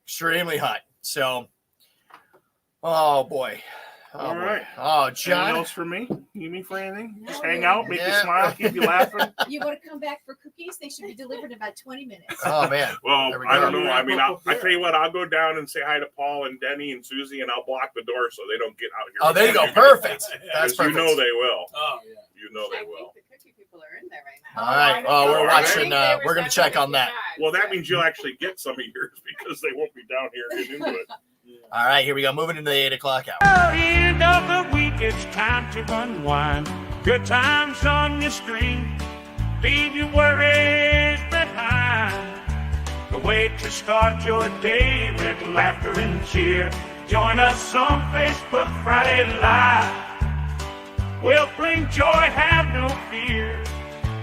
Extremely hot. So, oh, boy. Oh, All boy. right. Oh, Anything John. else for me? Need me for anything? Just No, hang out, make you Yeah. smile, keep you laughing. You want to come back for cookies? They should be delivered in about 20 minutes. Oh, man. Well, There we I go. don't know. I mean, I tell you what, I'll go down and say hi to Paul and Denny and Susie, and I'll block the door so they don't get out here. Oh, there you go. Perfect. That's Because perfect. You know they will. Oh yeah. You know they will. The cookie people are in there right now. All right. Oh, we're All right. watching. We're going to check on that. Well, that means you'll actually get some of yours because they won't be down here getting into it. All right. Here we go. Moving into the 8 o'clock hour. End of the week, it's time to unwind. Good times on your screen. Leave your worries behind. The way to start your day with laughter and cheer. Join us on Facebook Friday Live. We'll bring joy, have no fear.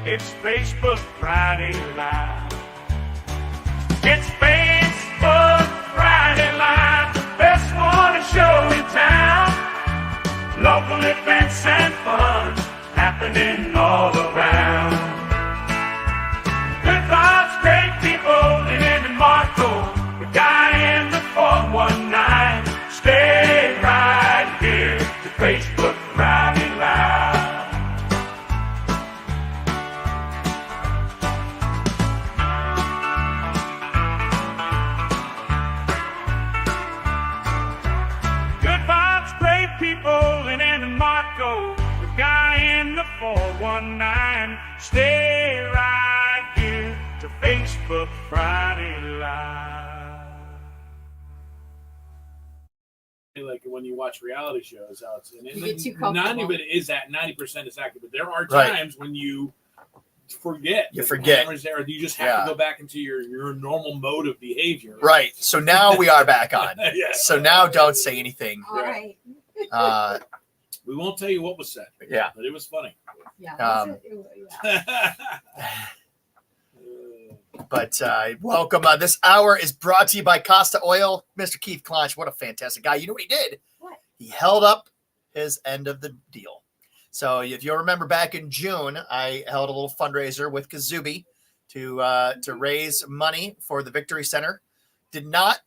It's Facebook Friday Live. It's Facebook Friday Live, the best morning show in town. Local events and fun happening all around. Good vibes, great people, living in Marco. The guy in the 419. Stay right here to Facebook Friday Live. Good vibes, great people in Marco. The guy in the 419. Stay right here to Facebook Friday Live. Like when you watch reality shows, how it's You get too none comfortable. of it is at 90% is accurate, but there are Right. times when you forget. You that the forget. camera's there. You just have Yeah. to go back into your normal mode of behavior. Right. So now we are back on. Yes. So now don't say anything. All right. We won't tell you what was said. Yeah. But it was funny. Yeah. Um, But welcome. This hour is brought to you by Costa Oil. Mr. Keith Clonch, what a fantastic guy. You know what he did? What? He held up his end of the deal. So if you'll remember back in June, I held a little fundraiser with Kazubi to raise money for the Victory Center. Did not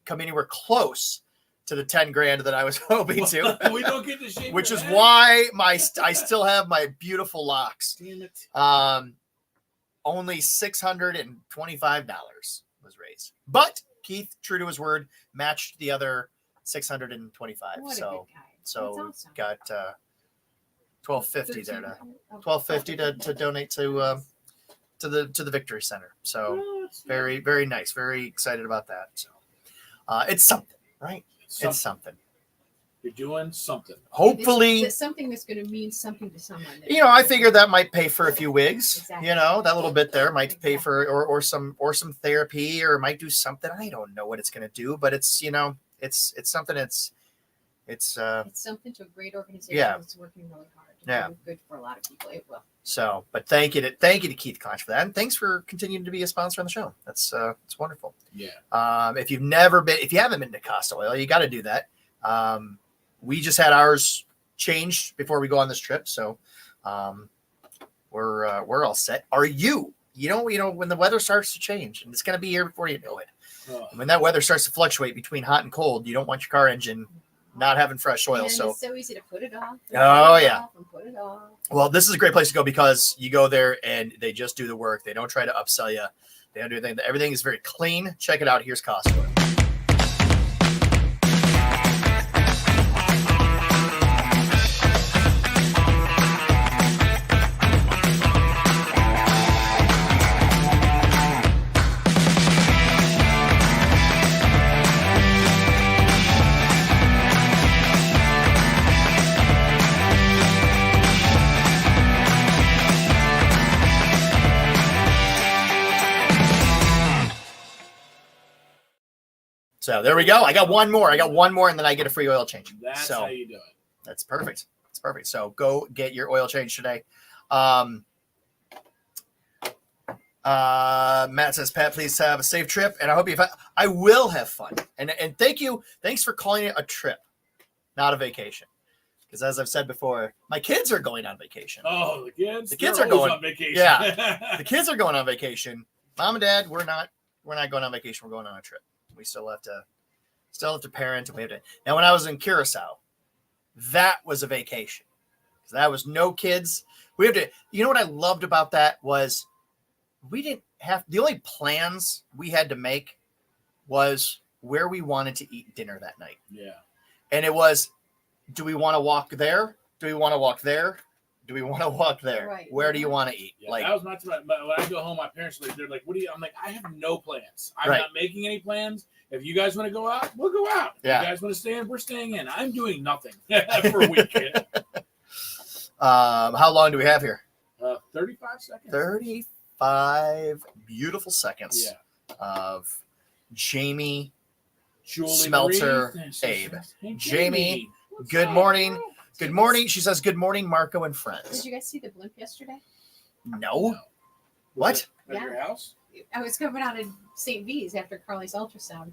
come anywhere close to the 10 grand that I was hoping to. We don't get to shave Which your is head. why I still have my beautiful locks. Damn it. Only $625 was raised. But Keith, true to his word, matched the other 625. What a so good guy. so That's awesome. got $12.50 there to Oh, $12.50 to donate to the Victory Center. So very, very nice. Very excited about that. So it's something, right? It's something. You're doing something. Hopefully, It's something that's going to mean something to someone. I figured that might pay for a few wigs. Exactly. That little bit there might pay for or some therapy, or might do something. I don't know what it's going to do, but it's it's something It's something to a great organization Yeah. that's working really hard. To Yeah. do good for a lot of people. It will. So, but thank you to Keith Koch for that, and thanks for continuing to be a sponsor on the show. That's it's wonderful. Yeah. If you haven't been to Costa Oil, you got to do that. We just had ours changed before we go on this trip, so we're all set. Are you? You know when the weather starts to change, and it's going to be here before you know it. When that weather starts to fluctuate between hot and cold, you don't want your car engine not having fresh oil. And So it's so easy to put it off. Oh, yeah. Put it off. well, this is a great place to go because you go there and they just do the work. They don't try to upsell you. They don't do anything. Everything is very clean. Check it out. Here's Costa Oil. So there we go. I got one more, and then I get a free oil change. That's so how you do it. That's perfect. It's perfect. So go get your oil change today. Matt says, Pat, please have a safe trip, and I hope I will have fun. And thank you. Thanks for calling it a trip, not a vacation. Because as I've said before, my kids are going on vacation. Oh, the kids! The kids They're are always going on vacation. Yeah, the kids are going on vacation. Mom and Dad, we're not going on vacation. We're going on a trip. We still have to parent. We have to. Now, when I was in Curacao, that was a vacation. That was no kids. We have to. You know what I loved about that was we didn't have the only plans we had to make was where we wanted to eat dinner that night. Yeah. And it was, do we want to walk there? Do we want to walk there? Do we want to walk there? Right. Where do you want to eat? Yeah, that was my time. But when I go home, my parents they're like, "What do you?" I'm like, "I have no plans. I'm Right. not making any plans. If you guys want to go out, we'll go out. Yeah. If you guys want to stay in, we're staying in. I'm doing nothing for a weekend." How long do we have here? 35 seconds. 35 beautiful seconds Yeah. of Jamie, Julie Smelter, Marie. Abe. Hey, Jamie, good morning. Good morning. She says, good morning, Marco and friends. Did you guys see the blimp yesterday? No. What? At your house? I was coming out of St. V's after Carly's ultrasound.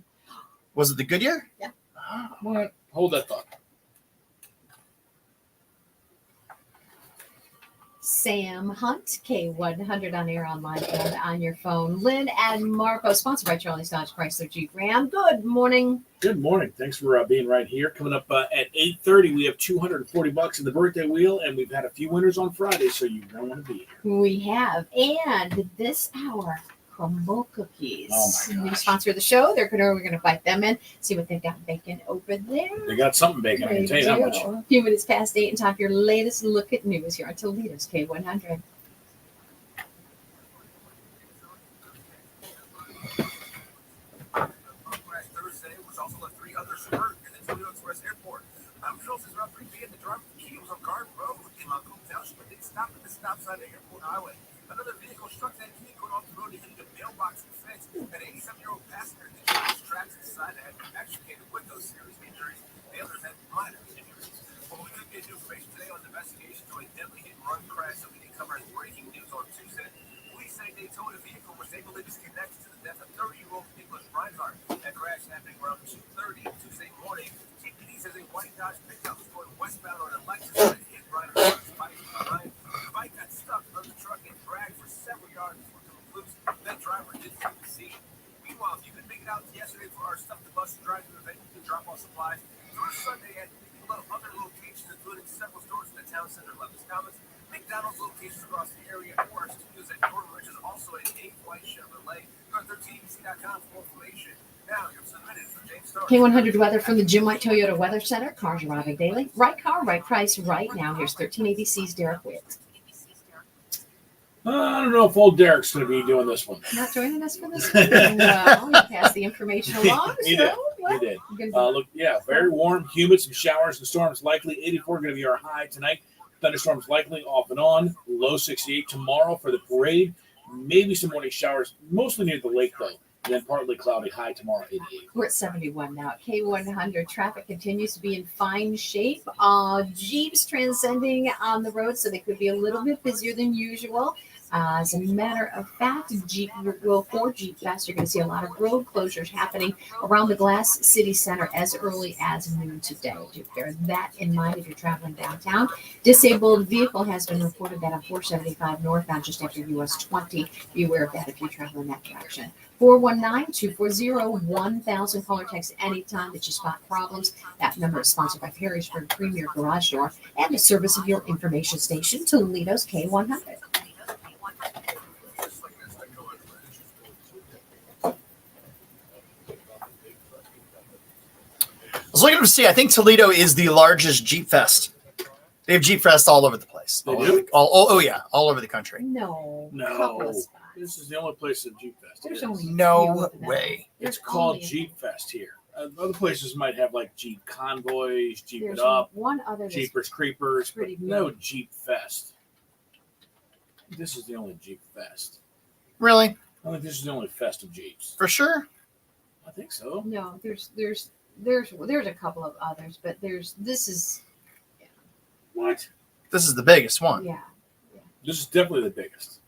Was it the Goodyear? Yeah. What? Hold that thought. Sam Hunt, K100 on air, online, and on your phone. Lynn and Marco, sponsored by Charlie's Dodge Chrysler Jeep Ram. Good morning. Good morning. Thanks for being right here. Coming up at 8:30, we have $240 in the birthday wheel, and we've had a few winners on Friday, so you don't want to be here. We have, and this hour, Crumbl Cookies. Oh my New sponsor of the show. We're gonna bite them in, see what they've got baking over there. They got something baking. I can tell you that much. A few minutes past 8 and time for your latest look at news here on Toledo's K100. Thursday was also a 3 other spurt in the Toledo Express Airport. Patrols is around 3 p.m. The driver from Key was on Guard Road in Montgomery Township, but didn't stop at the stop sign at Airport Highway. Another vehicle struck that Key going off the road and hit a mailbox and fence. An 87-year-old passenger that changed tracks inside had extricated with those serious injuries. The others had minor injuries. Well, we could get new information today on the investigation to a deadly hit-and-run crash that we did cover as breaking news on Tuesday. Police say they towed a vehicle was able to disconnect to the death of 30-year-old Nicholas Reinhardt. That crash happening around 2:30 Tuesday morning. TPD says a white Dodge pickup was going westbound on a Lexus when it hit Reinhardt's bike behind. The bike got stuck on the truck and dragged for several yards before coming loose. That driver did flee the scene. Meanwhile, if you couldn't make it out yesterday for our Stuff the Bus drive-through event, you can drop off supplies. Through Sunday at other locations, including several stores in the town center, Levis Commons, McDonald's locations across the area, or our studios at Norton Ridge is also an 8-white Chevrolet. Go to 13bc.com for more information. Now, you're submitted for James Starr. K100 weather from the Jim White Toyota Weather Center. Cars arriving daily. Right car, right price, right now. Here's 13ABC's Derek Witt. I don't know if old Derek's going to be doing this one. Not joining us for this one? No, he passed the information along. He so, did. well, He did. good. Look, yeah, very warm, humid, some showers and storms likely. 84 going to be our high tonight. Thunderstorms likely off and on. Low 68 tomorrow for the parade. Maybe some morning showers, mostly near the lake, though. then partly cloudy, high tomorrow 88. We're at 71 now. K100 traffic continues to be in fine shape. Jeeps transcending on the road, so they could be a little bit busier than usual. As a matter of fact, for Jeep Fest, you're going to see a lot of road closures happening around the Glass City Center as early as noon today. Do bear that in mind if you're traveling downtown. Disabled vehicle has been reported that on 475 northbound just after US 20. Be aware of that if you're traveling that direction. 419-240-1000. Call or text anytime that you spot problems. That number is sponsored by Perrysburg Premier Garage Door and the service of your information station, Toledo's K100. I was looking to see. I think Toledo is the largest Jeep Fest. They have Jeep Fest all over the place. They do? Oh yeah, all over the country. No. This is the only place at Jeep Fest. There's only No way. It's called Jeep Fest here. Other places might have like Jeep Convoys, Jeep There's It Up, one other that's Jeepers Creepers, but pretty no big. Jeep Fest. This is the only Jeep Fest. Really? I think this is the only fest of Jeeps. For sure. I think so. No, there's a couple of others, but this is What? This is the biggest one. yeah. This is definitely the biggest.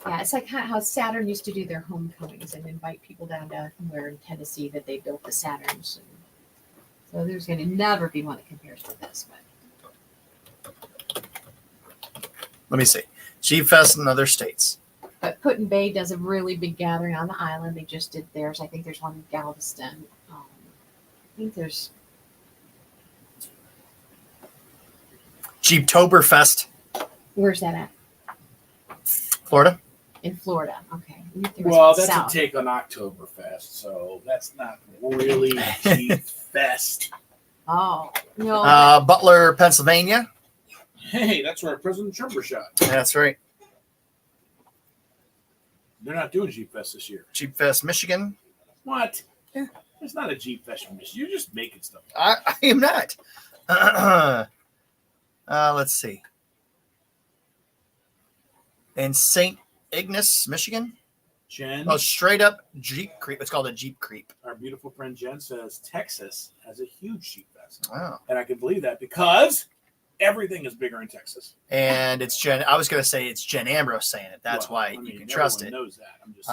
Yeah, it's like how Saturn used to do their homecomings and invite people down to where in Tennessee that they built the Saturns. And so there's going to never be one that compares to this. But Let me see. Jeep Fest in other states. Put-in Bay does a really big gathering on the island. They just did theirs. I think there's one in Galveston. I think there's Jeeptoberfest, where's that at? Florida. In Florida. Okay. Well, that's south. a take on Oktoberfest, so that's not really Jeep Fest. Oh no. Butler, Pennsylvania. Hey, that's where President Trump was shot. That's right. They're not doing Jeep Fest this year. Jeep Fest, Michigan. What? It's not a Jeep Fest from Michigan. You're just making stuff I am not. Let's see. In St. Ignace, Michigan. Jen. Oh, straight up Jeep Creep. It's called a Jeep Creep. Our beautiful friend Jen says Texas has a huge Jeep Fest. Wow. And I can believe that because everything is bigger in Texas. And it's Jen. I was going to say it's Jen Ambrose saying it. That's why you can trust it. Knows that. I'm just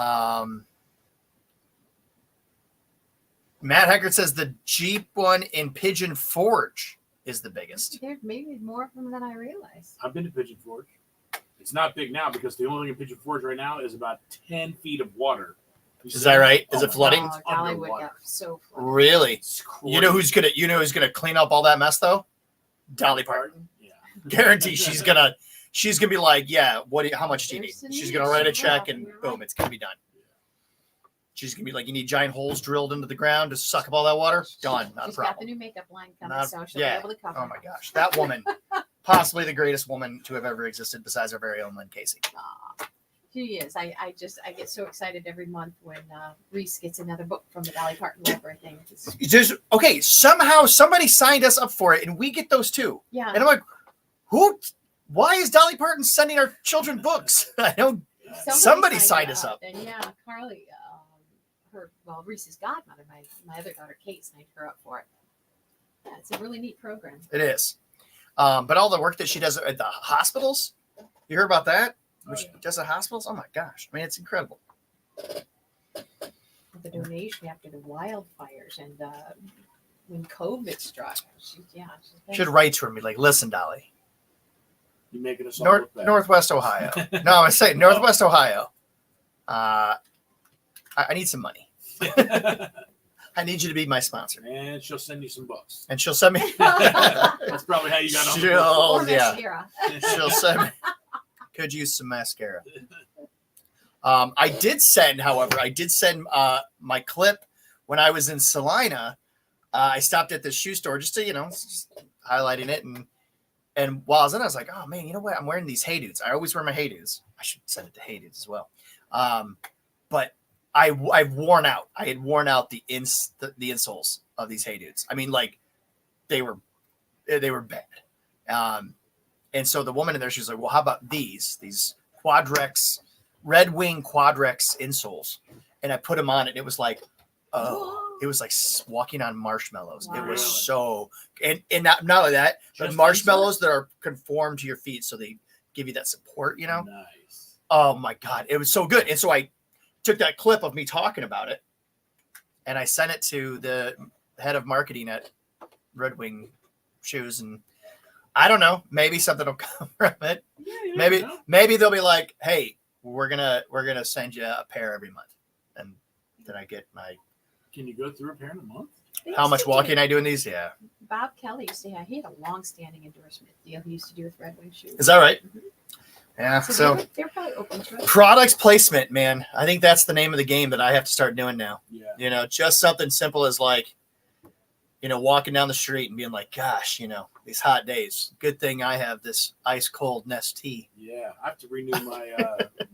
Matt Heckert says the Jeep one in Pigeon Forge is the biggest. There's maybe more of them than I realized. I've been to Pigeon Forge. It's not big now because the only thing in Pigeon Forge right now is about 10 feet of water. Is that right? Is it flooding? Oh, Dollywood got so flooded. Really? You know who's gonna clean up all that mess though? Dolly Parton. Yeah. Guarantee she's gonna be like, yeah, how much do you need? She's gonna write a check and boom, it's gonna be done. She's gonna be like, you need giant holes drilled into the ground to suck up all that water? Done, not a She's got the problem. new makeup line coming, Not- so she'll yeah. be able to cover. Oh my gosh, that woman, possibly the greatest woman to have ever existed besides our very own Lynn Casey. She is. I get so excited every month when Reese gets another book from the Dolly Parton Library thing. Okay, somehow somebody signed us up for it, and we get those too. Yeah. And I'm like, who? Why is Dolly Parton sending our children books? I don't. Somebody signed us up. And yeah, Carly, Reese's godmother, my other daughter Kate, signed her up for it. Yeah, it's a really neat program. It is. But all the work that she does at the hospitals, you heard about that? Which does at hospitals? Oh my gosh. I mean, it's incredible. The donation after the wildfires and when COVID struck. Should write to her and be like, listen, Dolly. You're making us all look bad. Northwest Ohio. No, I'm saying Northwest Ohio. I need some money. I need you to be my sponsor. And she'll send you some books. And she'll send me. That's probably how you got on the book. Yeah. She'll send me. Could use some mascara. I did send my clip when I was in Salina. I stopped at the shoe store just to, just highlighting it. And while I was in, I was like, oh man, you know what? I'm wearing these Hey Dudes. I always wear my Hey Dudes. I should send it to Hey Dudes as well. But I've worn out. I had worn out the insoles of these Hey Dudes. I mean, like they were bad. And so the woman in there, she's like, well, how about these Quadrex Red Wing Quadrex insoles, and I put them on it. And it was like, it was like walking on marshmallows. Wow. It was so, and not only that, but Just marshmallows that are conformed to your feet, so they give you that support. You know. Nice. Oh my God, it was so good. And so I took that clip of me talking about it, and I sent it to the head of marketing at Red Wing Shoes, and I don't know, maybe something will come from it. Yeah, Maybe they'll be like, "Hey, we're gonna send you a pair every month," and then I get my. Can you go through a pair in a month? How much walking I do in these? Yeah. Bob Kelley used to have. He had a long-standing endorsement deal he used to do with Red Wing Shoes. Is that right? Mhm. Yeah. So So they're probably open to it. products placement, man. I think that's the name of the game that I have to start doing now. Yeah. You know, just something simple as like, walking down the street and being like, gosh, these hot days. Good thing I have this ice cold Nest tea. Yeah, I have to renew my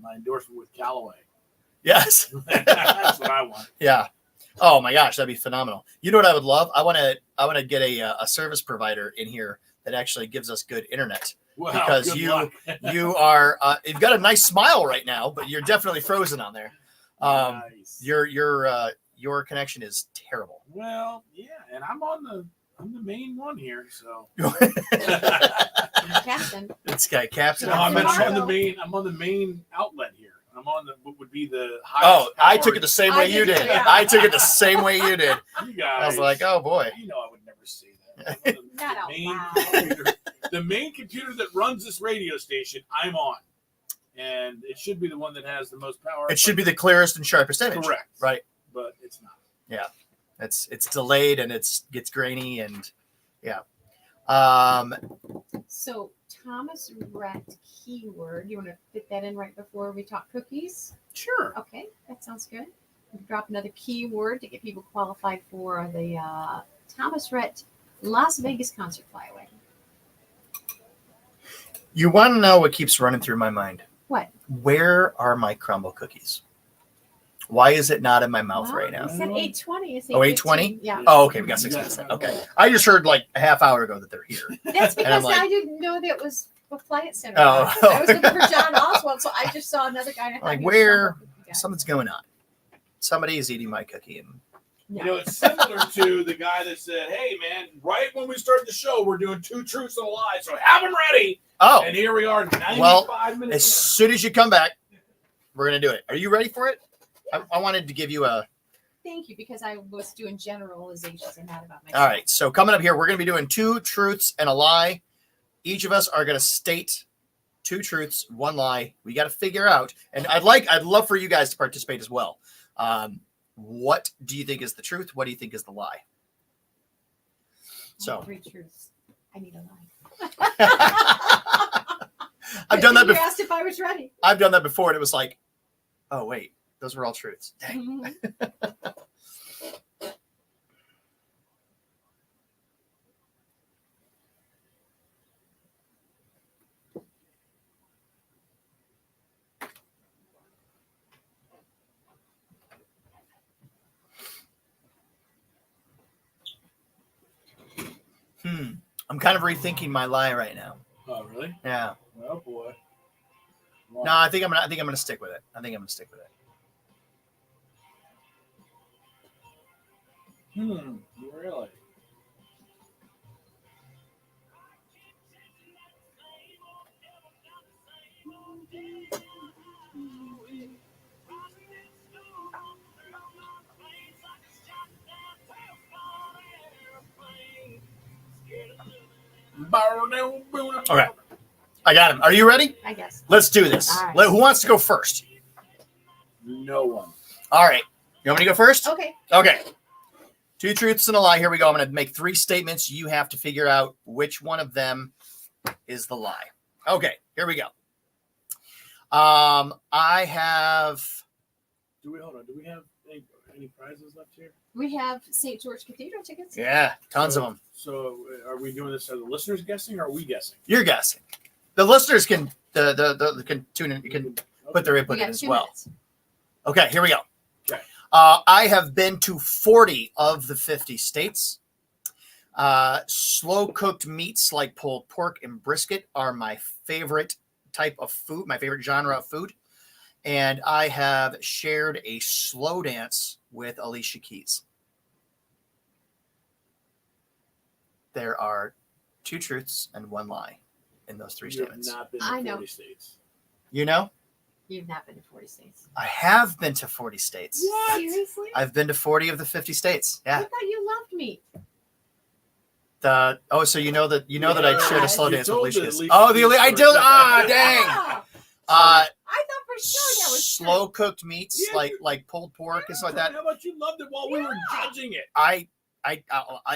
my endorsement with Callaway. Yes. That's what I want. Yeah. Oh my gosh, that'd be phenomenal. You know what I would love? I want to get a service provider in here that actually gives us good internet. Wow, because good luck. you are you've got a nice smile right now, but you're definitely frozen on there. Nice. Your connection is terrible. Well, yeah, and I'm the main one here, so. Captain. This guy Captain. No, I'm on the main outlet here. I'm on what would be the highest. Oh, I took it the same way you did. Yeah. I took it the same way you did. You guys, I was like, oh boy. You know, I would never say that. Not out main loud. computer, the main computer that runs this radio station, I'm on, and it should be the one that has the most power. It should be the clearest and sharpest image. Correct. Right. But it's not. Yeah. It's delayed and gets grainy and yeah. So Thomas Rhett keyword. You want to fit that in right before we talk cookies? Sure. Okay, that sounds good. We'll drop another keyword to get people qualified for the Thomas Rhett Las Vegas concert flyaway. You want to know what keeps running through my mind? What? Where are my Crumbl cookies? Why is it not in my mouth right now? It said 8:20. It's Oh, 8:20? Yeah. Oh, okay. We got 6 minutes then. Okay. I just heard like a half hour ago that they're here. That's And I'm because like- I didn't know that was Appliance Center. Oh. I was looking for John Ozwald, so I just saw another guy. And I thought Like, he was where Crumbl Cookie guy. something's going on. Somebody is eating my cookie. And Yeah. You know, it's similar to the guy that said, "Hey, man, right when we start the show, we're doing 2 truths and a lie, so have them ready." oh, And here we are, 95 well, minutes. as soon as you come back, we're going to do it. Are you ready for it? I wanted to give you a. Thank you, because I was doing generalizations and not about myself. All right. So coming up here, we're going to be doing 2 truths and a lie. Each of us are going to state 2 truths, 1 lie. We got to figure out, and I'd love for you guys to participate as well. What do you think is the truth? What do you think is the lie? So 3 truths. I need a lie. I've done that You before. asked if I was ready. I've done that before, and it was like, oh wait, those were all truths. Dang. Mhm. I'm kind of rethinking my lie right now. Oh, really? Yeah. Oh boy. No, I think I'm gonna stick with it. I think I'm gonna stick with it. Really? Okay. I got him. Are you ready? I guess. Let's do this. All right. Who wants to go first? No one. All right. You want me to go first? Okay. Okay. 2 truths and a lie. Here we go. I'm going to make 3 statements. You have to figure out which one of them is the lie. Okay. Here we go. I have. Do we have any prizes left here? We have St. George Cathedral tickets. Yeah, tons of them. So, are we doing this as the listeners guessing, or are we guessing? You're guessing. The listeners can can tune in. Can put their input We in got as 2 well. minutes. Okay. Here we go. Okay. I have been to 40 of the 50 states. Slow cooked meats like pulled pork and brisket are my favorite type of food, my favorite genre of food. and I have shared a slow dance with Alicia Keys. There are 2 truths and 1 lie in those 3 statements. Not been to I know. 40 states. You know? You've not been to 40 states. I have been to 40 states. Seriously? I've been to 40 of the 50 states. I Yeah. thought you loved meat. So you know that I shared a slow You dance with told Alicia the Keys. Alicia Oh, Keys I story. do. Ah, dang. Yeah. I thought for sure that was Slow cooked meats Yeah. like pulled pork and stuff like that. How about you loved it while we were judging it? I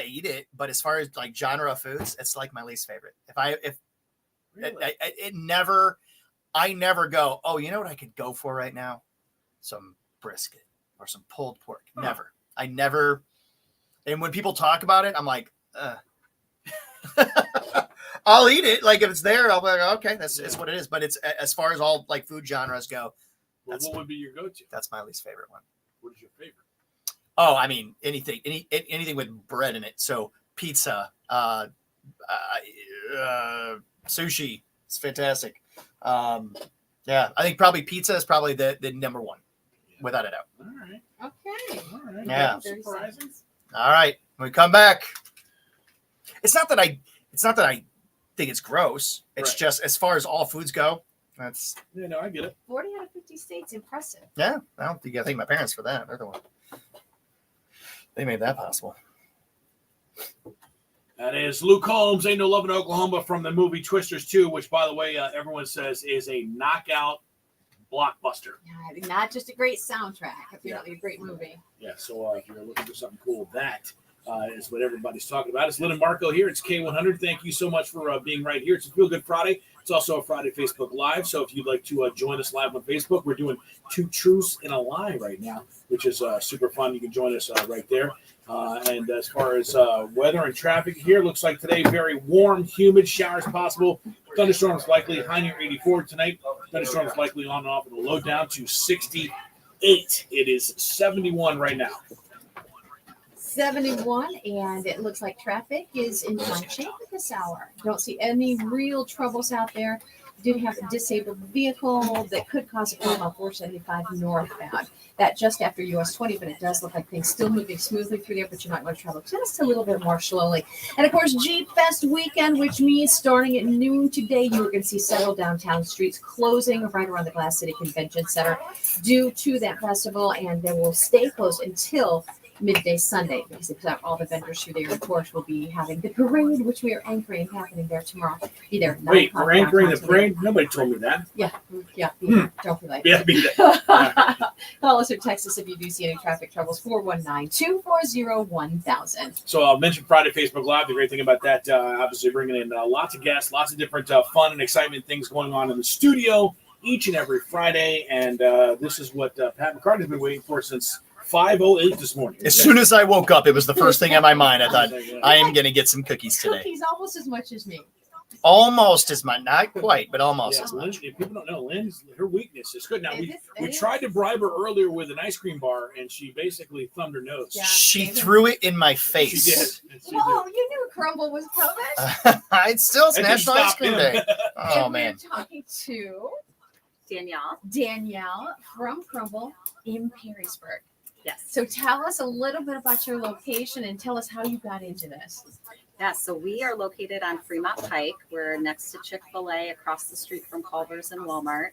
eat it, but as far as like genre of foods, it's like my least favorite. Really? I never go, oh, you know what I could go for right now? Some brisket or some pulled pork. Never. I never. And when people talk about it, I'm like, I'll eat it. Like if it's there, I'll be like, okay, it's what it is. But it's as far as all like food genres go, Well, what would be your go-to? that's my least favorite one. What is your favorite? Oh, I mean anything with bread in it. So pizza, sushi. It's fantastic. Yeah, I think probably pizza is probably the number one, without a doubt. All right. Okay. All right. Yeah. 30 seconds. All right, when we come back, it's not that I think it's gross. It's Right. just as far as all foods go, that's Yeah, no, I get it. 40 out of 50 states. Impressive. yeah. I don't think I thank my parents for that. They're the one. They made that possible. That is Luke Holmes, Ain't No Love in Oklahoma from the movie Twisters 2, which, by the way, everyone says is a knockout blockbuster. Yeah, not just a great soundtrack. Apparently a great movie. Yeah, so if you're looking for something cool, that is what everybody's talking about. It's Lynn and Marco here. It's K100. Thank you so much for being right here. It's a Feel Good Friday. It's also a Friday Facebook Live. So if you'd like to join us live on Facebook, we're doing 2 truths and a lie right now, which is super fun. You can join us right there. And as far as weather and traffic here, looks like today very warm, humid, showers possible. Thunderstorms likely, high near 84 tonight. Thunderstorms likely on and off, and the low down to 68. It is 71 right now. 71, and it looks like traffic is in fine shape at this hour. Don't see any real troubles out there. Did have a disabled vehicle that could cause a problem on 475 northbound. That just after US 20, but it does look like things still moving smoothly through there, but you might want to travel just a little bit more slowly. And of course, Jeep Fest weekend, which means starting at noon today, you are going to see several downtown streets closing right around the Glass City Convention Center due to that festival, and they will stay closed until midday Sunday because they've got all the vendors through there. Of course, we'll be having the parade, which we are anchoring, happening there tomorrow. Be there. Wait, we're anchoring the parade? Nobody told me that. Yeah, be there. Don't be late. Yeah, be there. Call us or text us if you do see any traffic troubles. 419-240-1000. So I'll mention Friday Facebook Live. The great thing about that, obviously bringing in lots of guests, lots of different fun and excitement things going on in the studio each and every Friday. And this is what Pat McCartney's been waiting for since 5:08 this morning. As soon as I woke up, it was the first thing on my mind. I thought, I am going to get some cookies today. Cookies almost as much as me. Almost as much. Not quite, but almost Yeah, as Lynn, much. if people don't know, Lynn's her weakness is good. Now we It tried to bribe her earlier with an ice cream bar, and she basically thumbed her nose. Yeah. She threw it in my She face. did. She Oh, you knew Crumbl was coming. It's still That didn't National Ice stop Cream him. Day. Oh, And man. we're talking to Danielle. from Crumbl in Perrysburg. Yes. So tell us a little bit about your location and tell us how you got into this. Yeah, so we are located on Fremont Pike. We're next to Chick-fil-A, across the street from Culver's and Walmart.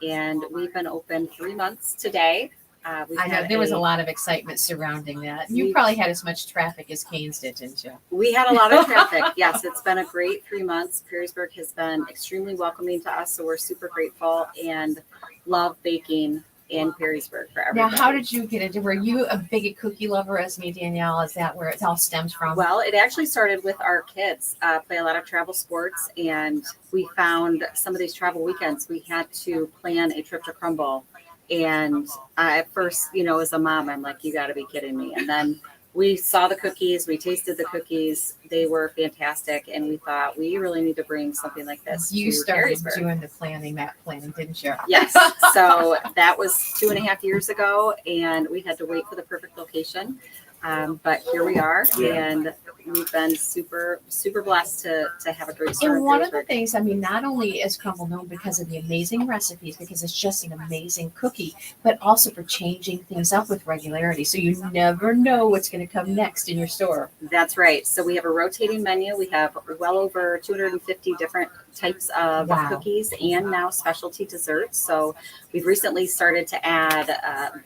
And we've been open 3 months today. I know there was a lot of excitement surrounding that. You probably had as much traffic as Canes did, didn't you? We had a lot of traffic. Yes, it's been a great 3 months. Perrysburg has been extremely welcoming to us, so we're super grateful and love baking in Perrysburg for everybody. Now, how did you get into? Were you a big cookie lover as me, Danielle? Is that where it all stems from? Well, it actually started with our kids play a lot of travel sports, and we found some of these travel weekends we had to plan a trip to Crumbl. And at first, as a mom, I'm like, you got to be kidding me. And then we saw the cookies, we tasted the cookies, they were fantastic, and we thought we really need to bring something like this. You to started Perrysburg. doing the map planning, didn't you? Yes. So that was 2.5 years ago, and we had to wait for the perfect location. But here we are, Yeah. and we've been super, super blessed to have a great start. And one of the things, I mean, not only is Crumbl known because of the amazing recipes, because it's just an amazing cookie, but also for changing things up with regularity. So you never know what's going to come next in your store. That's right. So we have a rotating menu. We have well over 250 different types of Wow. cookies and now specialty desserts. So we've recently started to add,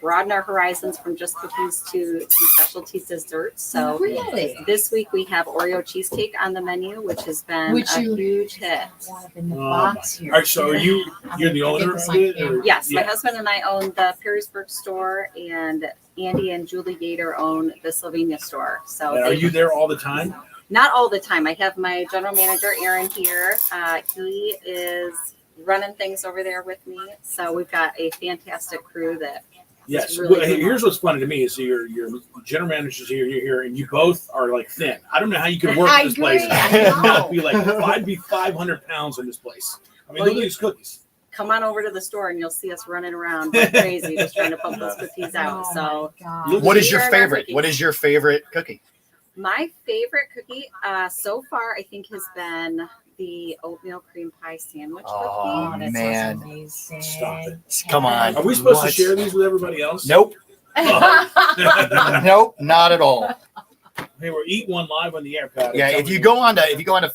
broaden our horizons from just cookies to specialty desserts. So Really? this week we have Oreo cheesecake on the menu, which has been a huge hit. In the box here. All right, so you're the owner of it? Or? Yes, my Yeah. husband and I own the Perrysburg store, and Andy and Julie Gator own the Slovenia store. So And are you there all the time? Not all the time. I have my general manager Aaron here. He is running things over there with me. So we've got a fantastic crew that. Yes. Really Well, hey, good. here's what's funny to me is your general manager's here, you're here, and you both are like thin. I don't know how you can work I in this place agree, and I not know. be like I'd be 500 pounds in this place. I mean, Well, look at these cookies. Come on over to the store and you'll see us running around like crazy just trying to pump those cookies out. So What is your Here are our favorite? cookies. What is your favorite cookie? My favorite cookie so far, I think, has been the oatmeal cream pie sandwich Oh, cookie. man. Amazing. Stop it. Come on. Are we supposed What? to share these with everybody else? Nope. Oh. Nope, not at all. Hey, we're eat one live on the air, Pat. Yeah, if you go on to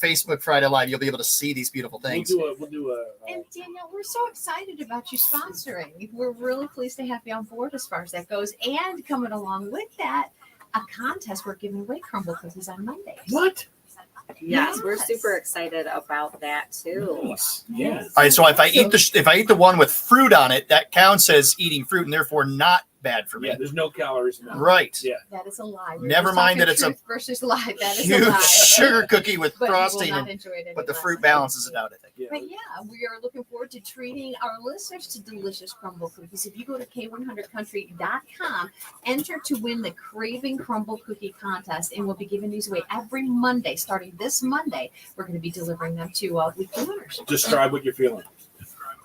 Facebook Friday Live, you'll be able to see these beautiful things. We'll do a And Danielle, we're so excited about you sponsoring. We're really pleased to have you on board as far as that goes. And coming along with that, a contest. We're giving away Crumbl cookies on Monday. What? Yes, we're super excited about that too. Nice. Yeah. All right, so if I eat the one with fruit on it, that counts as eating fruit and therefore not bad for me. Yeah, there's no calories in that. Right. Yeah. That is a lie. We're Never just mind talking that it's a truth versus lie. That is a huge lie. sugar cookie with But you will frosting, not enjoy it any but the less. fruit balances it out, I think. But yeah, we are looking forward to treating our listeners to delicious Crumbl cookies. If you go to K100country.com, enter to win the Craving Crumbl Cookie Contest, and we'll be giving these away every Monday. Starting this Monday, we're going to be delivering them to weekly winners. Describe what you're feeling.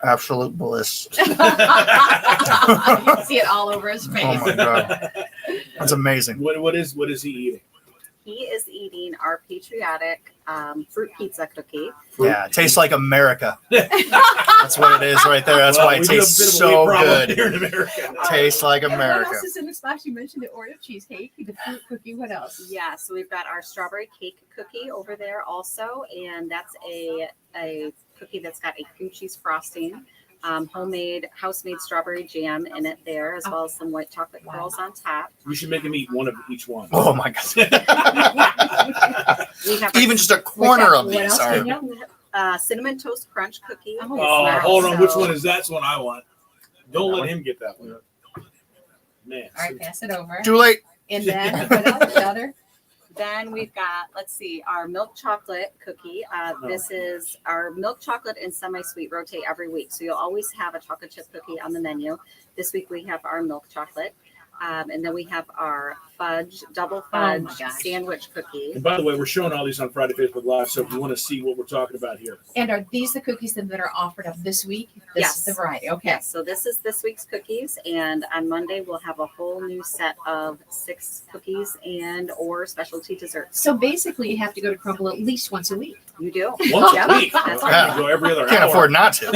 Absolute bliss. You can see it all over his face. Oh my god, that's amazing. What is he eating? He is eating our patriotic fruit pizza cookie. Yeah, it tastes like America. That's what it is right there. That's Well, why it we do a tastes bit of a so weight problem good. here in America. Tastes like And America. what else is in this box? You mentioned the Oreo cheesecake, the fruit cookie. What else? Yeah, so we've got our strawberry cake cookie over there also, and that's a cookie that's got a cream cheese frosting, homemade, house-made strawberry jam in it there, as well as some white chocolate pearls on top. You should make him eat one of each one. Oh my god. We have Even just a corner of What these else, are. Danielle? Cinnamon toast crunch cookie. Oh, hold on. Which one is that? That's one I want. Don't let him get that one. Man. All right, pass it over. Too late. And then what else? The other? Then we've got, let's see, our milk chocolate cookie. This is our milk chocolate and semi-sweet rotate every week. So you'll always have a chocolate chip cookie on the menu. This week we have our milk chocolate. And then we have our double fudge sandwich cookie. And by the way, we're showing all these on Friday Facebook Live, so if you want to see what we're talking about here. And are these the cookies that are offered up this week? This Yes. is the variety. Okay. Yes, so this is this week's cookies, and on Monday we'll have a whole new set of 6 cookies and or specialty desserts. So basically, you have to go to Crumbl at least once a week. You do. Once Yep. a week. That's I can go every other Can't hour. afford not to.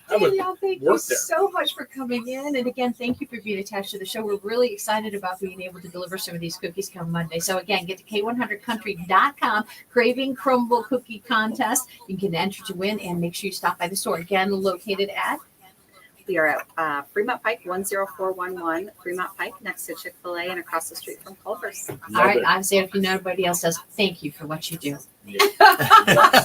I would Danielle, thank you work there. so much for coming in. And again, thank you for being attached to the show. We're really excited about being able to deliver some of these cookies come Monday. So again, get to K100country.com, Craving Crumbl Cookie Contest. You can enter to win and make sure you stop by the store. Again, located at We are at Fremont Pike 10411 Fremont Pike, next to Chick-fil-A and across the street from Culver's. All right, I'm saying if nobody else does, thank you for what you do. Yes,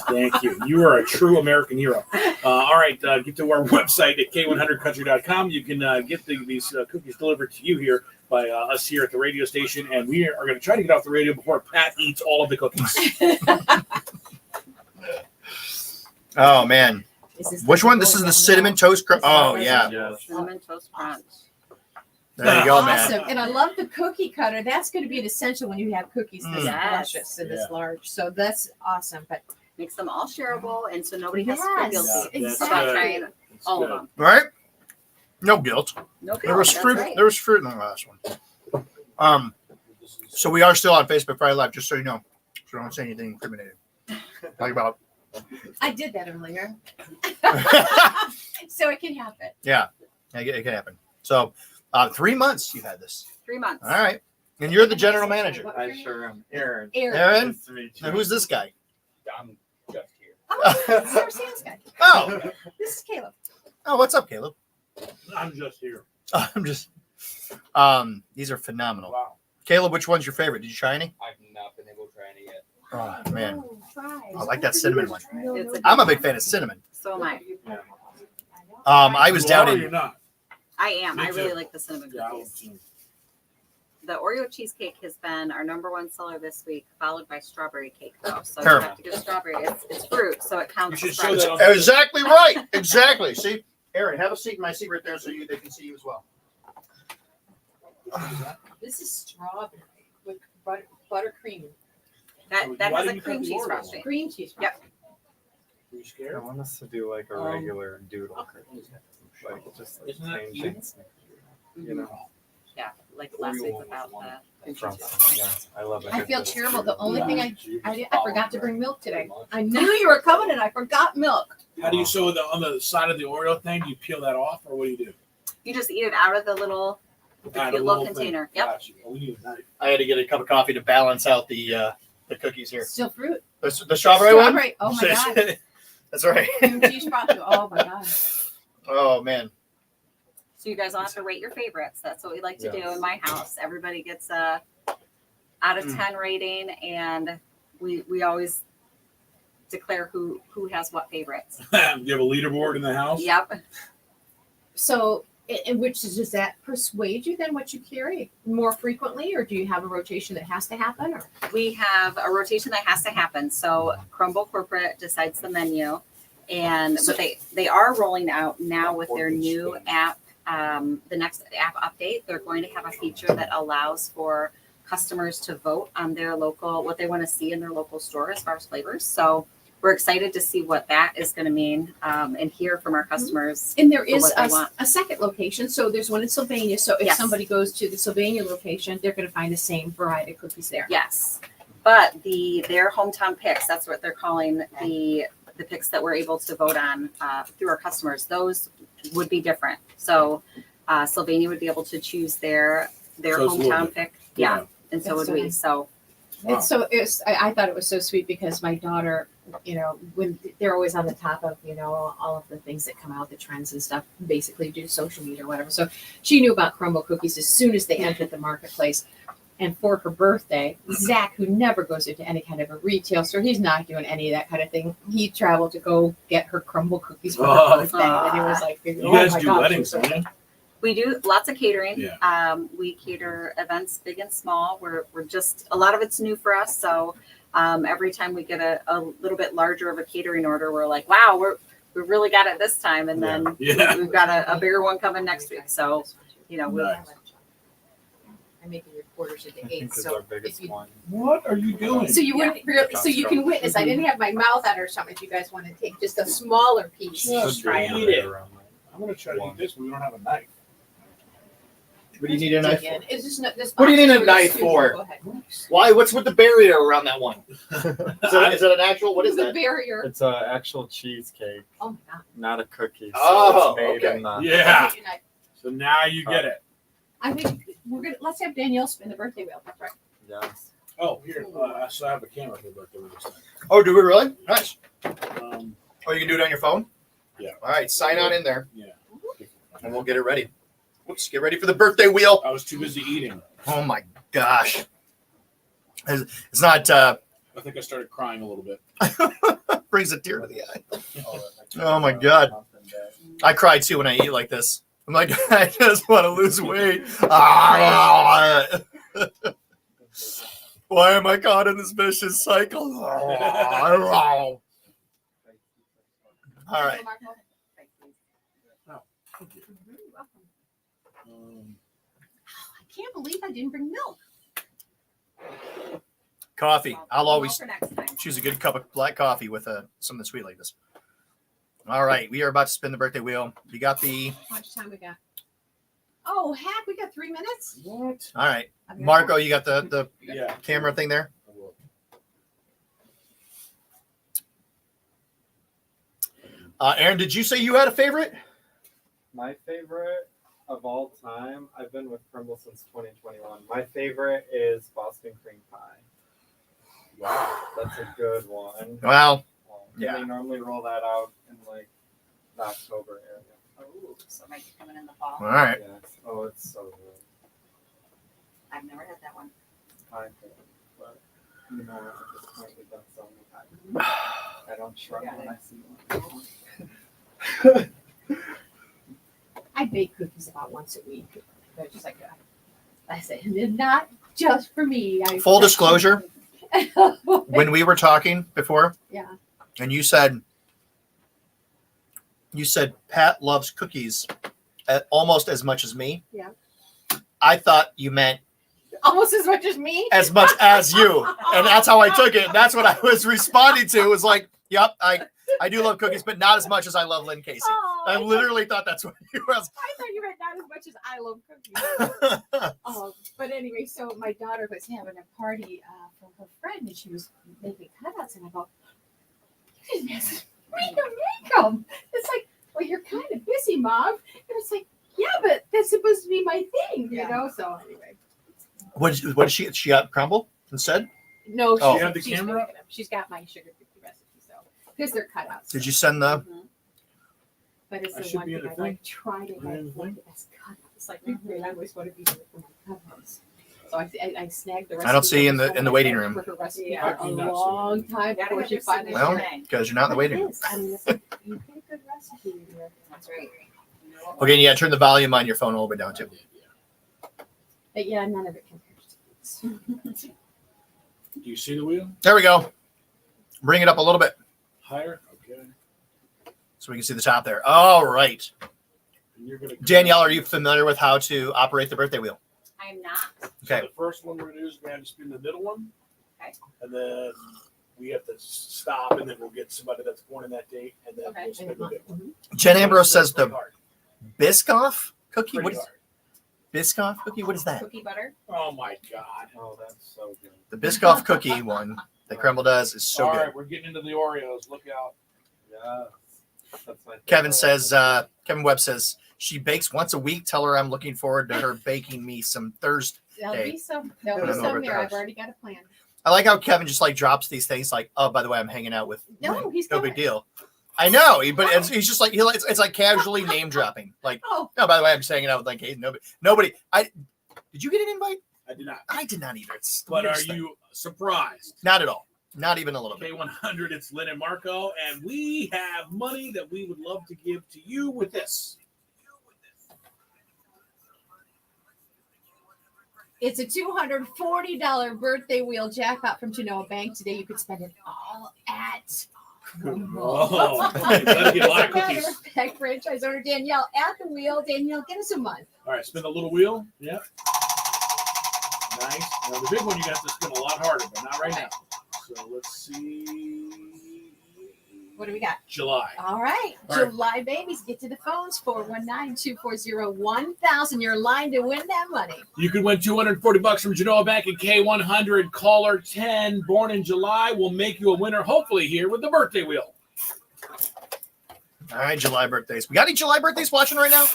thank you. You are a true American hero. All right, get to our website at K100country.com. You can get these cookies delivered to you here by us here at the radio station, and we are going to try to get off the radio before Pat eats all of the cookies. Oh man. Which one? This is the cinnamon toast crunch. Oh This is yeah. Cinnamon toast crunch. There you go, Awesome. man. And I love the cookie cutter. That's going to be an essential when you have cookies this Yes. luscious and this Yeah. large. So that's awesome. But Makes them all shareable, and so nobody has to feel Yes, guilty that's about good. trying That's all good. of them. Right? No guilt. No There was guilt, fruit. that's right. There was fruit in the last one. So we are still on Facebook Friday Live, just so you know. So don't say anything incriminating. Talk about. I did that earlier. So it can happen. Yeah, it can happen. So 3 months you've had this. 3 months. All right. And you're the general manager. I sure am. Aaron. Aaron? Nice to meet you. Now, who's this guy? I'm just here. Oh, this is our sales guy. Oh. This is Caleb. Oh, what's up, Caleb? I'm just here. I'm just. These are phenomenal. Wow. Caleb, which one's your favorite? Did you try any? I've not been able to try any yet. Oh man, Oh, try. I like that cinnamon one. It's I'm a big fan of cinnamon. So am I. I was down in. You're not. I am. Me I really too. like the cinnamon Yeah, cookies. The Oreo cheesecake has been our #1 seller this week, followed by strawberry cake, though. So you have to get strawberry. It's fruit, so it counts. You as should show strawberry. that on- Exactly right. Exactly. See, Aaron, have a seat in my seat right there, so they can see you as well. This is strawberry with buttercream. That Why has didn't a you cream cut the cheese Oreo frosting. one? Green cheese. Yep. Are you scared? I want us to do like a regular doodle cookie. Like just like Isn't that change cute? things, you know. Yeah, like last week without the cream From, cheese. yeah, I love it. I feel terrible. The only thing I forgot to bring milk today. I knew you were coming and I forgot milk. How do you sew on the side of the Oreo thing? Do you peel that off, or what do you do? You just eat it out of the little Out of cute the little thing. container. Yep. Gotcha. Oh, we need a knife. I had to get a cup of coffee to balance out the cookies here. Still fruit. The strawberry one. Strawberry. Oh my god. That's right. Cream cheese frosting. Oh my god. Oh man. So you guys will have to rate your favorites. That's what we like to do Yes. in my house. Everybody gets a out of 10 rating, and we always declare who has what favorites. Do you have a leaderboard in the house? Yep. So, in which does that persuade you then what you carry more frequently, or do you have a rotation that has to happen? Or We have a rotation that has to happen. So Crumbl Corporate decides the menu, and but they are rolling out now with their new app. The next app update, they're going to have a feature that allows for customers to vote on their local, what they want to see in their local store as far as flavors. So we're excited to see what that is going to mean and hear from our customers. and there for is what they want. a second location. So there's one in Sylvania. So if Yes. somebody goes to the Sylvania location, they're going to find the same variety of cookies there. Yes, but their hometown picks, that's what they're calling the picks that we're able to vote on through our customers. Those would be different. So Sylvania would be able to choose their So it's a little hometown bit- pick. yeah. Yeah, and so That's would so we. nice. So I thought it was so sweet because my daughter, when they're always on the top of, all of the things that come out, the trends and stuff, basically do social media or whatever. So she knew about Crumbl Cookies as soon as they entered the marketplace. And for her birthday, Zach, who never goes into any kind of a retail store, he's not doing any of that kind of thing. He traveled to go get her Crumbl Cookies for her birthday. And it was like, You guys do gosh, weddings, it was so don't you? we do lots of catering. Yeah. We cater events big and small. We're just, a lot of it's new for us. So every time we get a little bit larger of a catering order, we're like, wow, we really got it this time. And then Yeah. we've got a bigger one coming next week. So, we Nice. I'm making reporters at the I think 8th. it's So our biggest one. What are you doing? So you wouldn't really, so you can witness. I didn't have my mouth out or something. If you guys want to take just a smaller piece, Just try it. eat it. I'm gonna try to eat this, but we don't have a knife. What do you need a knife Again, for? it's just not this. What do you box need a is knife too- for? Go ahead. Why? What's with the barrier around that one? Is it an actual? What is The that? barrier. It's an actual cheesecake, Oh my god. not a cookie. So Oh, it's made okay. in the Yeah. Get your knife. So now you get it. I think let's have Danielle spin the birthday wheel. That's right. yes. Oh, here. So I have a camera for the birthday with this Oh, do we really? Nice. thing. Oh, you can do it on your phone? Yeah. All right, sign on in there, Yeah. and we'll get it ready. Whoops, get ready for the birthday wheel. I was too busy eating. Oh my gosh. It's not, I think I started crying a little bit. brings a tear to the eye. Oh my God. I cry too when I eat like this. I'm like, I just want to lose weight. Why am I caught in this vicious cycle? All right. I can't believe I didn't bring milk. Coffee. I'll always For next time. choose a good cup of black coffee with something sweet like this. All right, we are about to spin the birthday wheel. We got the How much time we got? Oh, heck, we got 3 minutes? What? All right. Marco, you got the Yeah. camera thing there? Aaron, did you say you had a favorite? My favorite of all time, I've been with Crumbl since 2021. My favorite is Boston cream pie. Wow. That's a good one. Well, They normally roll that out in like the October area. Oh, so it might be coming in the fall. All right. Yes. Oh, it's so good. I've never had that one. I think, but you know, at this point we've done so many times. I don't shrug when I see one. I bake cookies about once a week. They're just like, I say, not just for me. Full disclosure, when we were talking before, Yeah. and you said Pat loves cookies almost as much as me, Yeah. I thought you meant Almost as much as me? as much as you. And that's how I took it. That's what I was responding to. It was like, yep, I do love cookies, but not as much as I love Lynn Casey. I literally thought that's what you were. I thought you meant not as much as I love cookies. But anyway, so my daughter was having a party for her friend, and she was making cutouts, and I go, "You didn't ask me to make them." It's like, well, you're kind of busy, Mom. And it's like, yeah, but that's supposed to be my thing, you know. So anyway, What did she got Crumbl instead? no, Oh. she's, You have the she's camera? making them. She's got my sugar cookie recipe, so because they're cutouts. Did you send the? But it's I the should one be thing in the I thing. like tried it. I like the best cutouts. Like I always want to be there for my cutouts. So I snagged the recipe. I don't see you in the waiting room. For her recipe Yeah. for a long time Gotta before have she your finally. Well, signature. because you're not in the waiting room. I mean, it's like, you get a good recipe in there. That's right. Okay, and yeah, turn the volume on your phone a little bit down too. But yeah, none of it compares to this. Do you see the wheel? There we go. Bring it up a little bit Higher? Okay. so we can see the top there. All right. And you're gonna Danielle, are you familiar with how to operate the birthday wheel? I am not. Okay. So the first one we're gonna do is we're gonna have to spin the middle one. Okay. And then we have to stop, and then we'll get somebody that's born in that date, and then Okay. we'll spin the big one. Jen Ambrose says Pretty the hard. Biscoff cookie. Pretty What is hard. Biscoff cookie? What is that? Cookie butter. Oh my God. Oh, that's so good. The Biscoff cookie one that Crumbl does is so All good. right, we're getting into the Oreos. Look out. Yeah. That's my Kevin favorite. says, Kevin Webb says, she bakes once a week. Tell her I'm looking forward to her baking me some Thursday. There'll be some. I There'll be don't know some about here. I've those. already got a plan. I like how Kevin just like drops these things like, oh, by the way, I'm hanging out with. No, he's no got big it. deal. I know, but he's just like it's like casually name dropping. Like, Oh. no, by the way, I'm just hanging out with like, hey, nobody. Did you get an invite? I did not. I did not either. It's the But are weirdest thing. you surprised? Not at all. Not even a little bit. K100, it's Lynn and Marco, and we have money that we would love to give to you with this. It's a $240 birthday wheel jackpot from Genoa Bank. Today you could spend it all at Oh, you better get a lot of cookies. Matter of fact, franchise owner Danielle at the wheel. Danielle, get us a month. All right, spin the little wheel. Yep. Nice. Now the big one you got to spin a lot harder, but not right now. So let's see. What do we got? July. All right. All right. July babies, get to the phones. 419-240-1000. You're in line to win that money. You could win $240 from Genoa Bank and K100. Caller 10, born in July, will make you a winner, hopefully, here with the birthday wheel. All right, July birthdays. We got any July birthdays watching right now?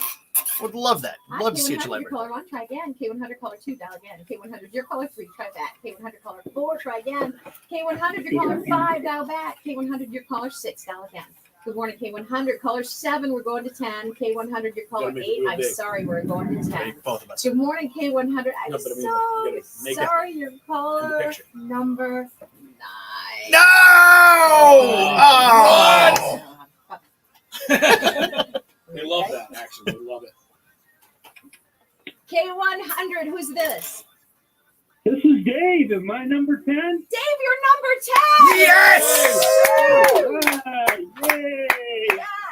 Would love that. Hi, Love to see a K100, July your birthday. caller 1, try again. K100, caller 2, dial again. K100, your caller 3, try that. K100, caller 4, try again. K100, your caller 5, dial back. K100, your caller 6, dial again. Good morning, K100, caller 7, we're going to 10. K100, your caller Gotta make it 8, real I'm big. sorry, we're going to 10. Both of us. Good morning, K100. I'm No, but I mean, you so gotta make that sorry, your caller picture. number 9. No! Oh! They love that, actually. They love it. K100, who's this? This is Dave. Am I number 10? Dave, you're number 10. Yes! Yay!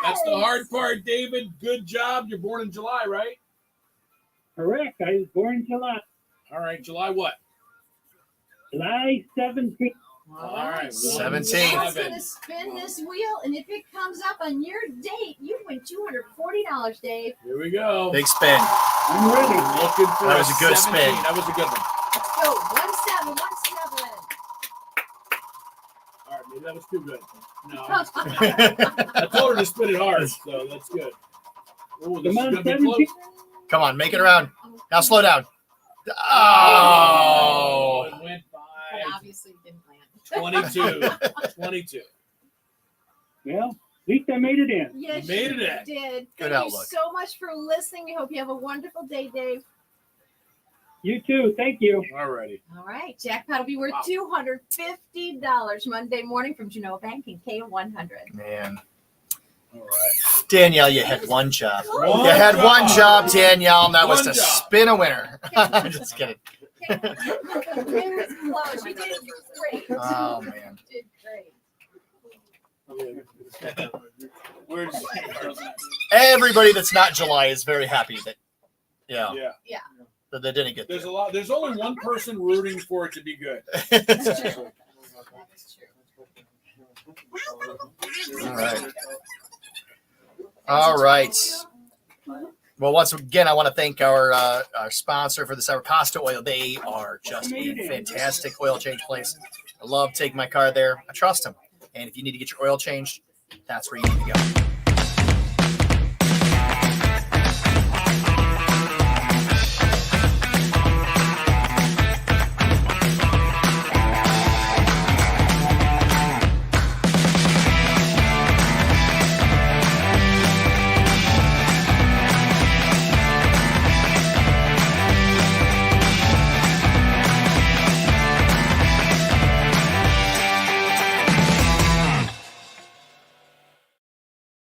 That's the hard part, David. Good job. You're born in July, right? Correct. I was born July All right, July what? July 17th. All right. 17. That's going to spin this wheel, and if it comes up on your date, you win $240, Dave. Here we go. Big spin. I'm ready. Looking for That was a good 17. spin. That was a good one. Let's go. 1717. All right, maybe that was too good. No, I told her to spin it hard, so that's good. Oh, this is Come on, gonna be 17. close. Come on, make it around. Now slow down. Oh. It went But by obviously it didn't land. 22. Well, at least I made it in. Yes, You made it in. did. Good Thank outlook. you so much for listening. We hope you have a wonderful day, Dave. You too. Thank you. Alrighty. All right. Jackpot will be worth Wow. $250 Monday morning from Genoa Bank in K100. Man. All right. Danielle, you had one job. One You had job. one job, Danielle, and that was One to job. spin a winner. I'm just kidding. It was close. You did great. Oh, man. You did great. Where's Everybody that's not July is very happy that, yeah. that they didn't get There's there. a lot. There's only one person rooting for it to be good. That's true. All right. All right. Well, once again, I want to thank our sponsor for this hour, Costa Oil. They are just a fantastic oil change place. I love taking my car there. I trust them. And if you need to get your oil changed, that's where you need to go.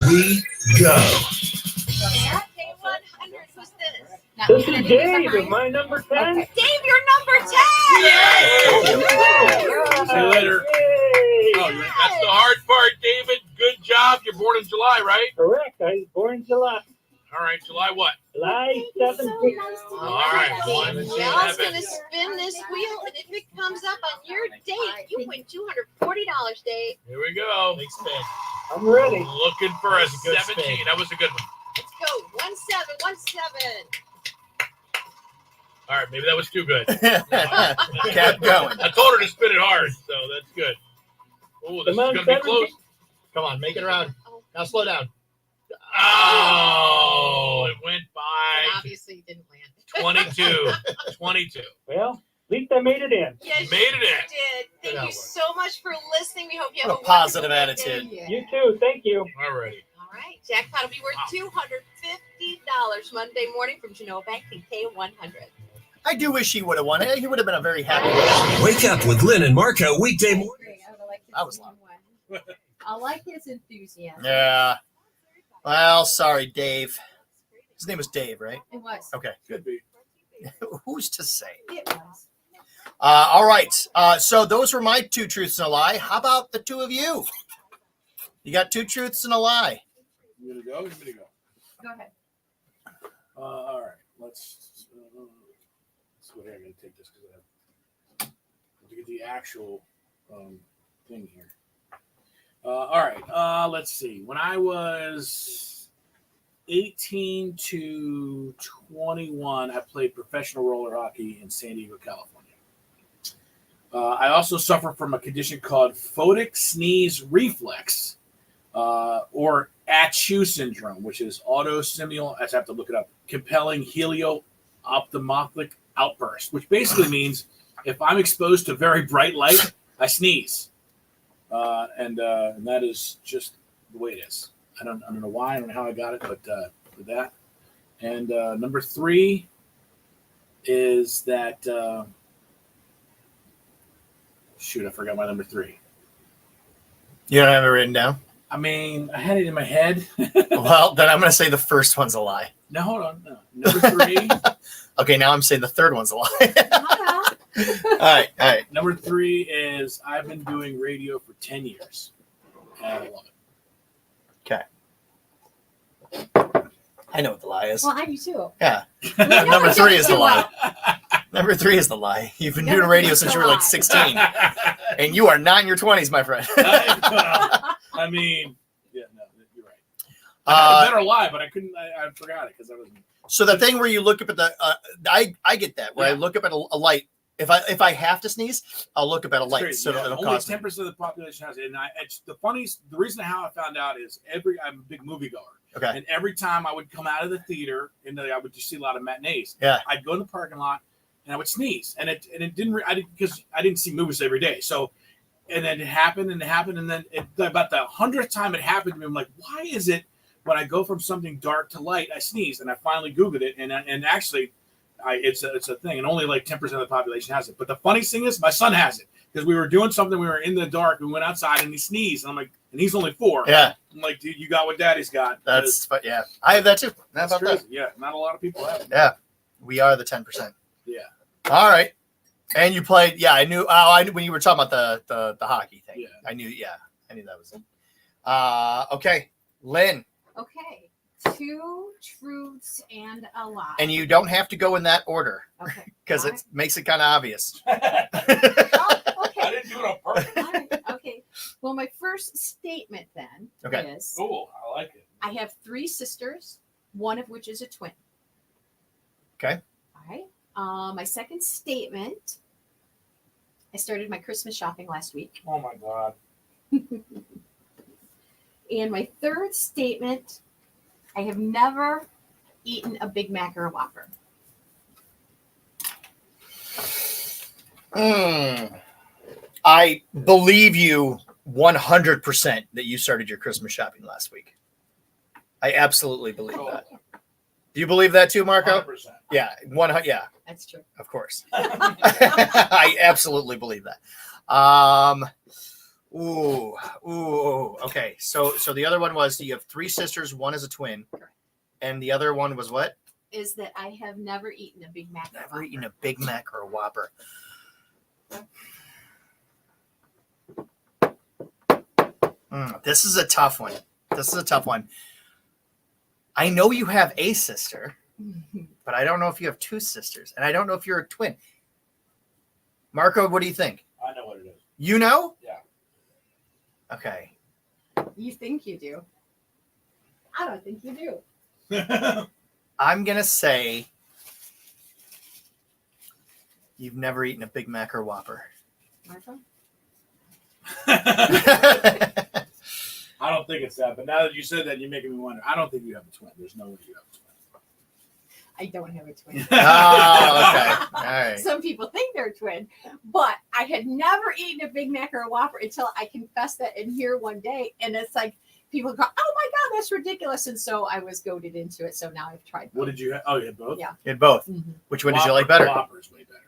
We go. This is Dave. Am I number 10? Dave, you're number 10. See you later. Yay. That's the hard part, David. Good job. You're born in July, right? Correct. I was born in July. All right, July what? July 17th. All right, Now it's 1, going to spin this wheel, and if it comes up on your date, you win $240, Dave. Here we go. Big spin. I'm ready. Looking for a That was a good 17. spin. That was a good one. Let's go. 1717. All right, maybe that was too good. Kept going. I told her to spin it hard, so that's good. Oh, this is Come on, going to be 17. close. Come on, make it around. Now slow down. Oh, it went And by obviously it didn't land. 22. Well, at least I made it in. Yes, Made it in. you did. Thank Good you so much for listening. We hope you have What a a positive wonderful attitude. day. You too. Thank you. All righty. All right. Jackpot will be worth $250 Monday morning from Genoa Bank in K100. I do wish he would have won it. He would have been a very happy winner. Wake up with Lynn and Marco weekday morning. That was loud. I like his enthusiasm. Yeah. Well, sorry, Dave. His name was Dave, right? It was. Okay. Could be. Who's to say? It was. All right. So those were my 2 truths and a lie. How about the 2 of you? You got 2 truths and a lie. You gonna go? You gonna go? Go ahead. All right. Let's go here. I'm gonna take this because I have to get the actual thing here. All right. Let's see. When I was 18 to 21, I played professional roller hockey in San Diego, California. I also suffer from a condition called photic sneeze reflex, or ACHU syndrome, which is autosomal. I have to look it up. Compelling helio-ophthalmic outburst, which basically means if I'm exposed to very bright light, I sneeze. And that is just the way it is. I don't know why. I don't know how I got it, but with that. And number 3 is that shoot, I forgot my number 3. You don't have it written down? I mean, I had it in my head. Well, then I'm going to say the first one's a lie. No, hold on. No. Number 3. Okay, now I'm saying the third one's a lie. All right. Number 3 is I've been doing radio for 10 years. And I love it. Okay. I know what the lie is. Well, I do too. Yeah. We know Number each 3 other is the too lie. well. Number 3 is the lie. You've been doing radio since you were like 16, and you are not in your 20s, my friend. I mean, yeah, no, you're right. I had a better lie, but I couldn't. I forgot it because I wasn't. So the thing where you look up at the, I get that. Where I look up at a light. If I have to sneeze, I'll look up at a light. So it'll only cost 10% of the population has it. And it's the reason how I found out is I'm a big moviegoer. Okay. And every time I would come out of the theater, and I would just see a lot of matinees. Yeah. I'd go in the parking lot and I would sneeze, and it didn't. Because I didn't see movies every day. So, and then it happened, and then about the 100th time it happened to me, I'm like, why is it when I go from something dark to light, I sneeze? And I finally Googled it, and actually. It's a thing, and only like 10% of the population has it. But the funniest thing is, my son has it because we were doing something. We were in the dark. We went outside, and he sneezed. And I'm like, and he's only 4. Yeah. I'm like, dude, you got what Daddy's got. Yeah. I have that too. How about that? Yeah. Not a lot of people have it. Yeah. We are the 10%. Yeah. All right. And you played. Yeah, I knew. I knew when you were talking about the hockey thing. Yeah. I knew. Yeah, I knew that was it. Okay, Lynn. Okay. 2 truths and a lie. And you don't have to go in that order. Okay. Because it makes it kind of obvious. Okay. I didn't do it on purpose. All right. Okay. Well, my first statement then is Cool. I like it. I have 3 sisters, one of which is a twin. Okay. All right. My second statement, I started my Christmas shopping last week. Oh my God. And my third statement, I have never eaten a Big Mac or a Whopper. I believe you 100% that you started your Christmas shopping last week. I absolutely believe that. Do you believe that too, Marco? 100%. Yeah, yeah. That's true. Of course. I absolutely believe that. Okay. So the other one was you have 3 sisters, one is a twin. Correct. And the other one was what? Is that I have never eaten a Big Mac or a Never Whopper. eaten a Big Mac or a Whopper. This is a tough one. I know you have a sister, but I don't know if you have 2 sisters, and I don't know if you're a twin. Marco, what do you think? I know what it is. You know? Yeah. Okay. You think you do. I don't think you do. I'm going to say you've never eaten a Big Mac or Whopper. Marco? I don't think it's that, but now that you said that, you're making me wonder. I don't think you have a twin. There's no way you have a twin. I don't have a twin. Oh, okay. All right. Some people think they're a twin, but I had never eaten a Big Mac or a Whopper until I confessed that in here one day. And it's like, people go, oh my God, that's ridiculous. And so I was goaded into it. So now I've tried both. What did you have? Oh, you had both? Yeah. You had both. Mm-hmm. Which one did you like better? Whopper is way better.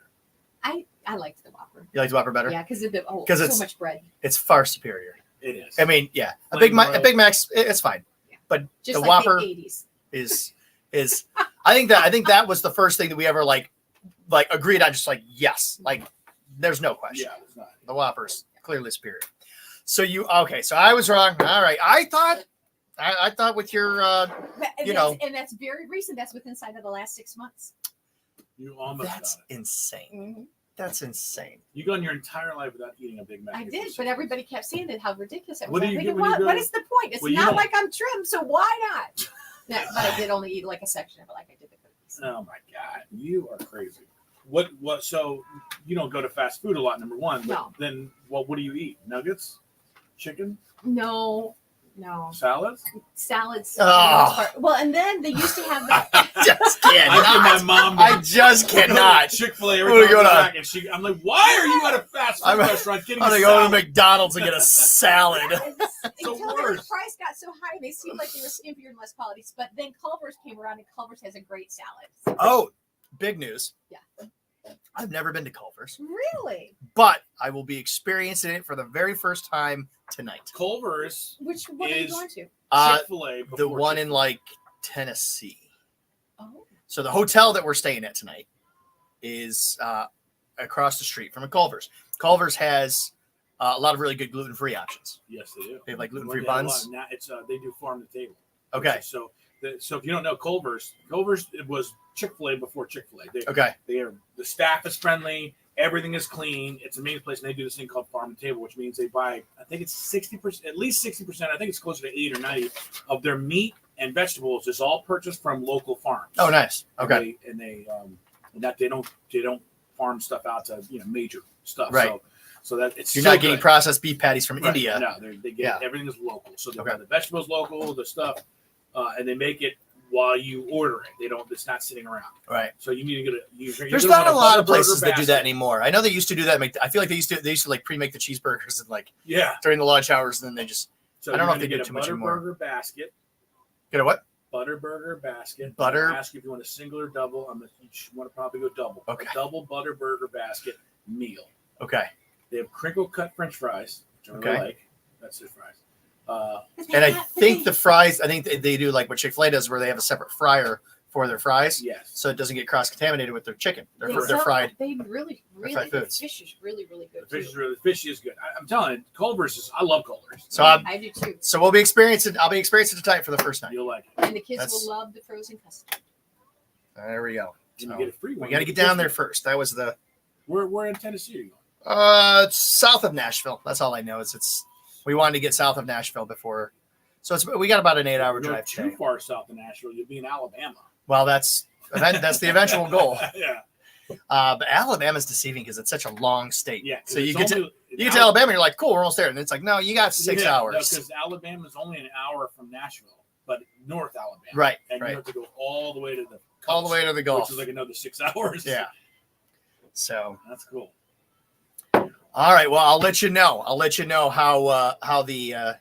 I liked the Whopper. You liked the Whopper better? Yeah, because it's it's so much bread. It's far superior. It is. I mean, yeah, a Plain Big Mac's it's fine, but Just the like Whopper the 80s. is I think that was the first thing that we ever like agreed on. Just like yes, like there's no question. Yeah, it's not. The Whopper's clearly superior. So so I was wrong. All right, I thought with your And that's very recent. That's within inside of the last 6 months. You almost that's got it. insane. Mm-hmm. That's insane. You gone your entire life without eating a Big Mac. I did, but everybody kept saying that how ridiculous it was. What do I'm you thinking, get when you go- what is the point? It's Well, you not don't- like I'm trim, so why not? No, but I did only eat like a section of it, like I did the cookies. Oh my God, you are crazy. What? So you don't go to fast food a lot, number one. But No. Then what do you eat? Nuggets, chicken, No. salads. Salads. Oh. Well, and then they used to have that. Just I give my cannot. mom. I just cannot. Chick-fil-A What are we every time I going go on? back, and I'm like, why are you at a fast food restaurant getting I'm a gonna go to salad? McDonald's and get a salad. Until the worst. price got so high, they seemed like they were skimpier and less quality. But then Culver's came around, and Culver's has a great salad. Oh, big news. Yeah. I've never been to Culver's, Really? but I will be experiencing it for the very first time tonight. Culver's Which one are you is going to? Chick-fil-A. The before one in Chick-fil-A. like Tennessee. Oh. So the hotel that we're staying at tonight is across the street from a Culver's. Culver's has a lot of really good gluten-free options. Yes, they do. They have like gluten-free Well, yeah, buns. now it's they do farm to table. Okay. So So if you don't know Culver's it was Chick-fil-A before Chick-fil-A. Okay. The staff is friendly. Everything is clean. It's a main place, and they do this thing called farm to table, which means they buy, I think it's 60%, at least 60%. I think it's closer to 80 or 90 of their meat and vegetables is all purchased from local farms. Oh, nice. Okay. And they don't farm stuff out to major stuff. Right. So that it's you're so not getting good. processed beef patties from Right. India. No, they get everything is local. So they buy the vegetables local, the stuff, and they make it while you order it. They don't. It's not sitting around. Right. So you need to get There's not a lot of places that do that anymore. I know they used to do that. I feel like they used to like pre-make the cheeseburgers and during the lunch hours, and then they just. So I don't know if they get do a too much anymore. Butterburger basket. Get a what? Butterburger basket. Butter. Ask if you want a single or double. You want to probably go double. Okay. A double Butterburger basket meal. Okay. They have crinkle cut French fries, which I really like. That's their fries. And I think the fries, they do like what Chick-fil-A does, where they have a separate fryer for their fries. Yes. So it doesn't get cross-contaminated with their chicken. They're So fried. They really, fried the foods. fish is really, really good. The fish is good. I'm telling you, Culver's is. I love Culver's. So I do too. So we'll be experiencing. I'll be experiencing it tonight for the first time. You'll like it. And the kids will love the frozen custard. There we go. You get a free one. We got to get down there first. That was the. Where in Tennessee are you going? South of Nashville. That's all I know. It's we wanted to get south of Nashville before, so we got about an 8-hour drive. Too far south of Nashville, you'll be in Alabama. Well, that's the eventual goal. Yeah. But Alabama's deceiving because it's such a long state. Yeah. So you get to Alabama, you're like, cool, we're almost there, and it's like, no, you got 6 hours. Because Alabama's only an hour from Nashville, but North Alabama. Right. And you have to go all the way to the coast, all the way to the Gulf, which is like another 6 hours. Yeah. So that's cool. All right. Well, I'll let you know. How the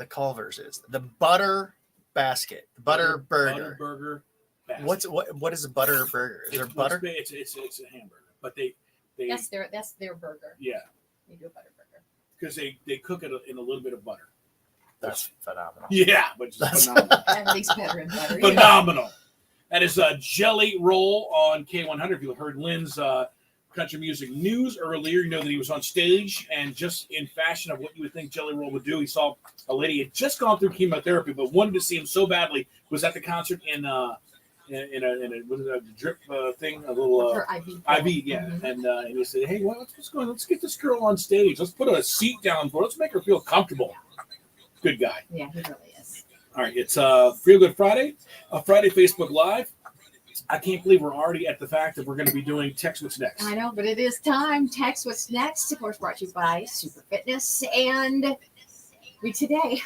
Culver's is. The butter basket, the butter burger. Burger basket. What is a butter burger? Is there butter? It's a hamburger, but they that's their burger. Yeah. They do a butter burger because they cook it in a little bit of butter. That's phenomenal. Yeah, but just phenomenal. Everything's better in butter. Phenomenal. That is a Jelly Roll on K100. If you heard Lynn's country music news earlier, you know that he was on stage, and just in fashion of what you would think Jelly Roll would do, he saw a lady had just gone through chemotherapy, but wanted to see him so badly. Was at the concert in a drip thing, a little IV, yeah. Mm-hmm. And he said, "Hey, what's going on? Let's get this girl on stage. Let's put a seat down for her. Let's make her feel comfortable." Good guy. Yeah, he really is. All right, it's Feel Good Friday, Friday Facebook Live. I can't believe we're already at the fact that we're going to be doing Text What's Next. I know, but it is time. Text What's Next, of course, brought to you by Super Fitness. And yesterday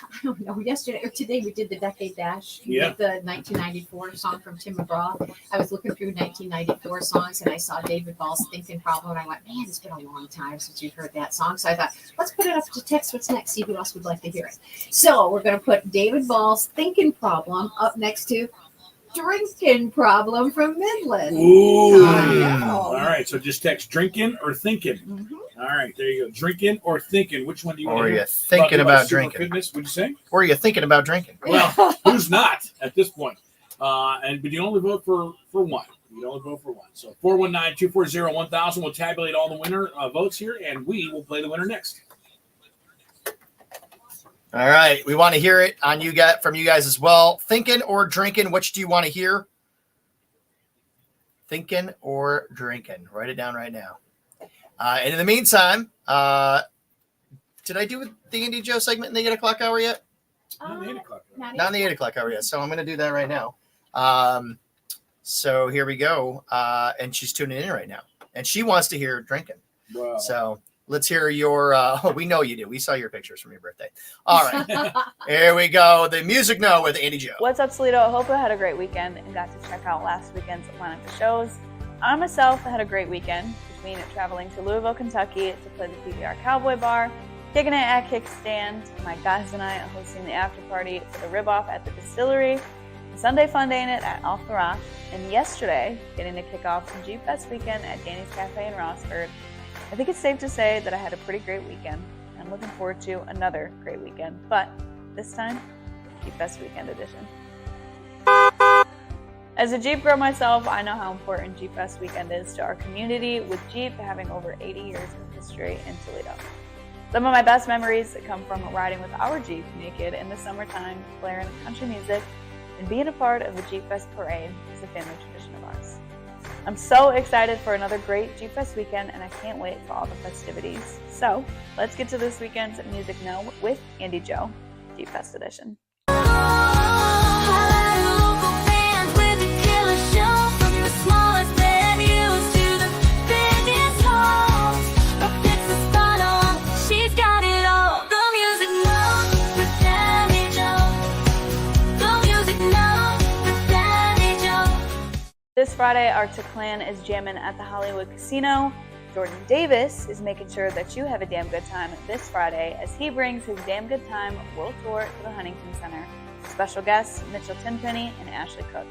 or today we did the Decade Dash. We did the 1994 song from Tim McGraw. I was looking through 1994 songs and I saw David Ball's Thinking Problem. And I went, man, it's been a long time since you've heard that song. So I thought, let's put it up to Text What's Next, see who else would like to hear it. So we're going to put David Ball's Thinking Problem up next to Drinking Problem from Midland. Ooh. All right, so just text drinking or thinking. Mm-hmm. All right, there you go. Drinking or thinking. Which one do you want Or to are hear? you thinking about Super drinking? Fitness, what'd you say? Or are you thinking about drinking? Well, who's not at this point? But you only vote for one. You only vote for one. So 419-240-1000. We'll tabulate all the winner votes here, and we will play the winner next. All right, we want to hear it from you guys as well. Thinking or drinking, which do you want to hear? Thinking or drinking? Write it down right now. And in the meantime, did I do the Andy Joe segment in the 8 o'clock hour yet? Not the 8 o'clock hour. Not in the 8 o'clock hour yet. So I'm going to do that right now. So here we go. And she's tuning in right now. And she wants to hear drinking. Wow. So let's hear your, we know you do. We saw your pictures from your birthday. All right. Here we go. The Music Know with Andy Joe. What's up, Toledo? I hope I had a great weekend and got to check out last weekend's lineup of shows. I myself had a great weekend between traveling to Louisville, Kentucky to play the PBR Cowboy Bar, kicking it at Kickstand, my guys and I hosting the after party for the Rib Off at the Distillery, Sunday fun day in it at Off the Rock, and yesterday getting to kick off some Jeep Fest weekend at Danny's Cafe in Rossford. I think it's safe to say that I had a pretty great weekend. I'm looking forward to another great weekend, but this time, Jeep Fest Weekend Edition. As a Jeep girl myself, I know how important Jeep Fest Weekend is to our community, with Jeep having over 80 years of history in Toledo. Some of my best memories come from riding with our Jeep naked in the summertime, blaring country music, and being a part of the Jeep Fest parade is a family tradition of ours. I'm so excited for another great Jeep Fest weekend, and I can't wait for all the festivities. So let's get to this weekend's Music Know with Andy Joe, Jeep Fest edition. This Friday, our Clan is jamming at the Hollywood Casino. Jordan Davis is making sure that you have a damn good time this Friday as he brings his Damn Good Time World Tour to the Huntington Center. Special guests Mitchell Tenpenny and Ashley Cook.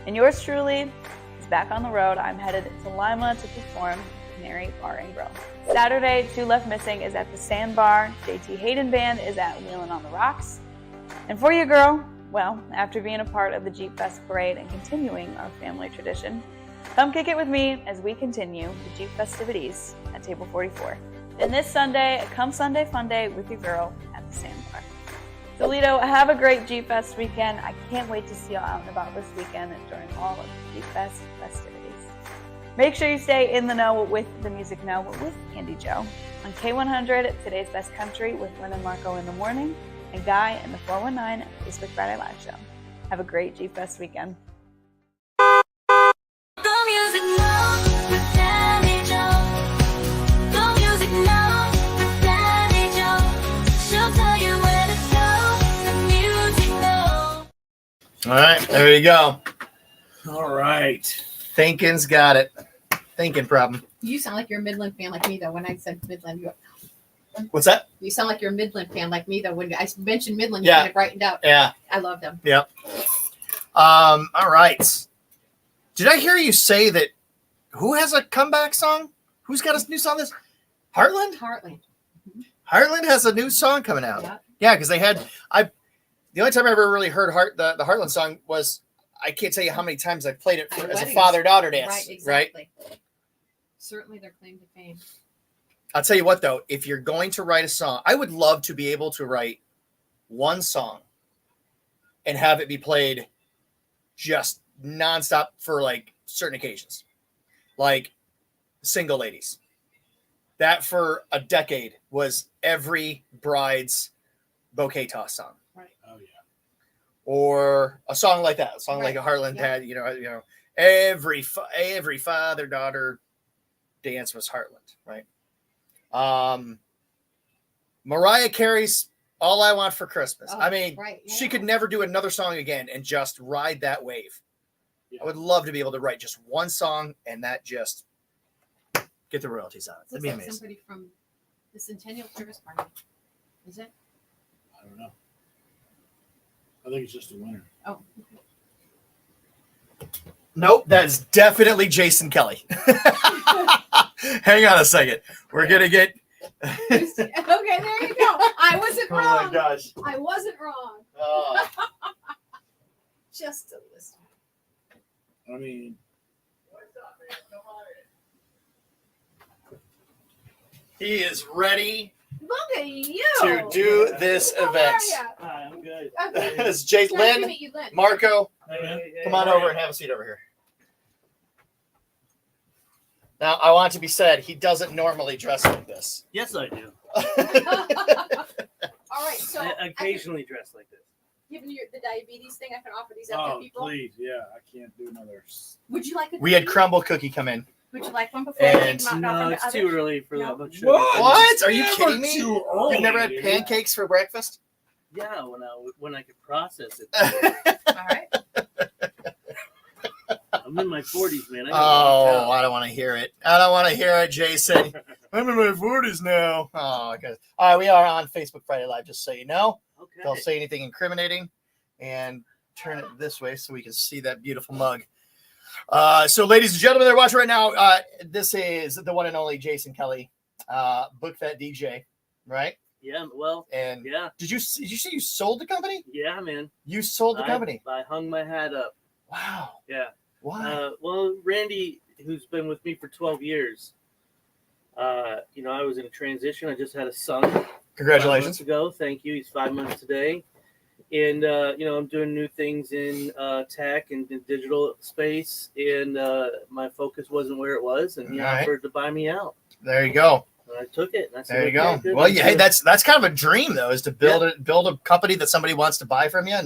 And yours truly is back on the road. I'm headed to Lima to perform Canary Bar and Grill. Saturday, Two Left Missing is at the Sandbar. JT Hayden Band is at Wheelin' on the Rocks. And for you, girl, well, after being a part of the Jeep Fest parade and continuing our family tradition, come kick it with me as we continue the Jeep festivities at Table 44. And this Sunday, come Sunday Fun Day with your girl at the Sandbar. Toledo, have a great Jeep Fest weekend. I can't wait to see you out and about this weekend during all of the Jeep Fest festivities. Make sure you stay in the know with the Music Know with Andy Joe on K100, Today's Best Country with Lynn and Marco in the morning, and Guy in the 419 Facebook Friday Live Show. Have a great Jeep Fest weekend. All right, there you go. All right. Thinking's got it. Thinking problem. You sound like you're a Midland fan like me, though. When I said Midland, What's that? you sound like you're a Midland fan like me, though. When I mentioned Midland, Yeah. you kind of brightened up. Yeah. I love them. Yep. All right. Did I hear you say that who has a comeback song? Who's got a new song this? Heartland? Heartland has a new song coming out. Yeah. Yeah, because they had the only time I ever really heard the Heartland song was I can't tell you how many times I played it as a father-daughter dance. Right, exactly. Right? Certainly their claim to fame. I'll tell you what, though, if you're going to write a song, I would love to be able to write one song and have it be played just nonstop for like certain occasions, like Single Ladies. That for a decade was every bride's bouquet toss song. Right. Oh yeah. Or a song like that, a song like a Right. Heartland Yeah. had, you know, every father-daughter dance was Heartland, right? Mariah Carey's All I Want for Christmas. Oh, I mean, right, yeah. she could never do another song again and just ride that wave. Yeah. I would love to be able to write just one song and that just get the royalties on it. That'd Looks be like amazing. somebody from the Centennial Service Party. Is it? I don't know. I think it's just a winner. Oh. Nope, that's definitely Jason Kelley. Hang on a second. We're going to get... Okay, there you go. I wasn't Oh wrong. my gosh. I wasn't wrong. Oh. Just a listen. I mean, He is ready Look at you. to do this How event. are ya? Hi, I'm good. It's Jay, Nice to Lynn, meet you, Lynn. Marco, Hey, come on over and have a seat over here. Now, I want to be said, he doesn't normally dress like this. Yes, I do. All right, so I occasionally dress like this. given you the diabetes thing, I can offer these up to oh people. please, yeah, I can't do another. Would you like a We had cookie? Crumbl Cookie come in. Would you like one before And- I take them out No, from the it's other? too early for No. that much sugar. What? Are you Never kidding me? too early, You've never had dude. pancakes for breakfast? Yeah, when I could process it. All right. I'm in my 40s, man. I Oh, I don't want to hear it. I don't want to hear it, Jason. I'm in my 40s now. Oh, okay. All right, we are on Facebook Friday Live, just so you know. Okay. Don't say anything incriminating. And turn it this way so we can see that beautiful mug. So, ladies and gentlemen, they're watching right now. This is the one and only Jason Kelley, Book That DJ, right? Yeah, well, And yeah. did you say you sold the company? Yeah, man. You sold the company. I hung my hat up. Wow. Yeah. Why? Well, Randy, who's been with me for 12 years, I was in a transition. I just had a son. Congratulations. 5 months ago. Thank you. He's 5 months today. And, I'm doing new things in tech and in digital space. And my focus wasn't where it was. And he offered to buy me out. There you go. And I took it. And I said, There you okay, go. good, Well, hey, good. that's kind of a dream, though, is to build a company that somebody wants to buy from you.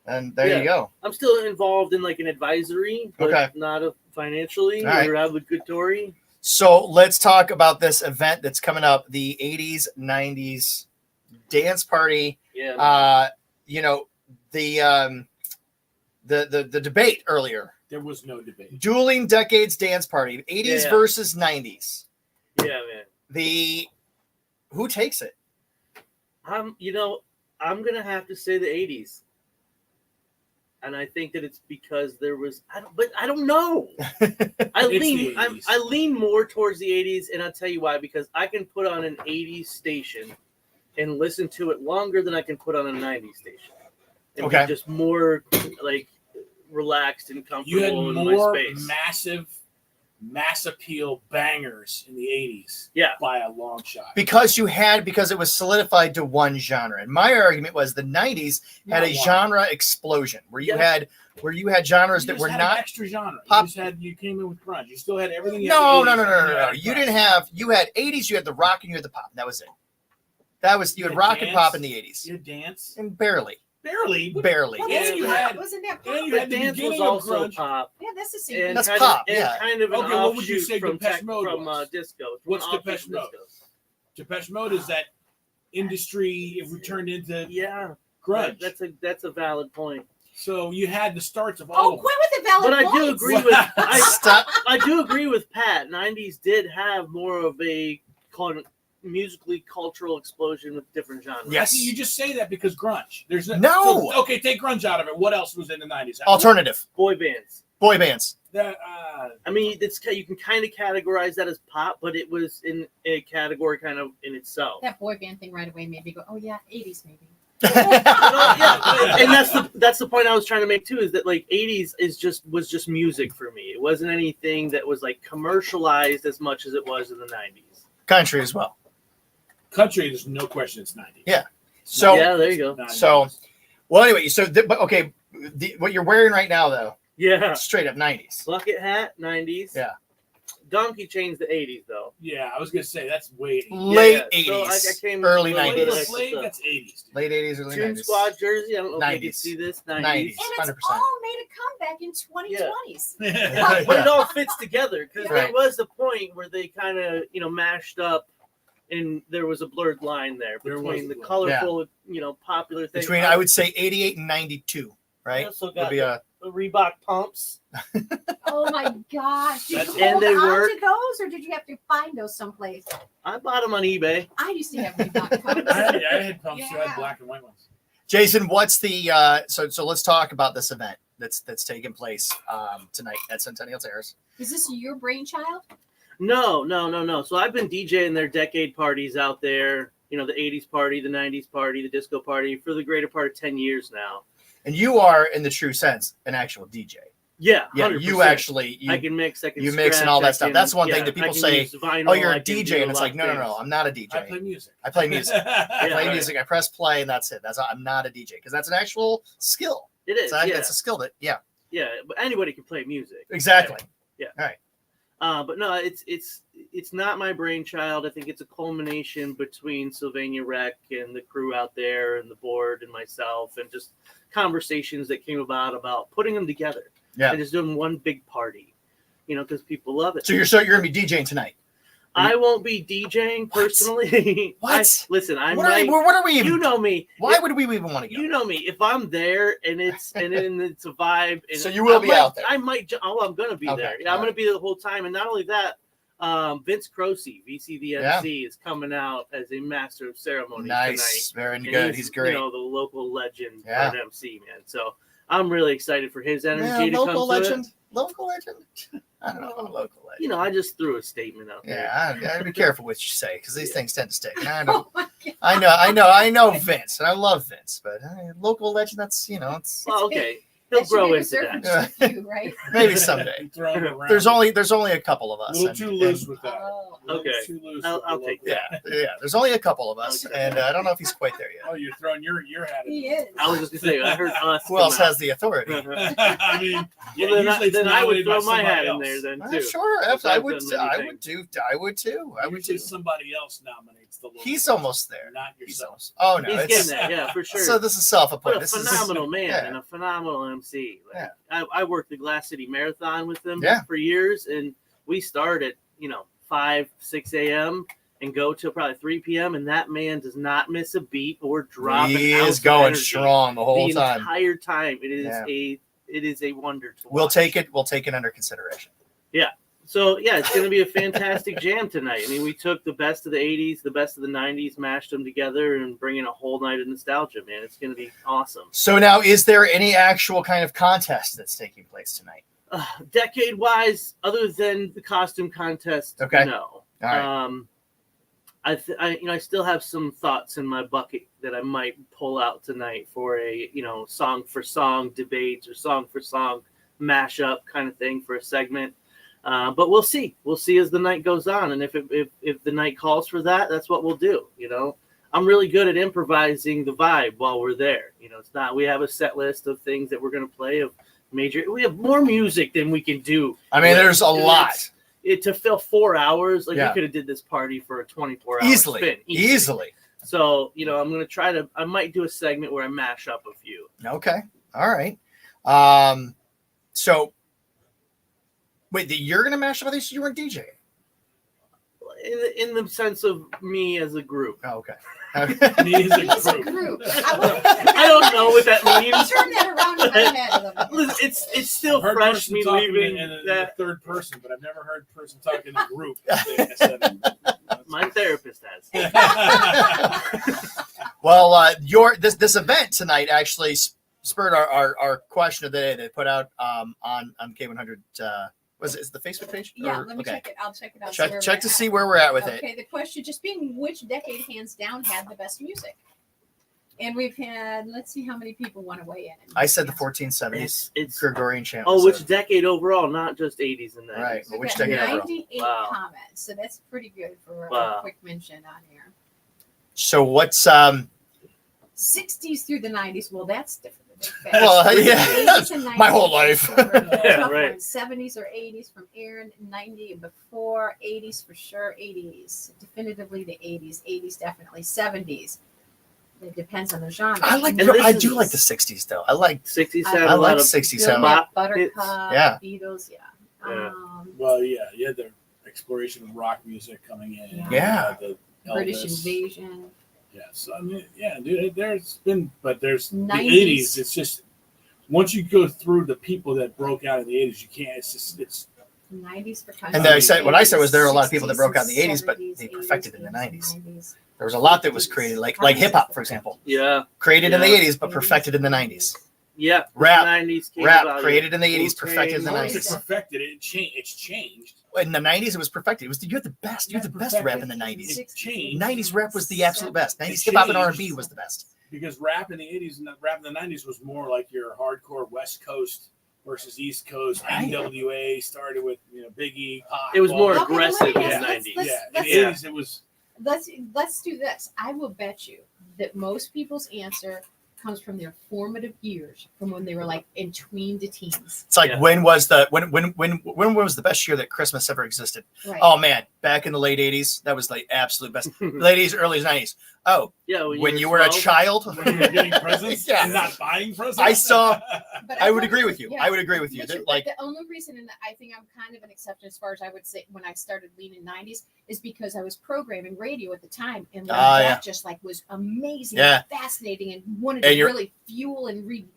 And there you go. I'm still involved in like an advisory, but not financially. All right. Or advocatory. So let's talk about this event that's coming up, the 80s, 90s dance party. Yeah. The debate earlier. There was no debate. Dueling decades dance party, 80s versus 90s. Yeah, man. Who takes it? I'm gonna have to say the 80s. And I think that it's because there was, I don't know. I lean more towards the 80s, and I'll tell you why. Because I can put on an 80s station and listen to it longer than I can put on a 90s station. And be just more like relaxed and comfortable You had in more my space. mass appeal bangers in the 80s. Yeah. By a long shot. Because it was solidified to one genre. And my argument was the 90s had a genre explosion where you had genres that were not extra genre. pop. You came in with grunge. You still had everything. No. You didn't have. You had 80s. You had the rock and you had the pop. That was it. You had rock and pop in the 80s. You had dance and barely. Barely. Well, and you had, wasn't that pop? and you had the dance was beginning of also grunge. pop. Yeah, that's the same. And That's kind pop, Of, yeah. and kind of an Okay, what would you offshoot say from Depeche Mode from was? disco. What's An offshoot Depeche from Mode? disco. Depeche Mode is that industry if we turned into grunge. That's a valid point. So you had the starts of all of them. Quit with the valid But I do points. agree with I do agree with Pat. 90s did have more of a musically cultural explosion with different genres. Yes, you just say that because grunge. There's No. So, okay, take grunge out of it. What else was in the 90s? Alternative. Boy bands. That I mean, you can kind of categorize that as pop, but it was in a category kind of in itself. That boy band thing right away made me go, oh yeah, 80s maybe. And that's the point I was trying to make too, is that like 80s was just music for me. It wasn't anything that was like commercialized as much as it was in the 90s. Country as well. Country, there's no question it's 90s. Yeah. So yeah, there you go. So, well, anyway, what you're wearing right now, though, straight up 90s. Bucket hat, 90s. Yeah. Donkey chains, the 80s, though. Yeah, I was gonna say that's way late 80s, So I came early with a little bit of 90s. extra Slave, stuff. that's 80s. Late 80s, early June 90s. Squad jersey. I don't know if you 90s. can see this. 90s. 90s. And it's 100%. all made a comeback in 2020s. But it all fits together because Right. there was the point where they kind of mashed up, and there was a blurred line there between the colorful, popular things. Between, I would say, 88 and 92, right? Also Would got be the Reebok pumps. Oh my gosh. Did That's- you and hold they on work. to those or did you have to find those someplace? I bought them on eBay. I used to have Reebok pumps. I had pumps too. I had black and white ones. Jason, what's the so let's talk about this event that's taking place tonight at Centennial Terrace. Is this your brainchild? No. So I've been DJing their decade parties out there. The 80s party, the 90s party, the disco party for the greater part of 10 years now. And you are, in the true sense, an actual DJ. Yeah, yeah. 100%. You actually, I can mix, I can you mix and scratch, all I that stuff. can- That's one yeah, thing that I people can say. use vinyl, Oh, you're I a can DJ, do and a it's lot like, of no, things. I'm not a DJ. I play music. I play music. I play right. music. I press play, and that's it. I'm not a DJ because that's an actual skill. It is. It's a skill that, yeah. Yeah, but anybody can play music. Exactly. Yeah. All right. But no, it's not my brainchild. I think it's a culmination between Sylvania Rec and the crew out there and the board and myself and just conversations that came about putting them together. Yeah. And just doing one big party, because people love it. So you're going to be DJing tonight. I won't be DJing personally. What? Listen, I What might. are we even? You know me. Why would we even want to go? You know me. If I'm there and it's a vibe, and So you will be out there. I might. I'm going to be Okay, there. Yeah, I'm going to be there the whole time. And not only that, Vince Croce, VC the MC, is coming out as a master of ceremonies Nice, tonight. very And good. He's great. The local legend Yeah. for an MC, man. So I'm really excited for his energy to local come legend. to it. Local legend. I don't know about local legend. I just threw a statement out there. Yeah, I gotta be careful what you say because these things tend to stick. And I know Vince, and I love Vince, but local legend. That's it's. Well, okay. He'll should grow be into reserved that. for you, right? Maybe someday. Throw it around. There's only a couple of a us. little and- too loose and- with that. Oh, A little Okay. too loose I'll with take the yeah, yeah. There's only a couple of us, Okay. and I don't know if he's quite there yet. Oh, you're throwing your hat in. he is. I was just gonna say, I heard us. Who else has the authority? I mean, yeah, Well, usually it's then I would nominated by throw my hat somebody in else. there then Uh, too. sure, I've I done would. many I things. would do. I would too. I would Usually too. somebody else nominates the. He's almost there. Not He's yourself. almost. Oh no, He's it's, getting that, yeah, for sure. So this is But self-appointed. a This is phenomenal man yeah. and a phenomenal MC. Like, Yeah. I worked the Glass City Marathon with him Yeah. for years, and we start at 5, 6 a.m. and go till probably 3 p.m. And that man does not miss a beat or drop. He an ounce is of going energy strong the whole time. entire time. It is Yeah. a wonder to watch. We'll take it. We'll take it under consideration. Yeah. So yeah, it's going to be a fantastic jam tonight. I mean, we took the best of the '80s, the best of the '90s, mashed them together, and bringing a whole night of nostalgia. Man, it's going to be awesome. So now, is there any actual kind of contest that's taking place tonight? Decade-wise, other than the costume contest, Okay. no. All right. I still have some thoughts in my bucket that I might pull out tonight for a song for song debate or song for song mashup kind of thing for a segment. But we'll see. We'll see as the night goes on, and if the night calls for that, that's what we'll do. I'm really good at improvising the vibe while we're there. It's not we have a set list of things that we're going to play of major. We have more music than we can do. I mean, there's a lot. To fill 4 hours, like Yeah. we could have did this party for a 24-hour Easily. spin. Easily. So I'm going to try to. I might do a segment where I mash up a few. Okay. All right. So, wait, you're going to mash up these? You weren't DJing. In the sense of me as a group. Oh, okay. Me as a group. I don't know what that means. Turn that around in my head a little bit. It's still I've heard fresh person me talking leaving in the that. third person, but I've never heard a person talk in a group. My therapist has. Well, this event tonight actually spurred our question of the day. They put out on K100. Was it the Facebook page? Yeah, Or- let me okay. check it. I'll check it out. Check to see where we're at with it. Okay, the question just being which decade hands down had the best music? And we've had, let's see how many people want to weigh in. I said the 1470s. It's Gregorian chant. Oh, which decade overall, not just 80s and 90s. Right, but which We've got decade overall? 98 Wow. comments, so that's pretty good for Wow. a quick mention on here. So what's 60s through the 90s, well, that's different. Well, yeah, 80s and 90s my whole life. Yeah, tough right. one. 70s or 80s from Aaron, 90 and before, 80s for sure, 80s, definitively the 80s, 80s definitely, 70s. It depends on the genre. I do like the 60s though. I like 60s. I like 60s sound. Buttercup, Yeah. Beatles, yeah. Yeah. Well, yeah, you had the exploration of rock music coming in. Yeah. The British Elvis. Invasion. Yes, I mean, yeah, dude. There's been, but there's the 90s. 80s. It's just once you go through the people that broke out in the 80s, you can't. It's 90s for country. And then I said what I said was there were a lot of people that 60s broke out in the and 80s, but 70s, they perfected in the 80s, 90s. 90s. There was a lot that was created, like hip hop, for example, Yeah. created in the Yeah. 80s but perfected in the 90s. Yeah. Rap, 90s came rap about, created in the 80s, Wu-Tang, perfected in the once 90s. it's perfected. It's changed. In the 90s, it was perfected. It was you had the best. You had the best rap in the 90s. It changed 90s rap was the absolute best. 90s It hip hop and changed. R&B was the best. because rap in the 80s and rap in the 90s was more like your hardcore West Coast versus East Coast. Right. NWA started with Biggie. Pac, It was more all- aggressive in the Yeah, 90s. yeah. In let's- the 80s, it was. Let's do this. I will bet you that most people's answer comes from their formative years, from when they were like in tween to teens. It's like when was the when was the best year that Christmas ever existed? Right. Oh man, back in the late 80s, that was the absolute best. Late 80s, early 90s. Oh, yeah, when you were a 12. child, when you were getting presents Yeah. and not buying presents. I saw. But I would wonder- agree with you. yeah. I would agree with you. But That, like, the only reason, and I think I'm kind of an exception as far as I would say when I started leaning 90s, is because I was programming radio at the time, and that yeah. just like was amazing, Yeah. and fascinating, and wanted And to you're- really fuel and re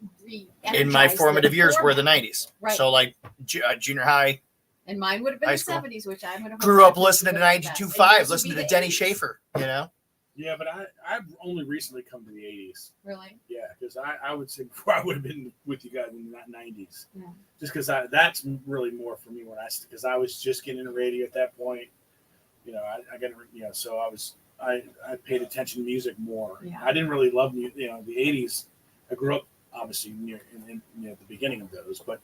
in my formative years were the format. 90s. Right. So like junior high, And mine would have been High the school. 70s, which I'm gonna grew up listening to 92.5, listening to Denny Schaefer. Schaefer. You know. Yeah, but I've only recently come to the 80s. Really? Yeah, because I would say before I would have been with you guys in the 90s. Yeah. Just because that's really more for me because I was just getting into radio at that point. I got so I paid attention to music more. Yeah. I didn't really love the 80s. I grew up obviously in the beginning of those, but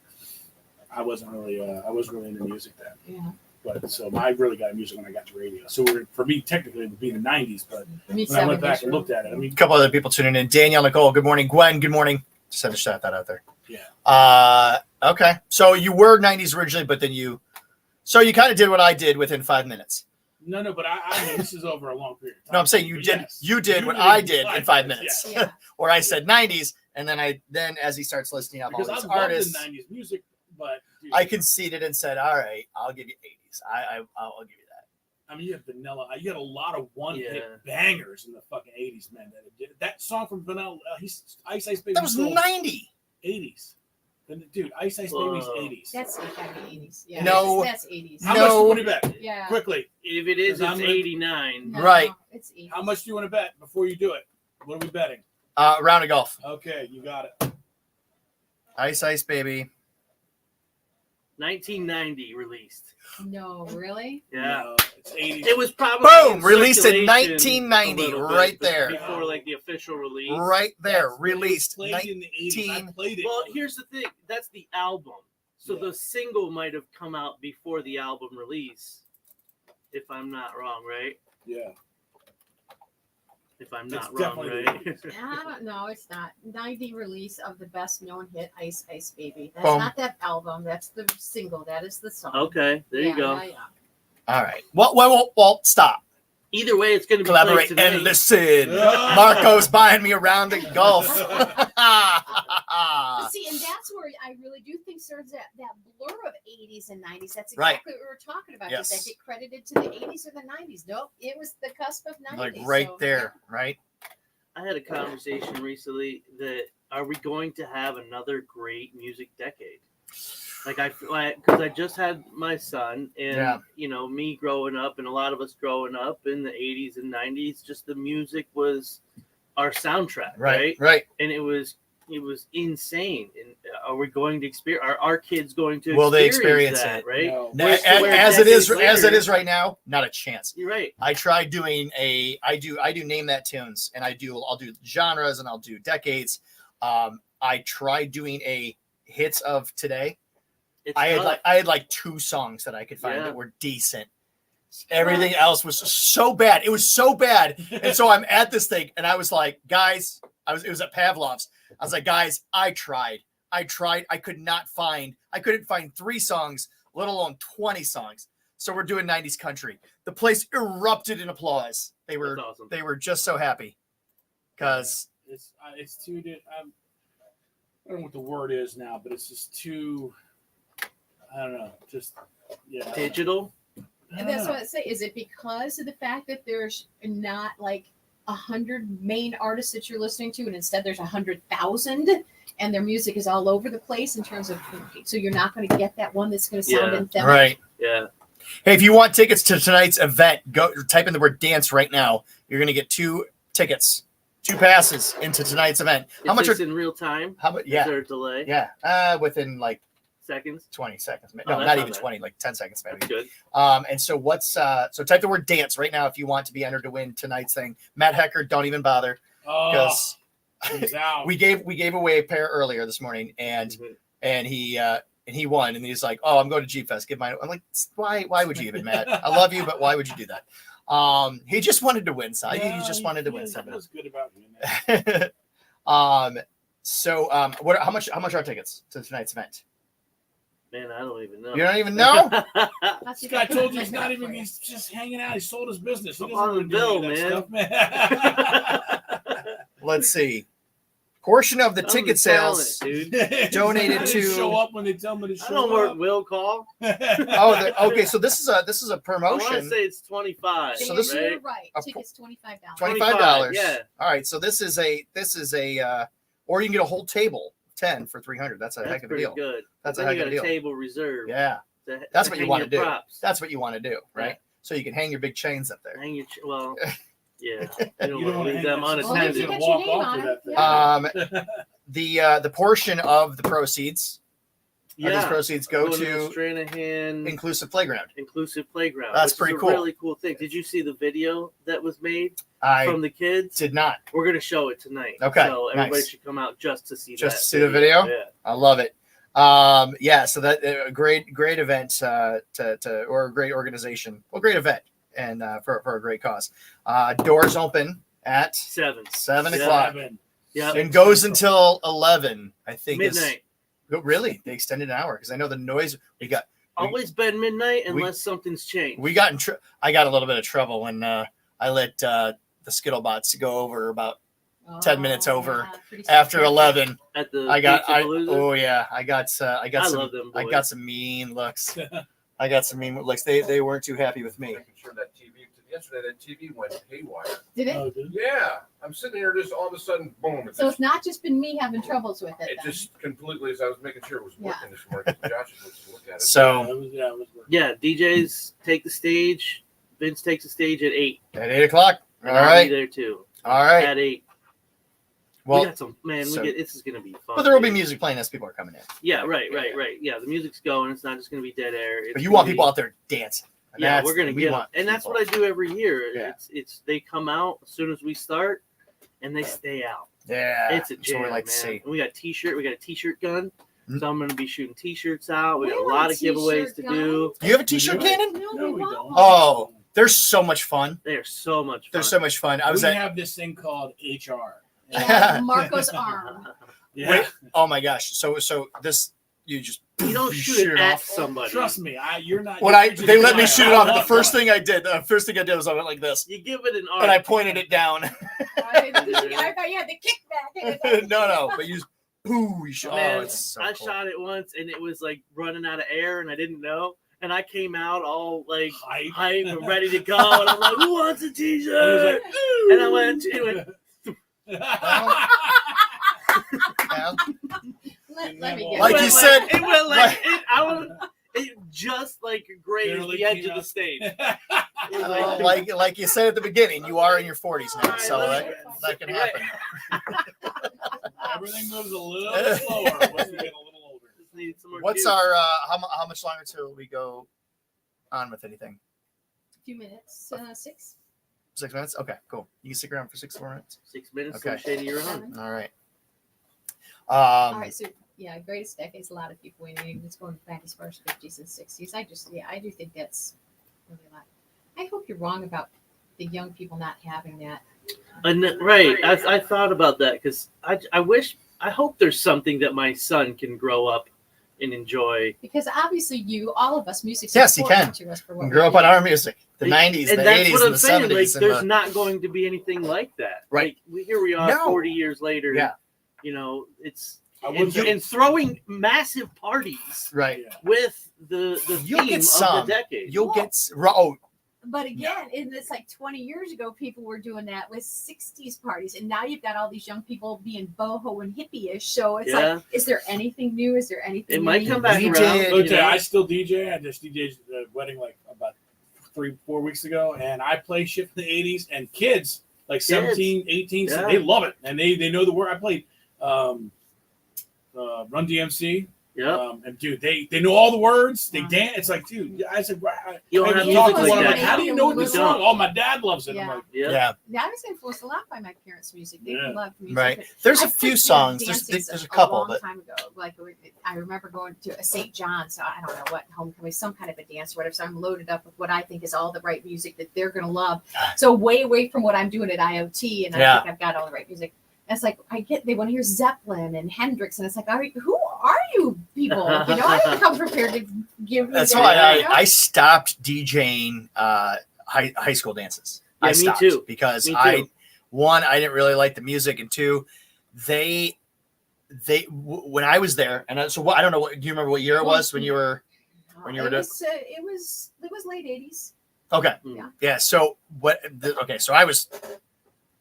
I wasn't really into music then. Yeah. But so I really got into music when I got to radio. So for me, technically, it would be the 90s. But Me when I went back and looked at it, I mean, A couple other people tuning in. Danielle, Nicole, good morning. Gwen, good morning. Just had to shout that out there. yeah. Okay. So you were 90s originally, but then you kind of did what I did within 5 minutes. No, but I mean, this is over a long period of time. No, I'm saying you But did. yes. You did what did I in did in 5 minutes. yes. Yeah. Where I said 90s, and then as he starts listing up Because all I these love artists, the 90s music, but dude, I conceded and said, "All right, I'll give you 80s. I'll give you that." I mean, you had Vanilla. You had a lot of one-hit Yeah. bangers in the fucking 80s, man. That song from Vanilla, Ice Ice Baby. That was 90. 80s. Dude, Ice Ice Baby's Whoa. 80s. That's 80s. Yeah. No. That's 80s. How No. much do you want to bet? Yeah. Quickly. If it is, I'm it's gonna- 89. No, Right. It's 80s. How much do you want to bet before you do it? What are we betting? Round of golf. Okay, you got it. Ice Ice Baby. 1990 released. No, really? Yeah. No, it's 80s. It was probably Boom! in Released in circulation 1990, a little bit, right but there. Before like the official release. Right there. Yes, Released it was played in the 80s. I 19. played it. Well, here's the thing. That's the album. So Yeah. the single might have come out before the album release, if I'm not wrong, right? Yeah. If I'm It's not wrong, definitely right? I don't know. It's not 90 release of the best known hit, Ice Ice Baby. That's Boom. not that album. That's the single. That is the song. Okay, there Yeah, you go. Yeah, yeah. All right. Well, stop. Either way, it's going to be Collaborate played tonight. and listen. Ah. Marco's buying me a round of golf. But see, and that's where I really do think there's that blur of 80s and 90s. That's Right. exactly what we were talking about. Yes. Does that get credited to the 80s or the 90s? Nope. It was the cusp of 90s. Like right so, there, right? I had a conversation recently that are we going to have another great music decade? Like because I just had my son, and Yeah. you know, me growing up, and a lot of us growing up in the 80s and 90s, just the music was our soundtrack, right? Right. And it was insane. And are we going to experience? Are our kids going to? Will they experience experience that, it? right? No. Whereas- As it decades is later- right now, not a chance. You're right. I tried doing I do name that tunes, and I'll do genres and I'll do decades. I tried doing a hits of today. It's I tough. had like 2 songs that I could find Yeah. that were decent. Everything else was so bad. It was so bad. And so I'm at this thing, and I was like, guys, it was at Pavlov's. I was like, guys, I tried. I couldn't find 3 songs, let alone 20 songs. So we're doing 90s country. The place erupted in applause. They were That's awesome. they were just so happy. Because It's too. I don't know what the word is now, but it's just too. I don't know. Just yeah. Digital. And that's what I say. Is it because of the fact that there's not like 100 main artists that you're listening to, and instead there's 100,000, and their music is all over the place in terms of, so you're not going to get that one that's going to sound Yeah. anthemic. right. Yeah. Hey, if you want tickets to tonight's event, go type in the word dance right now. You're going to get 2 tickets, 2 passes into tonight's event. How much It's are in real time? how much? Is Yeah. there a delay? Yeah. Within like Seconds? 20 seconds. No, Oh, that's not not even bad. 20, like 10 seconds maybe. Good. And so so type the word dance right now if you want to be entered to win tonight's thing. Matt Hecker, don't even bother Oh, because he's out. we gave away a pair earlier this morning, and he won, and he's like, "Oh, I'm going to G Fest. Give mine." I'm like, "Why would you even, Matt? I love you, but why would you do that?" He just wanted to win, so he just wanted to win That something. was good about you, man. How much are tickets to tonight's event? Man, I don't even know. You don't even know? This guy told you he's just hanging out. He sold his business. He I'm doesn't on the wanna do any bill, of that stuff, man. Let's see. Portion of the I'm ticket the talent, sales dude. donated They to. show up when they tell me to show I don't work up. will call. Okay. So this is a I want to promotion. say it's 25. So this- You're right? right. A- Tickets $25. $25. Yeah. All right. So this is a or you can get a whole table 10 for $300. That's a That's heck of a pretty deal. good. That's Then a heck you of a got deal. a table reserved. Yeah. to- That's to what you hang want to your do. props. That's what you want to do, right? Yeah. So you can hang your big chains up there. Hang your well, yeah. You don't You want don't to wanna leave hang them that stuff. Well, unattended. you Gonna get your walk name off on with it. that thing. Yeah. The portion of the proceeds these proceeds go Going to Stranahan Inclusive Playground. Inclusive Playground. That's which pretty is a cool. Really cool thing. Did you see the video that was made I from the kids? Did not. We're gonna show it tonight. Okay, So everybody nice. should come out just to see Just that. to see the video. Yeah. I love it. Yeah, so that a great event or a great organization. Well, great event and for a great cause. Doors open at 7 o'clock. Yeah. And goes until 11, I think. Midnight. Really? They extended an hour because I know the noise we got. Always been midnight unless something's changed. We got I got a little bit of trouble when I let the Skittlebots go over about 10 minutes over after 11. At the I got I some love them I boys. got some mean looks. I got some mean looks. They weren't too happy with me. Sure that yesterday that TV went haywire. Did it? Yeah, I'm sitting here, just all of a sudden, boom! So it's not just been me having troubles with it. It then. just completely. As I was making sure it was working this morning, Josh was to look at it. So Yeah, DJs take the stage. Vince takes the stage at 8. At 8 o'clock. All And I'll right. be there too. All right. At 8. Well, we got some man. This is gonna be fun. But there will be music playing as people are coming in. Yeah, right. Yeah, the music's going. It's not just gonna be dead air. It's But you want gonna be- people out there dancing. And Yeah, that's- we're gonna we get them, want and that's people. what I do every year. Yeah. It's they come out as soon as we start, and they stay out. Yeah, it's a that's what jam, we like man. to see. And we got we got a t-shirt gun, Mm-hmm. so I'm gonna be shooting t-shirts out. We We got a want lot a of giveaways to t-shirt do. You have a t-shirt cannon? No, we don't. Oh, they're so much fun. They are so much fun. They're so much fun. We have this thing called HR. Yeah, Marco's arm. Yeah. Wait, oh my gosh. So this you just You don't shoot it at somebody. Trust me, you're not. When they let me shoot it off, the first thing I did was I went like this. You give it an arm. And I pointed it down. I thought you had the kickback. no, but you just poo. You shot. Man, Oh, it's so I cool. shot it once, and it was like running out of air, and I didn't know. And I came out all like hype and ready to go, and I'm like, "Who wants a t-shirt?" And I went, Let me get Like you said, it went like it just like grazed the edge of the stage. It was like you said at the beginning, you are in your 40s now, so that can happen. Everything moves a little slower once you get a little older. Need some more What's juice. our how much longer till we go on with anything? A few minutes. 6. 6 minutes? Okay, cool. You can stick around for 6 more minutes. 6 minutes? Okay. So shady you're on. All right. All right, so yeah, greatest decades. A lot of people winning. It's going back as far as 50s and 60s. I do think that's really a lot. I hope you're wrong about the young people not having that. Right. I thought about that because I hope there's something that my son can grow up and enjoy. Because obviously, all of us, music's Yes, you important can. to us for You what can grow we up on do. our music. The 90s, the 80s, what and I'm the saying. 70s. Like, there's not going to be anything like that. Right. Like, here we are, No. 40 years later. Yeah. You know, it's wouldn't and throwing massive parties. Right. With the You'll theme get of some. the decade. You'll get oh, But again, it's like 20 years ago, people were doing that with 60s parties. And now you've got all these young people being boho and hippie-ish. So it's Yeah. like, is there anything new? Is there anything It might new? come back around. Okay, I still DJ. I just DJed the wedding like about 3-4 weeks ago, and I play shit from the 80s. And kids like 17, 18, Yeah. they love it, and they know the word. I played Run DMC. Yeah. And dude, they know all the words. They dance. It's like, dude, I said, You don't have talk music to like one of that. them, how do you know We this song? don't. Oh, my dad loves it. Yeah. I'm like, yeah. Now I was influenced a lot by my parents' music. They Yeah. loved music. Right. but There's I a few quit songs. dancing There's a couple, long but time ago. Like I remember going to a St. John's. So I don't know what homecoming, some kind of a dance or whatever. So I'm loaded up with what I think is all the right music that they're gonna love. So way away from what I'm doing at IoT, and I Yeah. think I've got all the right music. And it's like they want to hear Zeppelin and Hendrix, and it's like, who are you people? You know, I didn't come prepared to give. you that's that, why you know? I stopped DJing high school dances. Yeah, I me stopped too. because Me I too. I didn't really like the music, and two, they when I was there, and so what, I don't know what do you remember what year it was when you were doing? it was late 80s. Okay. Yeah. So okay. So I was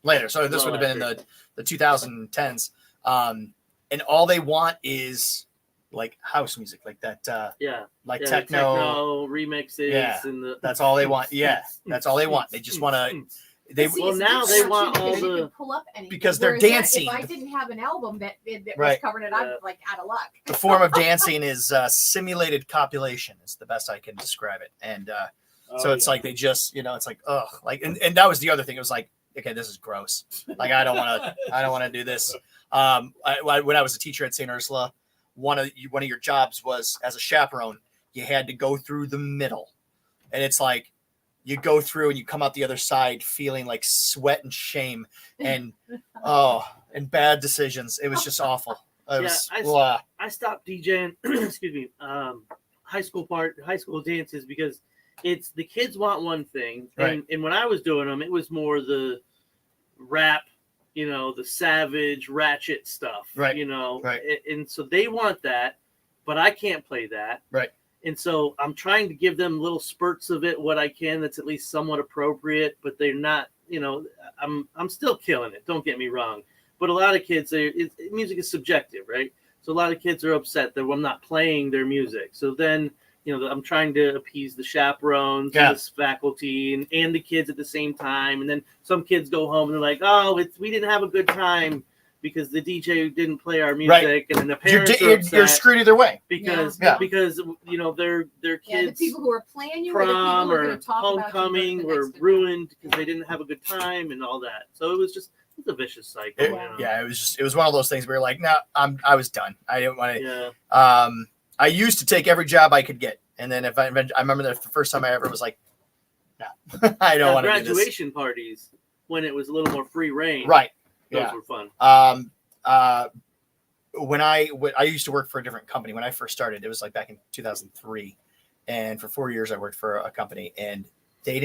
later. So this Well would have been in the 2010s. And all they want is like house music, like that. Yeah. Like Yeah, techno remixes. Yeah. And That's all they want. Yeah. That's all they want. They just want to. Well, now they want all you the can pull up anything. because they're Whereas that, dancing. if I didn't have an album that was Right. covered, and I'm like out of luck. The form of dancing is simulated copulation. Is the best I can describe it. And so it's like they just, it's like, ugh, like, and that was the other thing. It was like, okay, this is gross. Like, I don't want to do this. When I was a teacher at St. Ursula, one of your jobs was, as a chaperone, you had to go through the middle, and it's like you go through and you come out the other side feeling like sweat and shame and and bad decisions. It was just awful. I stopped DJing. Excuse me. High school dances, because it's the kids want one thing, and when I was doing them, it was more the rap, the savage ratchet stuff, right? And so they want that, but I can't play that, right? And so I'm trying to give them little spurts of it, what I can, that's at least somewhat appropriate, but they're not, I'm still killing it. Don't get me wrong, but a lot of kids, music is subjective, right? So a lot of kids are upset that I'm not playing their music. So then, I'm trying to appease the chaperones, and the faculty, and the kids at the same time. And then some kids go home and they're like, "Oh, we didn't have a good time because the DJ didn't play our music." Right. And then the parents you're screwed either way because their kids, the people who are playing you, prom or or homecoming were ruined because they didn't have a good time and all that. So it's a vicious cycle. It was one of those things where you're like, no, I was done. I didn't want to. I used to take every job I could get, and then I remember the first time I ever was like, no, I don't want to do this. Graduation parties, when it was a little more free reign, right? Those were fun. When I used to work for a different company when I first started, it was like back in 2003, and for 4 years I worked for a company, and they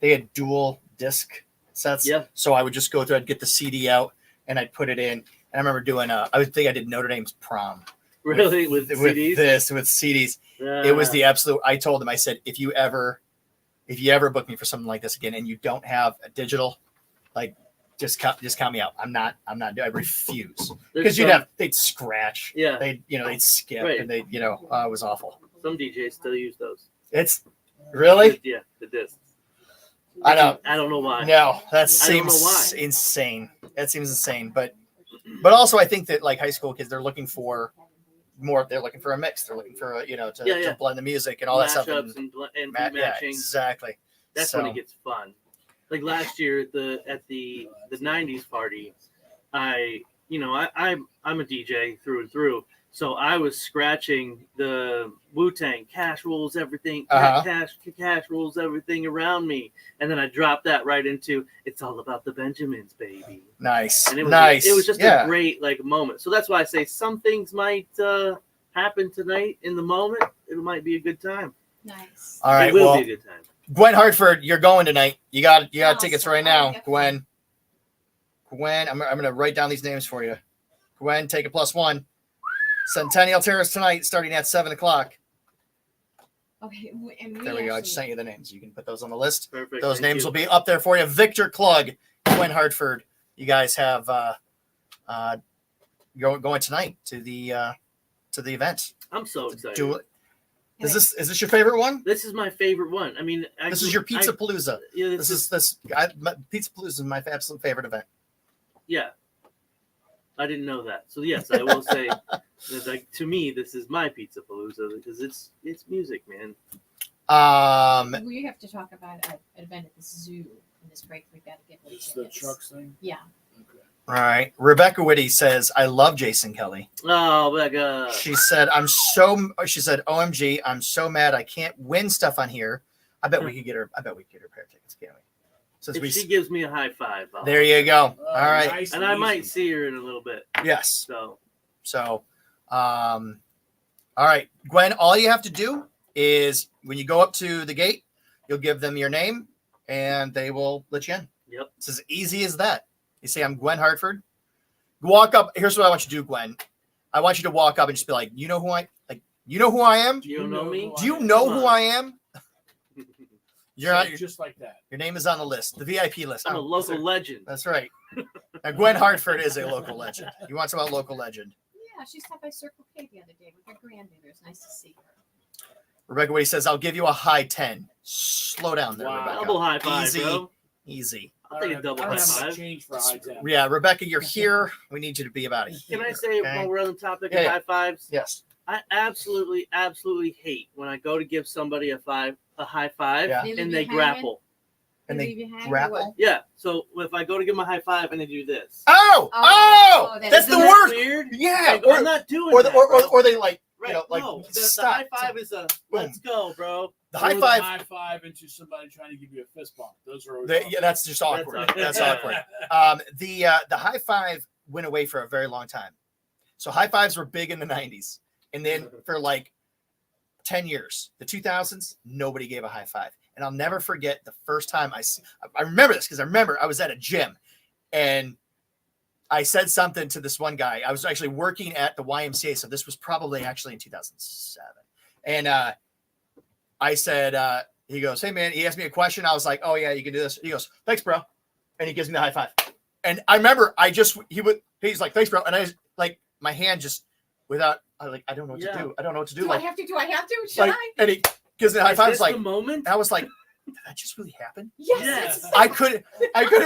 had dual disc sets. Yeah. So I would just go through, I'd get the CD out and I'd put it in. And I remember doing I did Notre Dame's prom. Really? With CDs? With CDs. It was the absolute. I told them, I said, if you ever book me for something like this again and you don't have a digital, like just count me out. I'm not I refuse. Because they'd scratch. Yeah. They'd skip, right. And it was awful. Some DJs still use those. It's really? Yeah, the discs. I don't know why. No, that seems insane. That seems insane. But also I think that like high school kids, they're looking for more. They're looking for a mix. They're looking for to blend the music and all that stuff. And matching. Yeah, exactly. That's when it gets fun. Like last year at the 90s party, I'm a DJ through and through. So I was scratching the Wu-Tang, Cash Rules Everything, Cash Rules Everything Around Me. And then I dropped that right into It's All About the Benjamins, baby. Nice. And it was just a great moment. So that's why I say some things might happen tonight in the moment. It might be a good time. Nice. All right. It will be a good time. Gwen Hartford, you're going tonight. You got tickets right now. Gwen, I'm going to write down these names for you. Gwen, take a +1. Centennial Terrace tonight, starting at 7:00. Okay, there we go. I just sent you the names. You can put those on the list. Perfect. Those names will be up there for you. Victor Klug, Gwen Hartford. You guys have going tonight to the event. I'm so excited. Is this your favorite one? This is my favorite one. I mean, this is your Pizza Palooza. Yeah, Pizza Palooza is my absolute favorite event. Yeah, I didn't know that. So yes, I will say that, like, to me, this is my Pizza Palooza because it's music, man. We have to talk about an event at the zoo in this break. We've got to get It's the trucks thing. Yeah. All right. Rebecca Whitty says, "I love Jason Kelley." Oh my God. She said, "OMG, I'm so mad I can't win stuff on here. I bet we could get her a pair of tickets, can't we?" If she gives me a high five. There you go. All right. Nice and I might see her in a little bit. Yes. So, all right, Gwen, all you have to do is when you go up to the gate, you'll give them your name and they will let you in. Yep. It's as easy as that. You say, "I'm Gwen Hartford." Walk up. Here's what I want you to do, Gwen. I want you to walk up and just be like, "You know who I am? Do you know me? Do you know who I am?" You're just like that. Your name is on the list, the VIP list. I'm a local legend. That's right. Now, Gwen Hartford is a local legend. You want some about local legend? Yeah, she stopped by Circle K the other day with her grandmother. It was nice to see her. Rebecca Whitty says, "I'll give you a high 10. Slow down there, Rebecca. Double high five, easy, bro. Easy. I'll take a double I high don't have five. enough change for high 10. Yeah, Rebecca, you're here. We need you to be about it. Can I say Okay. while we're on the topic Yeah, of yeah. high fives? Yes. I absolutely hate when I go to give somebody a high five, Yeah. and leave they you grapple. And leave they you hanging or grapple. what? Yeah. So if I go to give them a high five and they do this, Oh, that's the isn't that worst. weird? Yeah, Like, I'm not doing or that. or they like Right. you know like No, the stop. high five is a let's go, bro. The Or high the five. high five into somebody trying to give you a fist bump. Those are always Yeah, that's just awkward. That's awkward. The high five went away for a very long time. So high fives were big in the 90s. And then for like 10 years, the 2000s, nobody gave a high five. And I'll never forget the first time I remember this because I remember I was at a gym and I said something to this one guy. I was actually working at the YMCA. So this was probably actually in 2007. And I said, he goes, hey man, he asked me a question. I was like, oh yeah, you can do this. He goes, thanks, bro. And he gives me the high five. And I remember he's like, thanks, bro. And I was like, my hand just without, I don't know what to do. I don't know what to do. Do Like, I have to? Do I have to? Should like, I? and he gives me the high Is five. this Like, the moment? and I was like, did that just really happen? Yes. I couldn't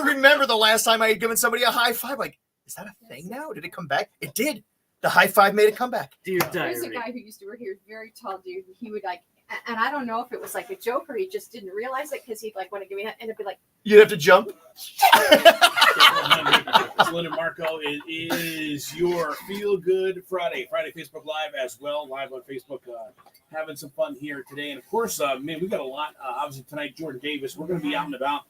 remember the last time I had given somebody a high five. Like, is that a thing now? Did it come back? It did. The high five made a comeback. Dear There's a diary. guy who used to work here, very tall dude. He would like, and I don't know if it was like a joke or he just didn't realize it because he'd like want to give me, and it'd be like, You'd have to jump. It's Linda Marco. It is your Feel Good Friday Facebook Live as well, live on Facebook. Having some fun here today. And of course, man, we got a lot. Obviously, tonight, Jordan Davis, we're going to be out and about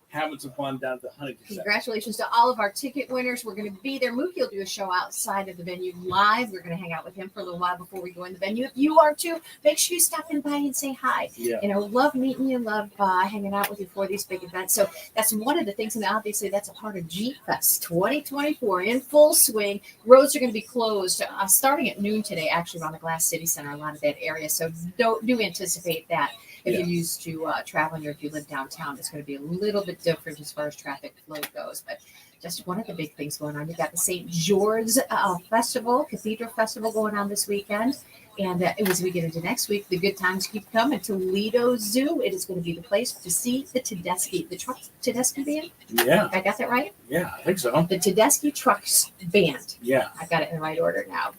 having some fun down at the Huntington Center. congratulations to all of our ticket winners. We're going to be there. Mookie will do a show outside of the venue live. We're going to hang out with him for a little while before we go in the venue. If you are too, make sure you stop in by and say hi. Yeah. You know, love meeting you, love hanging out with you for these big events. So that's one of the things, and obviously that's a part of Jeep Fest 2024 in full swing. Roads are going to be closed starting at noon today, actually around the Glass City Center, a lot of that area. So do anticipate that. If you're used to traveling or if you live downtown, it's going to be a little bit different as far as traffic flow goes. But just one of the big things going on. You got the St. George Cathedral Festival going on this weekend. And as we get into next week, the good times keep coming. Toledo Zoo, it is going to be the place to see the Tedeschi Band. Yeah. I got that right? Yeah, I think so. The Tedeschi Trucks Band. Yeah. I got it in the right order now.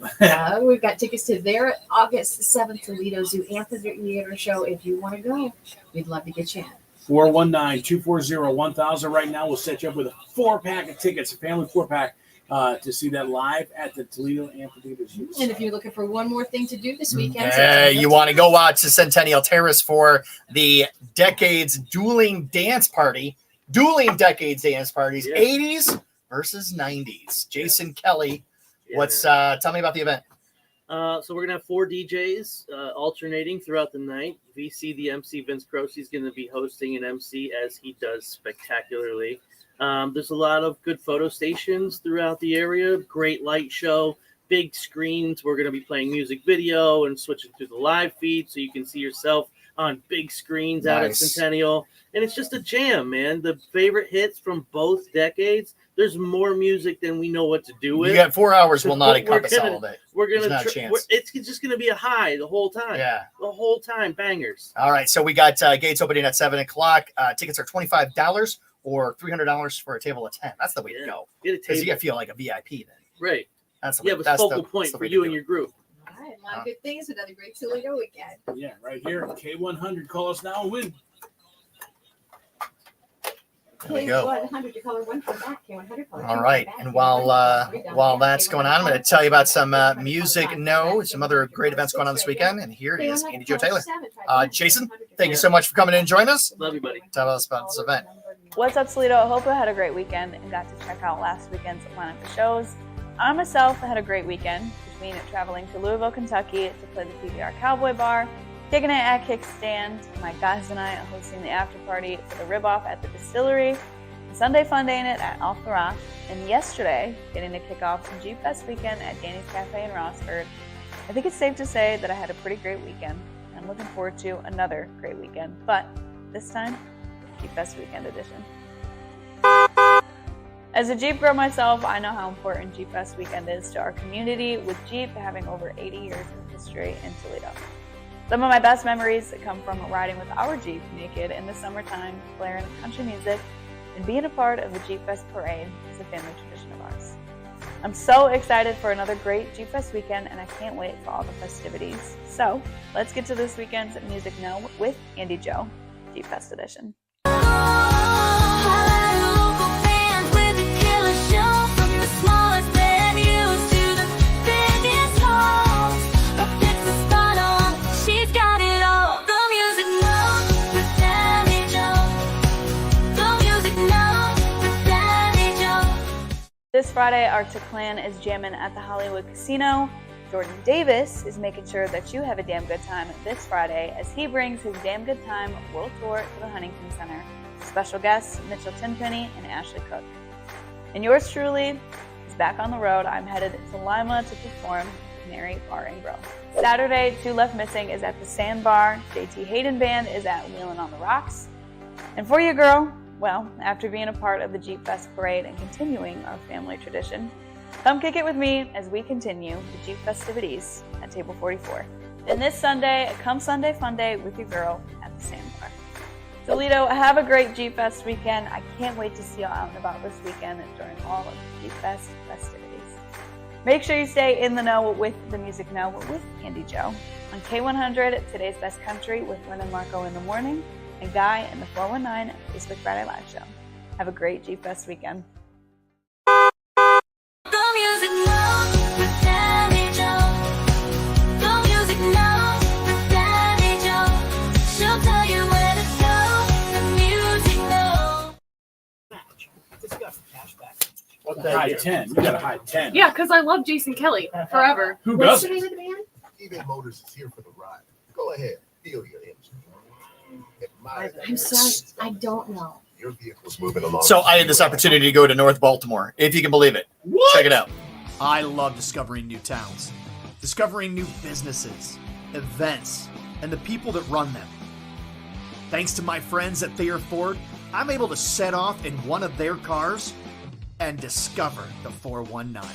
We've got tickets to their August 7th Toledo Zoo Amphitheater show. If you want to go, we'd love to get you in. 419-240-1000 right now. We'll set you up with a 4-pack of tickets, a family 4-pack, to see that live at the Toledo Amphitheater Zoo. And if you're looking for one more thing to do this weekend, You want to go out to Centennial Terrace for the Decades Dueling Dance Party. Dueling Decades Dance Parties, 80s versus 90s. Jason Kelley, tell me about the event. So we're gonna have 4 DJs alternating throughout the night. VC, the MC, Vince Croce, is gonna be hosting an MC as he does spectacularly. There's a lot of good photo stations throughout the area. Great light show, big screens. We're gonna be playing music video and switching through the live feed so you can see yourself on big screens out at Centennial. And it's just a jam, man. The favorite hits from both decades. There's more music than we know what to do with. You got 4 hours will not encompass all of it. We're There's gonna. not a chance. It's just gonna be a high the whole time. Yeah, the whole time, bangers. All right, so we got gates opening at 7 o'clock. Tickets are $25 or $300 for a table of 10. That's the way to go. Get a Because you table. gotta feel like a VIP then. Right. That's the You way, have a that's focal the, point that's the for way to you do and it. your group. All right, a lot of good things. Another great Toledo weekend. Yeah, right here at K100. Call us now and win. There we go. K100 to color 1 for back. K100 color 2 All right, and while that's going on, I'm going to tell you about some music, some other great events going on this weekend. And here is Andy Joe Taylor. Jason, thank you so much for coming in and joining us. Love you, buddy. Tell us about this event. What's up, Toledo? I hope I had a great weekend and got to check out last weekend's lineup of shows. I myself had a great weekend between traveling to Louisville, Kentucky to play the PBR Cowboy Bar, kicking it at Kickstand, my guys and I hosting the after party for the rib-off at the distillery, Sunday fun day in it at Off the Rock, and yesterday getting to kick off some Jeep Fest weekend at Danny's Cafe in Rossford. I think it's safe to say that I had a pretty great weekend. I'm looking forward to another great weekend, but this time, Jeep Fest Weekend Edition. As a Jeep girl myself, I know how important Jeep Fest Weekend is to our community, with Jeep having over 80 years of history in Toledo. Some of my best memories come from riding with our Jeep naked in the summertime, blaring country music, and being a part of the Jeep Fest parade is a family tradition of ours. I'm so excited for another great Jeep Fest weekend, and I can't wait for all the festivities. So let's get to this weekend's Music Now with Andy Joe, Jeep Fest edition. This Friday, Arctic Clan is jamming at the Hollywood Casino. Jordan Davis is making sure that you have a damn good time this Friday as he brings his Damn Good Time World Tour to the Huntington Center. Special guests Mitchell Tenpenny and Ashley Cook. And yours truly is back on the road. I'm headed to Lima to perform with Mary Bar and Grill. Saturday, Two Left Missing is at the Sandbar. JT Hayden Band is at Wheelin' on the Rocks. And for you, girl, well, after being a part of the Jeep Fest parade and continuing our family tradition, come kick it with me as we continue the Jeep festivities at Table 44. And this Sunday, come Sunday Fun Day with your girl at the Sandbar. Toledo, have a great Jeep Fest weekend. I can't wait to see you out and about this weekend during all of the Jeep Fest festivities. Make sure you stay in the know with the Music Now with Andy Joe on K100, Today's Best Country with Lynn and Marco in the morning, and Guy in the 419 Facebook Friday Live Show. Have a great Jeep Fest weekend. What the high 10? You got a high 10. Yeah, because I love Jason Kelley forever. Who What's doesn't? the name of the band? eBay Motors is here for the ride. Go ahead, feel your engine. I'm sorry, I don't know. Your vehicle's moving along. So I had this opportunity to go to North Baltimore, if you can believe it. What? Check it out. I love discovering new towns, discovering new businesses, events, and the people that run them. Thanks to my friends at Thayer Ford, I'm able to set off in one of their cars and discover the 419.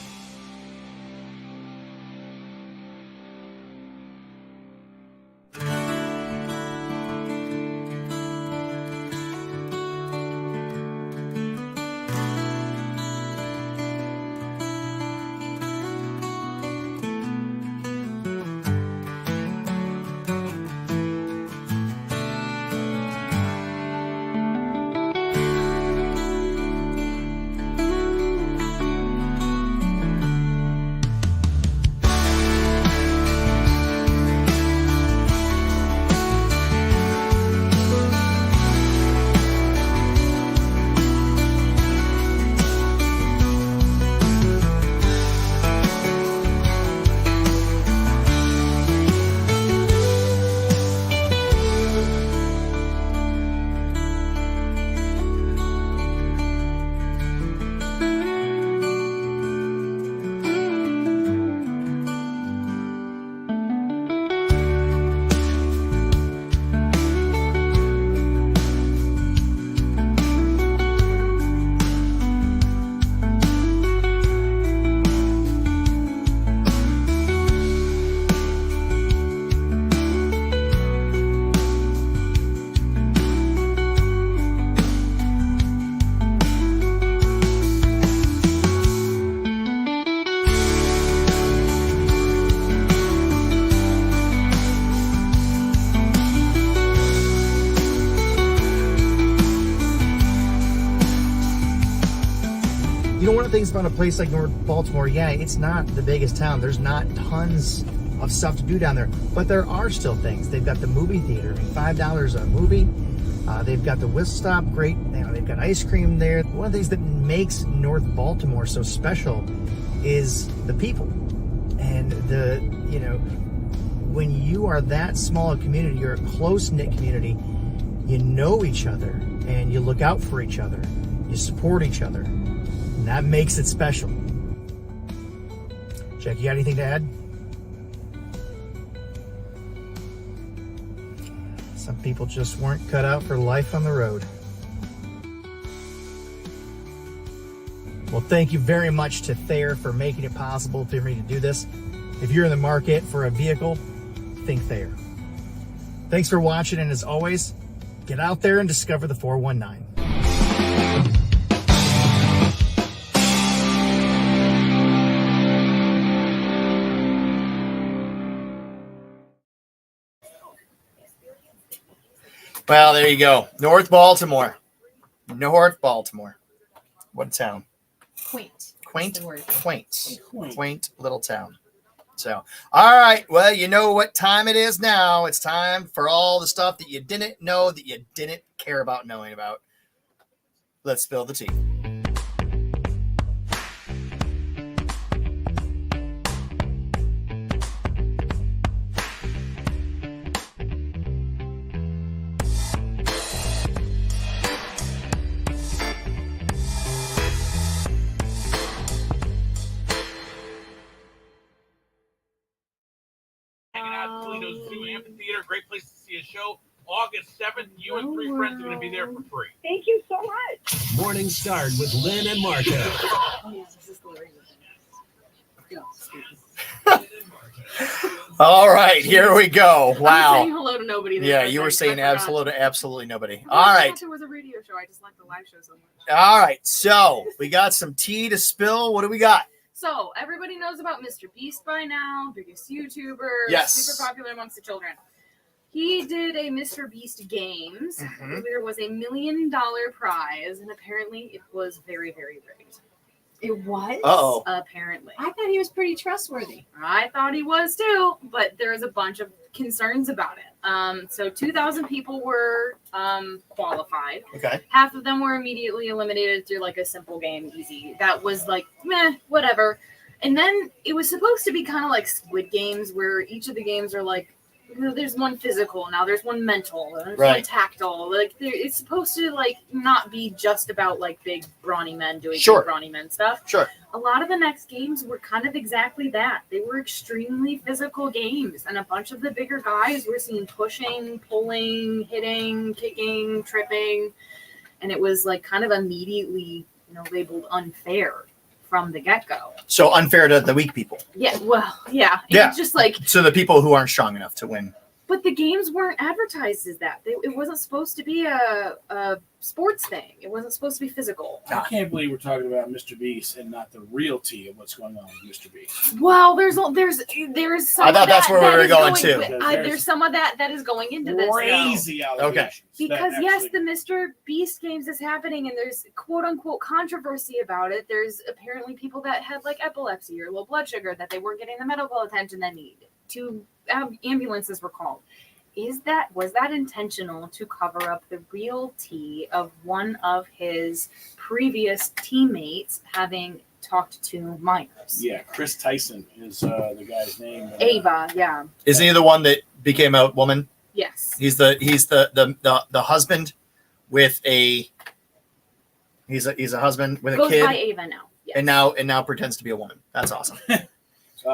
You know, one of the things about a place like North Baltimore, yeah, it's not the biggest town. There's not tons of stuff to do down there, but there are still things. They've got the movie theater, $5 a movie. They've got the whistle stop, great. You know, they've got ice cream there. One of the things that makes North Baltimore so special is the people. And when you are that small a community, you're a close-knit community, you know each other and you look out for each other. You support each other. And that makes it special. Jack, you got anything to add? Some people just weren't cut out for life on the road. Well, thank you very much to Thayer for making it possible for me to do this. If you're in the market for a vehicle, think Thayer. Thanks for watching, and as always, get out there and discover the 419. Well, there you go. North Baltimore. North Baltimore. What a town. Quaint. Quaint, That's the word. quaint little town. So, all right. Well, you know what time it is now. It's time for all the stuff that you didn't know that you didn't care about knowing about. Let's spill the tea. Hanging out at Toledo Zoo Amphitheater. Great place to see a show. August 7th, you and 3 friends are going to be there for free. Thank you so much. Morning Start with Lynn and Marco. All right, here we go. I'm Wow. saying hello to nobody. there Yeah, for a you were second. saying I forgot. absolutely nobody. I All thought right. it was a radio show. I just like the live show so much. All right. So we got some tea to spill. What do we got? So everybody knows about Mr. Beast by now, biggest YouTuber, Yes. super popular amongst the children. He did a Mr. Beast Games. Mhm. There was $1 million prize, and apparently it was very, very rigged. It was? Uh-oh. Apparently. I thought he was pretty trustworthy. I thought he was too, but there's a bunch of concerns about it. So 2,000 people were qualified. Okay. Half of them were immediately eliminated through like a simple game, easy. That was like, meh, whatever. And then it was supposed to be kind of like Squid Games, where each of the games are like, you know, there's one physical, now there's one mental, there's one Right. tactile. Like it's supposed to like not be just about like big brawny men doing Sure. big brawny men stuff. Sure. A lot of the next games were kind of exactly that. They were extremely physical games, and a bunch of the bigger guys were seen pushing, pulling, hitting, kicking, tripping, and it was like kind of immediately, you know, labeled unfair from the get-go. So unfair to the weak people. Yeah, well, yeah. It Yeah. was just like, So the people who aren't strong enough to win. but the games weren't advertised as that. It wasn't supposed to be a sports thing. It wasn't supposed to be physical. I can't believe we're talking about Mr. Beast and not the realty of what's going on with Mr. Beast. Well, there's some. I thought that's where we were is going too. There's some of that is going into this. though. Crazy allegations. Because yes, the Mr. Beast games is happening, and there's quote unquote controversy about it. There's apparently people that had like epilepsy or low blood sugar that they weren't getting the medical attention they needed. 2 ambulances were called. Was that intentional to cover up the reality of one of his previous teammates having talked to minors? Yeah, Chris Tyson is the guy's name. Ava, yeah. Isn't he the one that became a woman? Yes. He's the husband with a he's a husband with a Goes kid by Ava now. Yes. and now pretends to be a woman. That's awesome.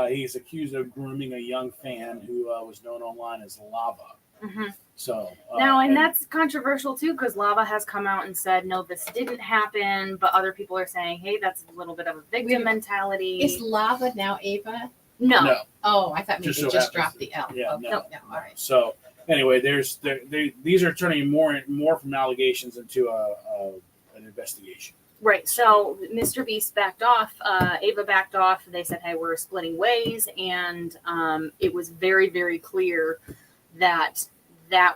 He's accused of grooming a young fan who was known online as Lava. Mhm. So Now, and that's controversial too, because Lava has come out and said, no, this didn't happen, but other people are saying, hey, that's a little bit of a victim mentality. Is Lava now Ava? No. No. Oh, I thought maybe Just they so just happens dropped the L. Yeah, Oh, no. no, all right. So anyway, these are turning more from allegations into an investigation. Right. So Mr. Beast backed off. Ava backed off. They said, hey, we're splitting ways. And it was very, very clear that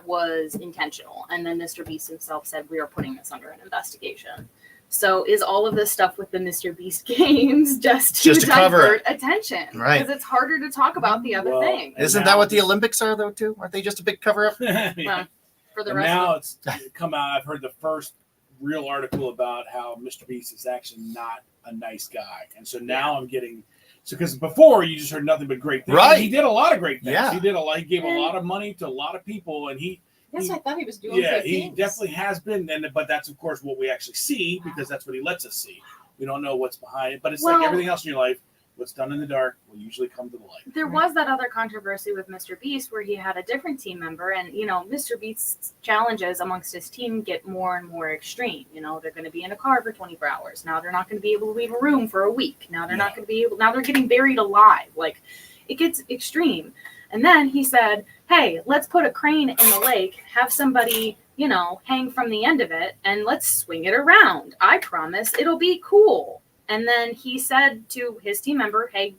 was intentional. And then Mr. Beast himself said, we are putting this under an investigation. So is all of this stuff with the Mr. Beast games just to cover divert it. attention? Right. Because it's harder to talk about the other thing. Isn't that what the Olympics are though too? Aren't they just a big cover up? Well, for the And rest now of it's come out. I've heard the first real article about how Mr. Beast is actually not a nice guy, and so now I'm getting because before you just heard nothing but great things. Right. He did a lot of great things. Yeah. He did a lot. He gave a lot of money to a lot of people, and Yes, I thought he was doing yeah, good he things. definitely has been. But that's of course what we actually see because that's what he lets us see. We don't know what's behind it, but it's like Well- everything else in your life. What's done in the dark will usually come to the light. There was that other controversy with Mr. Beast where he had a different team member, and you know, Mr. Beast's challenges amongst his team get more and more extreme. You know, they're going to be in a car for 24 hours. Now they're not going to be able to leave a room for a week. Now they're not going to be able. Now they're getting buried alive. Like, it gets extreme. And then he said, "Hey, let's put a crane in the lake, have somebody, you know, hang from the end of it, and let's swing it around. I promise it'll be cool." And then he said to his team member, hey,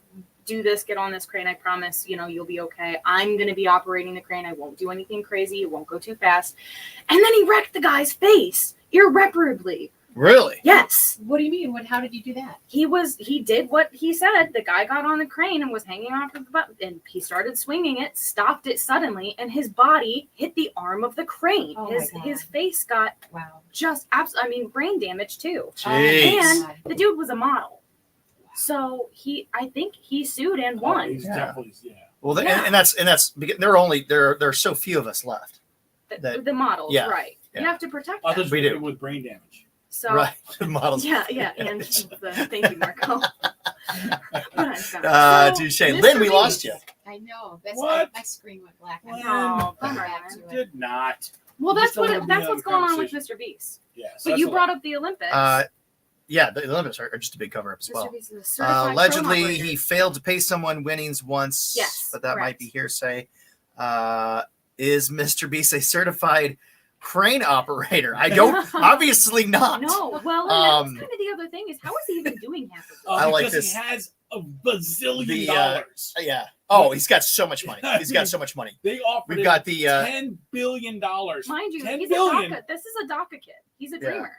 do this, get on this crane. I promise, you'll be okay. I'm going to be operating the crane. I won't do anything crazy. It won't go too fast. And then he wrecked the guy's face irreparably. Really? Yes. What do you mean? How did you do that? He did what he said. The guy got on the crane and was hanging off of the button, and he started swinging it, stopped it suddenly, and his body hit the arm of the crane. Oh His face got just brain damage too. Jeez. And the dude was a model. So I think he sued and won. He's definitely, Well, and that's because there are so few of us left. The models, yeah, right? yeah. You have to protect them. Others with brain damage. So right, the models. Yeah, and thank you, Marco. Touche. Lynn, we lost you. I know. That's What? my screen went black. Oh, bummer. Did not. Well, Just that's don't have what's the other going on with conversation. Mr. Beast. Yeah. But you brought up the Olympics. Yeah, the Olympics are just a big cover up as well. Mr. Beast is a certified Allegedly, drone operator. he failed to pay someone winnings once. Yes, but that might correct. be hearsay. Is Mr. Beast a certified crane operator? I don't. Obviously not. No, well, and that's kind of the other thing is how is he even doing half of this? I like because this. He has a bazillion dollars. Yeah. Oh, he's got so much money. He's got so much money. They offered We've him got the $10 billion. Mind you, $10 he's billion. a DACA. This is a DACA kid. He's a dreamer.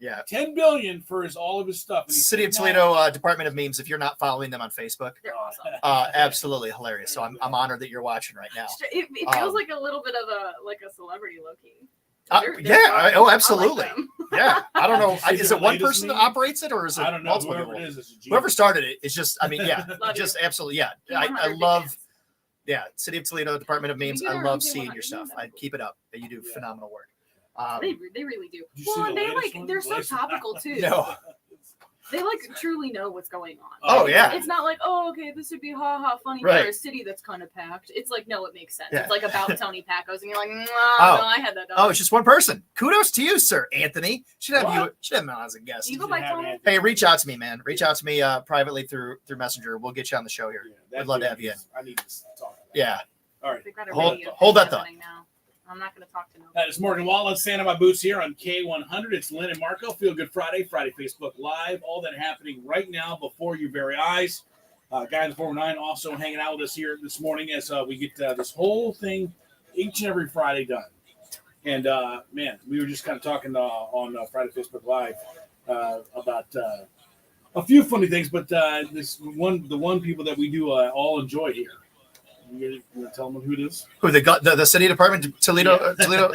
Yeah. $10 billion for all of his stuff. And he City of said, Toledo Department of Memes. If you're not following them on Facebook, They're awesome. absolutely hilarious. So I'm honored that you're watching right now. It feels like a little bit of a celebrity low key. Absolutely. Yeah, I don't know. Is Is it it one latest person that meme? operates it, or is it I don't know. multiple Whoever people? it is, it's a genius. Whoever started it, it's just. I mean, yeah, Love just you. absolutely. Yeah, You I 100 love. fans. Yeah, City of Toledo Department of Memes. You I get love around seeing 100 your stuff. I keep it up. You do phenomenal work. They really do. Did you see Well, and the they latest one? they're so Latest- topical too. No. They truly know what's going on. Oh, yeah. It's not like, oh, okay, this would be funny Right. for a city that's kind of packed. It's like, no, it makes sense. Yeah. It's like about Tony Pacos, and you're like, no, Oh. I had that done. Oh, it's just one person. Kudos to you, sir, Anthony. Should have him on as a guest. You go by Tony? Hey, reach out to me, man. Reach out to me privately through Messenger. We'll get you on the show here. We'd love to have you in. I need to talk. Yeah. All right. They've got a Hold radio that thing thought. happening now. I'm not going to talk to nobody. That is Morgan Wallen, standing by boots here on K100. It's Lynn and Marco. Feel Good Friday Facebook Live. All that happening right now before your very eyes. Guy in the 409 also hanging out with us here this morning as we get this whole thing each and every Friday done. And, man, we were just kind of talking on Friday Facebook Live about a few funny things, but the one people that we do all enjoy here. You want to tell them who it is? Who the city department Toledo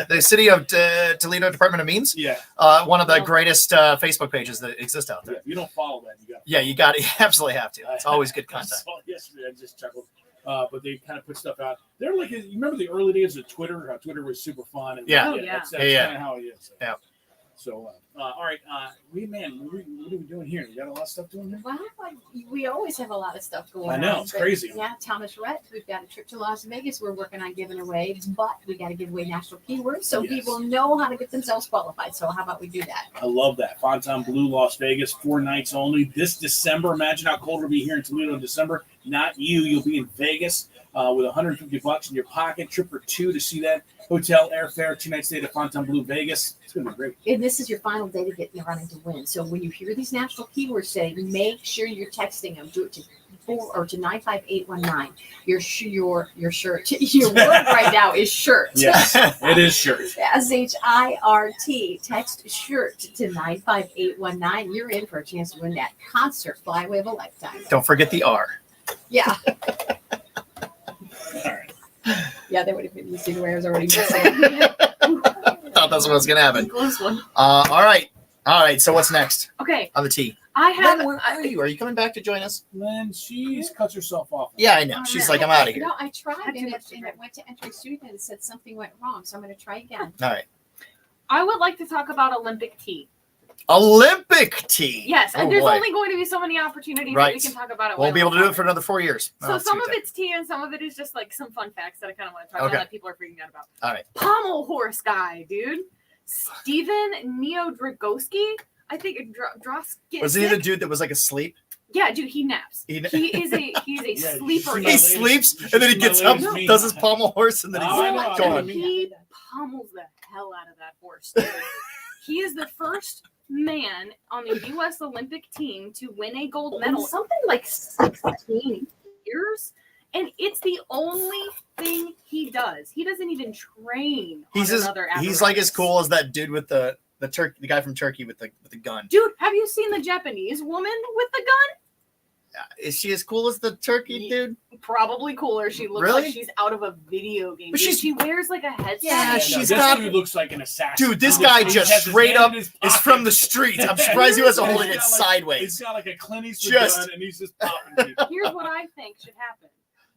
the city of Toledo Department of Memes? Yeah. One of the greatest Facebook pages that exist out there. Yeah, if you don't follow that, you got. Yeah, you got it. Absolutely have to. It's always good I content. saw it yesterday. I just chuckled. But they kind of put stuff out. They're like, you remember the early days of Twitter? How Twitter was super fun. And Yeah. That's Yeah. kind of how it is. Yeah. So, all right. What are we doing here? You got a lot of stuff doing here? Well, we always have a lot of stuff going on. I know, it's but crazy. Yeah, Thomas Rhett, we've got a trip to Las Vegas we're working on giving away, but we got to give away national keywords so Yes. people know how to get themselves qualified. So how about we do that? I love that. Fontainebleau, Las Vegas, 4 nights only. This December, imagine how cold it'll be here in Toledo in December. Not you. You'll be in Vegas with $150 in your pocket. Trip or two to see that. Hotel, airfare, 2 nights stay to Fontainebleau, Vegas. It's going to be great. And this is your final day to get in the running to win. So when you hear these national keywords today, make sure you're texting them. Do it to 95819. Your shirt. Your word right now is shirt. Yes, it is shirt. SHIRT. Text shirt to 95819. You're in for a chance to win that concert flyway of a lifetime. Don't forget the R. Yeah. All right. Yeah, that would have been easy to wear. I was already missing. Thought that's what was going to happen. Close one. All right. So what's next Okay. on the tee? I have. Lynn, where are you? Are you coming back to join us? Lynn, she's cuts herself off. Yeah, I know. She's like, I'm out of here. No, I tried Had too and much it sugar. went to entry student and said something went wrong. So I'm going to try again. All right. I would like to talk about Olympic tea. Olympic tea. Yes, and Oh, there's boy. only going to be so many opportunities that Right. we can talk about it. Won't be able to do it for another 4 years. So Oh, some too of bad. it's tea and some of it is just like some fun facts that I kind of want to talk Okay. about that people are freaking out about. All right. Pommel horse guy, dude. Steven Neodragoski. I think Drosky. Was he the dude that was like asleep? Yeah, dude, he naps. He's He's a Yeah, sleeper. you He see sleeps You and then he should gets see my up, latest meme. does his pommel horse, and then he's Oh, I know. going. He pummels the hell out of that horse, dude. He is the first man on the U.S. Olympic team to win a gold medal. Something like 16. years, and it's the only thing he does. He doesn't even train. He's like as cool as that dude with the guy from Turkey with the gun. Dude, have you seen the Japanese woman with the gun? Is she as cool as the turkey dude? Probably cooler. She looks Really? like she's out of a video game. But Dude, she wears like a headset. Yeah, she's this got. dude looks like an assassin. Dude, this guy just straight up is from the streets. I'm surprised he wasn't holding it He's sideways. got like a Clint Eastwood gun, and he's just popping people. Here's what I think should happen.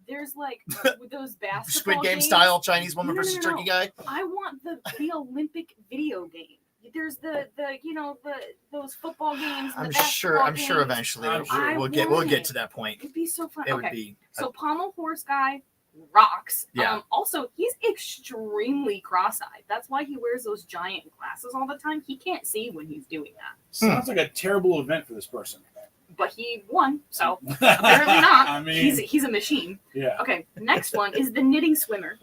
There's like with those basketball Squid Game games, style Chinese woman versus turkey guy. I want the Olympic video game. There's the those football games. I'm sure eventually we'll get to that point. It'd be so fun. It okay. would be. So pommel horse guy rocks. Yeah. Also, he's extremely cross-eyed. That's why he wears those giant glasses all the time. He can't see when he's doing that. Sounds like a terrible event for this person. But he won, so apparently not. I mean, he's a machine. Yeah. Okay. Next one is the knitting swimmer.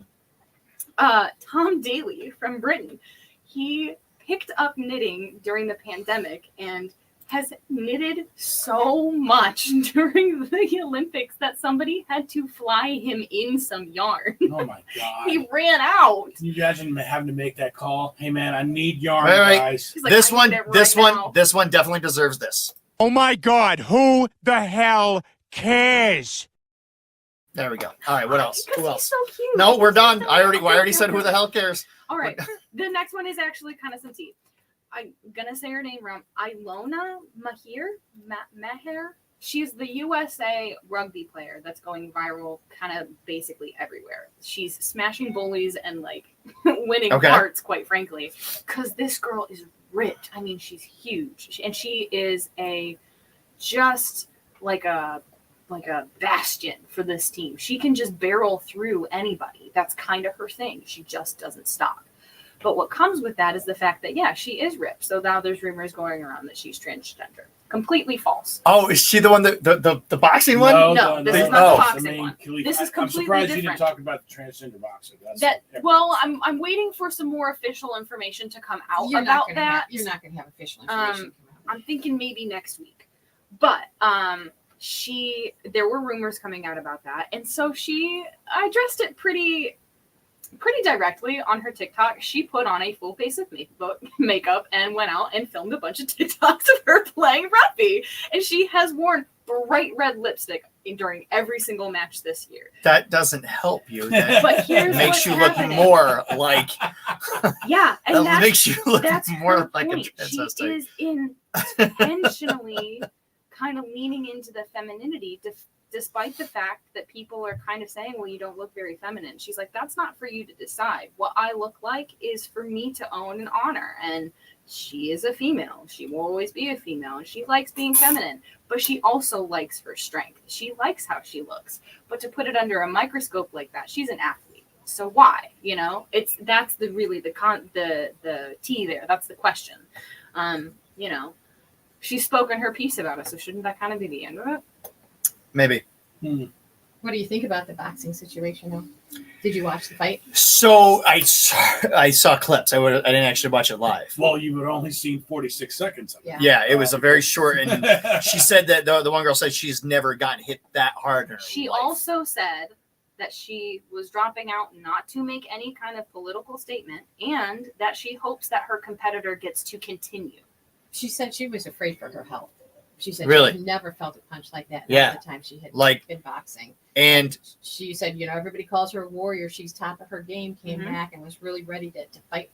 Tom Daly from Britain. He picked up knitting during the pandemic and has knitted so much during the Olympics that somebody had to fly him in some yarn. Oh my god! He ran out. Can you imagine having to make that call? Hey man, I need yarn, Wait. guys. Like, this now. one definitely deserves this. Oh my God, who the hell cares? There we go. All right, what else? Because Who else? He's so cute. No, we're done. I already said who the hell cares. All right. The next one is actually kind of some tea. I'm gonna say her name wrong. Ilona Maher. She's the USA rugby player that's going viral kind of basically everywhere. She's smashing bullies and like winning hearts, quite frankly, because this girl is ripped. I mean, she's huge, and she is just like a bastion for this team. She can just barrel through anybody. That's kind of her thing. She just doesn't stop. But what comes with that is the fact that, yeah, she is ripped. So now there's rumors going around that she's transgender. Completely false. Oh, is she the one that the boxing one? No, this is not the boxing one. This is completely I'm surprised different. you didn't talk about the transgender boxer. I'm waiting for some more official information to come out You're about not that. gonna you're not going to have official information. I'm thinking maybe next week. But there were rumors coming out about that, and so I addressed it pretty directly on her TikTok. She put on a full face of makeup and went out and filmed a bunch of TikToks of her playing rugby. And she has worn bright red lipstick during every single match this year. That doesn't help you. That But here's makes what's you happening. look more like. Yeah, and that makes you look that's more her like point. a transvestite. She is intentionally kind of leaning into the femininity despite the fact that people are kind of saying, well, you don't look very feminine. She's like, that's not for you to decide. What I look like is for me to own and honor. And she is a female. She will always be a female. And she likes being feminine. But she also likes her strength. She likes how she looks. But to put it under a microscope like that, she's an athlete. So why? That's the tea there. That's the question. She's spoken her piece about it. So shouldn't that kind of be the end of it? Maybe. What do you think about the boxing situation, though? Did you watch the fight? So I saw clips. I didn't actually watch it live. Well, you would only seen 46 seconds of it. Yeah, it was a very short. And she said that the one girl said she's never gotten hit that hard in her She life. also said that she was dropping out not to make any kind of political statement and that she hopes that her competitor gets to continue. She said she was afraid for her health. She said Really? she never felt a punch like that Yeah. the time she had been boxing. And she said, everybody calls her a warrior. She's top of her game, came Mm-hmm. back and was really ready to fight.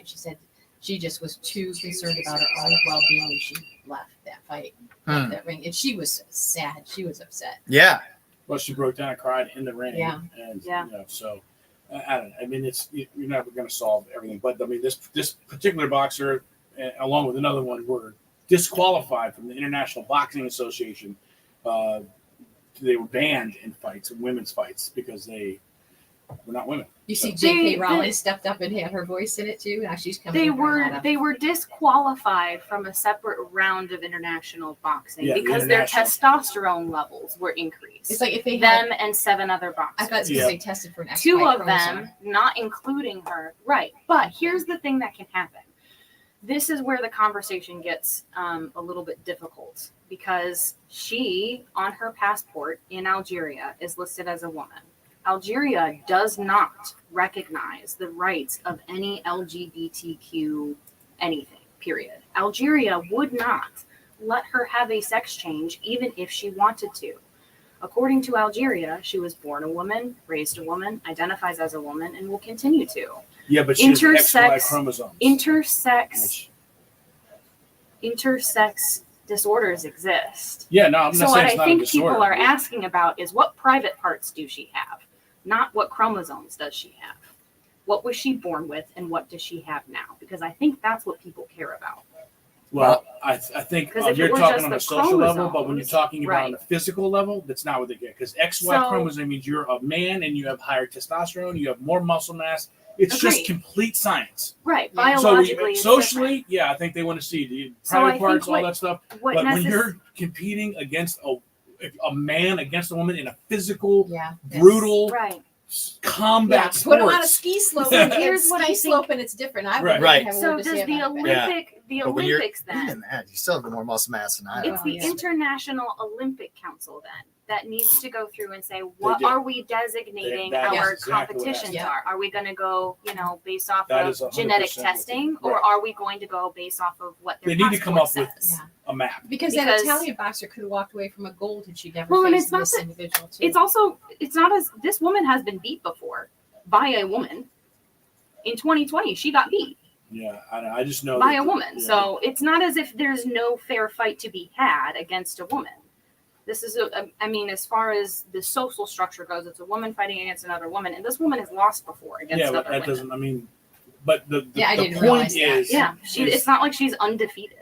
She said she just was too concerned about her own well-being when she left that fight, left that ring. And she was sad. She was upset. Yeah. Well, she broke down and cried in the ring. Yeah. And, so I don't know. I mean, you're never going to solve everything. But, I mean, this particular boxer, along with another one, were disqualified from the International Boxing Association. They were banned in fights, in women's fights, because they were not women. You see, J.K. Rowling stepped up and had her voice in it too. Now she's coming. They were disqualified from a separate round of international boxing because their testosterone levels were increased. It's like if they them and 7 other boxers. I thought because they tested for an X 2 of them, not including her. Right. But here's the thing that can happen. this is where the conversation gets a little bit difficult because she, on her passport in Algeria, is listed as a woman. Algeria does not recognize the rights of any LGBTQ anything, period. Algeria would not let her have a sex change even if she wanted to. According to Algeria, she was born a woman, raised a woman, identifies as a woman, and will continue to. Yeah, but she has XY chromosomes. Intersex disorders exist. Yeah, no, I'm not so saying what it's I not a think disorder. people are asking about is what private parts do she have, not what chromosomes does she have. What was she born with, and what does she have now? Because I think that's what people care about. Well, I think 'Cause if it you're were talking just on the a social level, but when you're chromosomes, talking about on right. a physical level, that's not what they get. Because XY So- chromosome means you're a man and you have higher testosterone, you have more muscle mass. It's Agreed. just complete science. Right, So biologically, it's socially, yeah, I think they want to see the So I private think parts, all what- that stuff. what But when necess- you're competing against a man against a woman in a physical, Yeah, brutal right. combat Put sport, them on a ski slope. Yeah. And Here's what I ski think- slope, and it's different. I would Right. have a So word to does say the about that. Olympic, But when you're Olympics then? in that, you still have more muscle mass than I have. It's the yeah. International Olympic Council then that needs to go through and say, what do. are we designating That is our exactly what competitions happens. are? Are we going to go, based off That of is 100% genetic what they testing, do. or Right. are we going to go based off of what their They need to come up passport with says? a map. Because that Italian boxer could have walked away from a gold had she never Well, and faced it's not this that- individual. Too. It's also, it's not as, this woman has been beat before by a woman. In 2020, she got beat Yeah, I just know by that- a woman. yeah. So it's not as if there's no fair fight to be had against a woman. This is, as far as the social structure goes, it's a woman fighting against another woman, and this woman has lost before against yeah, other but that women. doesn't. But the Yeah, I the didn't point realize that. is, Yeah, it's not like she's undefeated.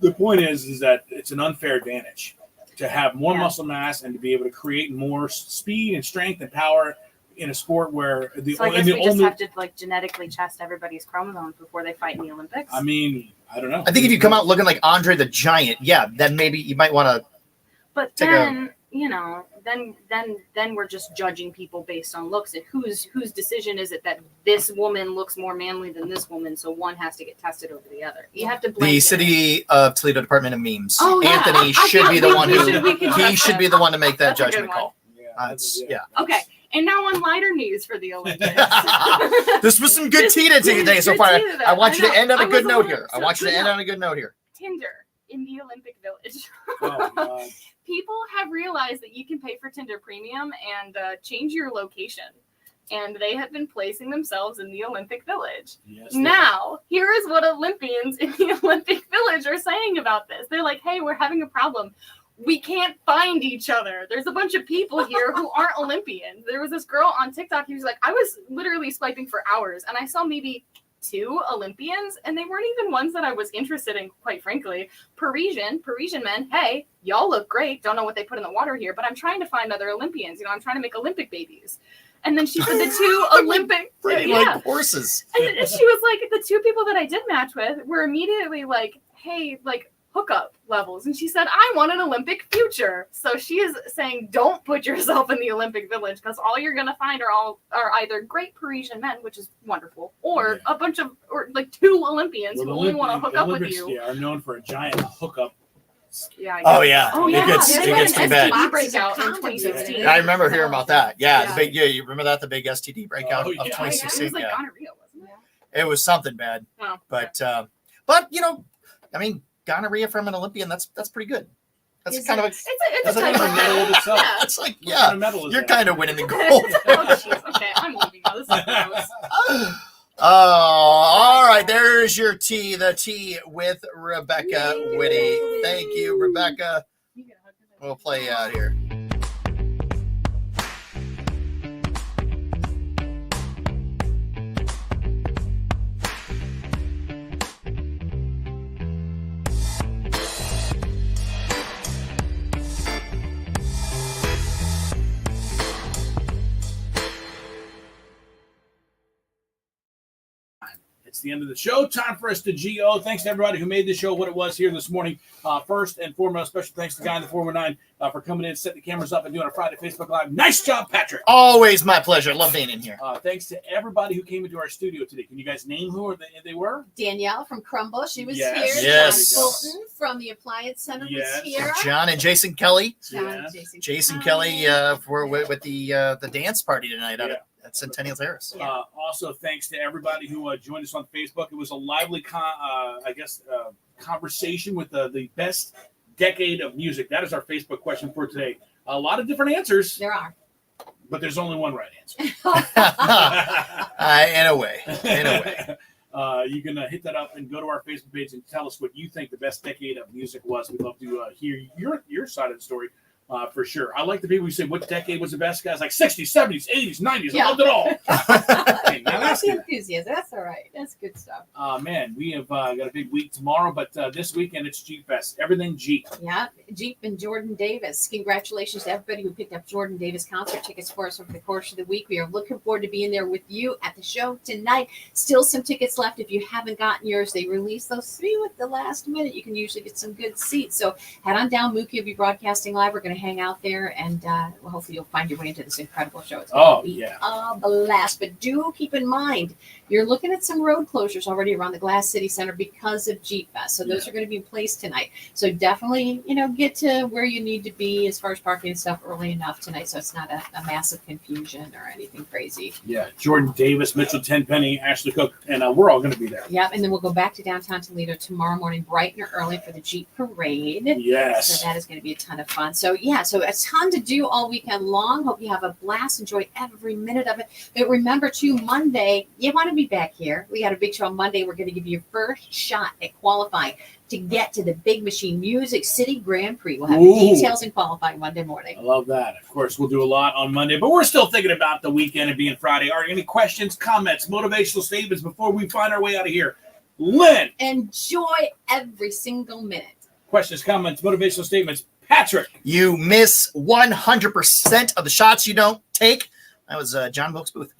the point is that it's an unfair advantage to have more Yeah. muscle mass and to be able to create more speed and strength and power in a sport where the So I guess and the we just only. have to genetically test everybody's chromosomes before they fight in the Olympics. I mean, I don't know. I think if you come out looking like Andre the Giant, yeah, then maybe you might want to. But take then, then we're just judging people based on looks, and whose decision is it that this woman looks more manly than this woman, so one has to get tested over the other. You have to blend The it. City of Toledo Department of Memes. Oh, yeah. Anthony I should think be the one we who can he trust should him. be the one to make that That's a good judgment one. call. Yeah. Okay, and now on lighter news for the Olympics. This was some good tea today so Good far. tea today. I want you I to know. end on I a good was note little- here. I want you to good end note. on a good note here. Tinder in the Olympic Village. Oh, God. People have realized that you can pay for Tinder Premium and change your location. And they have been placing themselves in the Olympic Village. Yes, Now, here is what Olympians in the Olympic Village are saying about this. They're like, hey, we're having a problem. We can't find each other. There's a bunch of people here who aren't Olympians. There was this girl on TikTok who was like, I was literally swiping for hours and I saw maybe 2 Olympians, and they weren't even ones that I was interested in, quite frankly. Parisian men, hey, y'all look great. Don't know what they put in the water here, but I'm trying to find other Olympians. I'm trying to make Olympic babies. And then she said the 2 Olympic, Pretty like horses. and she was like, the 2 people that I did match with were immediately like, hey, like hookup levels. And she said, I want an Olympic future. So she is saying, don't put yourself in the Olympic Village because all you're going to find are either great Parisian men, which is wonderful, or a bunch of, or like 2 Olympians Well, who the only want to Olympics- hook up with Olympics, you. yeah, are known for a giant hookup. Yeah. I Oh guess. yeah. Oh yeah. It gets They it had gets an pretty bad. STD breakout in 2016. I remember hearing about that. Yeah, Yeah. the big. Yeah, you remember that, the big STD breakout Oh, of yeah. It 2016. was like Yeah, gonorrhea, wasn't it? it was something bad. Oh, But I mean, gonorrhea from an Olympian, that's pretty good. That's Is kind of it? It's that's a like type a of medal medal. itself. Yeah. It's like What kind yeah, of medal is you're that? kind of winning the gold. Oh, jeez. Okay, I'm leaving now. This is gross. All right, there's your tea, the tea with Rebecca Whitty. Thank you, Rebecca. We'll play you out here. It's the end of the show. Time for us to GO. Thanks to everybody who made the show what it was here this morning. First and foremost, special thanks to Guy in the 419 for coming in, setting the cameras up, and doing a Friday Facebook Live. Nice job, Patrick. Always my pleasure. Love being in here. Thanks to everybody who came into our studio today. Can you guys name who they were? Danielle from Crumbl, she was Yes. here. Yes. John Bolton from the Appliance Center Yes. was here. John and Jason Kelley. John and Jason Kelley with the dance party tonight out at Centennial Terrace. Also, thanks to everybody who joined us on Facebook. It was a lively, conversation with the best decade of music. That is our Facebook question for today. A lot of different answers. There are. But there's only one right answer. In a way. You can hit that up and go to our Facebook page and tell us what you think the best decade of music was. We'd love to hear your side of the story. For sure. I like the people who say, what decade was the best? Guys like 60s, 70s, 80s, 90s. I loved it all. Hey, now That's the enthusiasm. That's all right. That's good stuff. Man, we have got a big week tomorrow, but this weekend it's Jeep Fest. Everything Jeep. Yeah, Jeep and Jordan Davis. Congratulations to everybody who picked up Jordan Davis concert tickets for us over the course of the week. We are looking forward to being there with you at the show tonight. Still some tickets left. If you haven't gotten yours, they released those 3 with the last minute. You can usually get some good seats. So head on down. Mookie will be broadcasting live. We're going to hang out there, and hopefully you'll find your way into this incredible show. It's going to be a blast. But do keep in mind, you're looking at some road closures already around the Glass City Center because of Jeep Fest. So those are going to be in place tonight. So definitely, get to where you need to be as far as parking and stuff early enough tonight, so it's not a massive confusion or anything crazy. Yeah, Jordan Davis, Mitchell Tenpenny, Ashley Cook, and we're all going to be there. Yep, and then we'll go back to downtown Toledo tomorrow morning, bright and early for the Jeep Parade. Yes. So that is going to be a ton of fun. So so a ton to do all weekend long. Hope you have a blast. Enjoy every minute of it. But remember, too, Monday, you want to be back here. We got a big show on Monday. We're going to give you your first shot at qualifying to get to the Big Machine Music City Grand Prix. We'll have the details in qualifying Monday morning. I love that. Of course, we'll do a lot on Monday, but we're still thinking about the weekend and being Friday. Are there any questions, comments, motivational statements before we find our way out of here? Lynn. Enjoy every single minute. Questions, comments, motivational statements. Patrick. You miss 100% of the shots you don't take. That was John Wilkes Booth.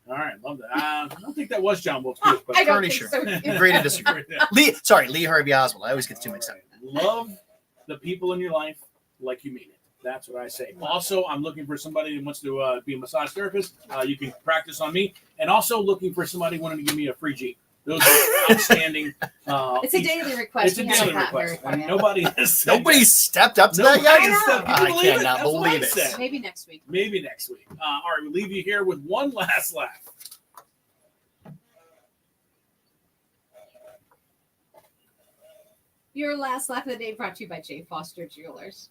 All right, love that. I don't think that was John Wilkes Booth, but I don't pretty think sure. so. Agree to disagree. Lee Harvey Oswald. I always get the two mixed up. Love the people in your life like you mean it. That's what I say. Also, I'm looking for somebody who wants to be a massage therapist. You can practice on me. And also looking for somebody wanting to give me a free Jeep. Those are outstanding. It's a daily request. It's a daily request. And nobody Nobody stepped up to that yet? I cannot That's believe what I it. said. Maybe next week. Maybe next week. All right, we'll leave you here with one last laugh. Your last laugh of the day brought to you by J. Foster Jewelers.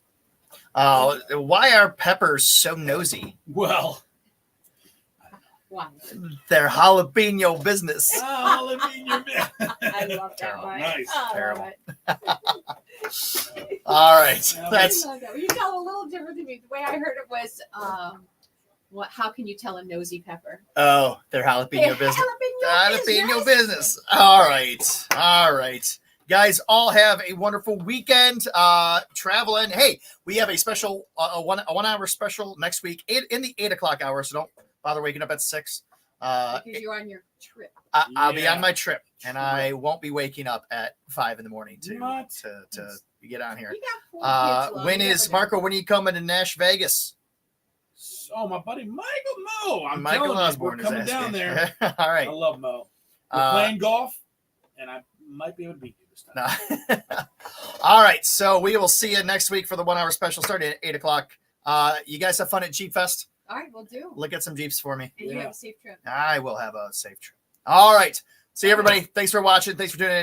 Why are peppers so nosy? Well, Why? They're jalapeno business. Jalapeno business. I love that one. Nice. Terrible. All right. That's I love that. You tell a little different than me. The way I heard it was, how can you tell a nosy pepper? they're jalapeno business. Jalapeno business. All right. Guys, all have a wonderful weekend. Traveling. Hey, we have a special, a 1 hour special next week in the 8 o'clock hour. So don't bother waking up at 6. Because you're on your trip. I'll be on my trip, and I won't be waking up at 5 in the morning to get on here. When is Marco? When are you coming to Nash Vegas? Oh, my buddy Michael Mo. I'm Michael telling you, Osborne we're is coming down asking. there. All right. I love Mo. We're playing golf, and I might be able to beat you this time. All right. So we will see you next week for the 1 hour special starting at 8 o'clock. You guys have fun at Jeep Fest. All right, we'll do. Look at some Jeeps for me. And you have a safe trip. I will have a safe trip. All right. See you, everybody. Thanks for watching. Thanks for tuning in.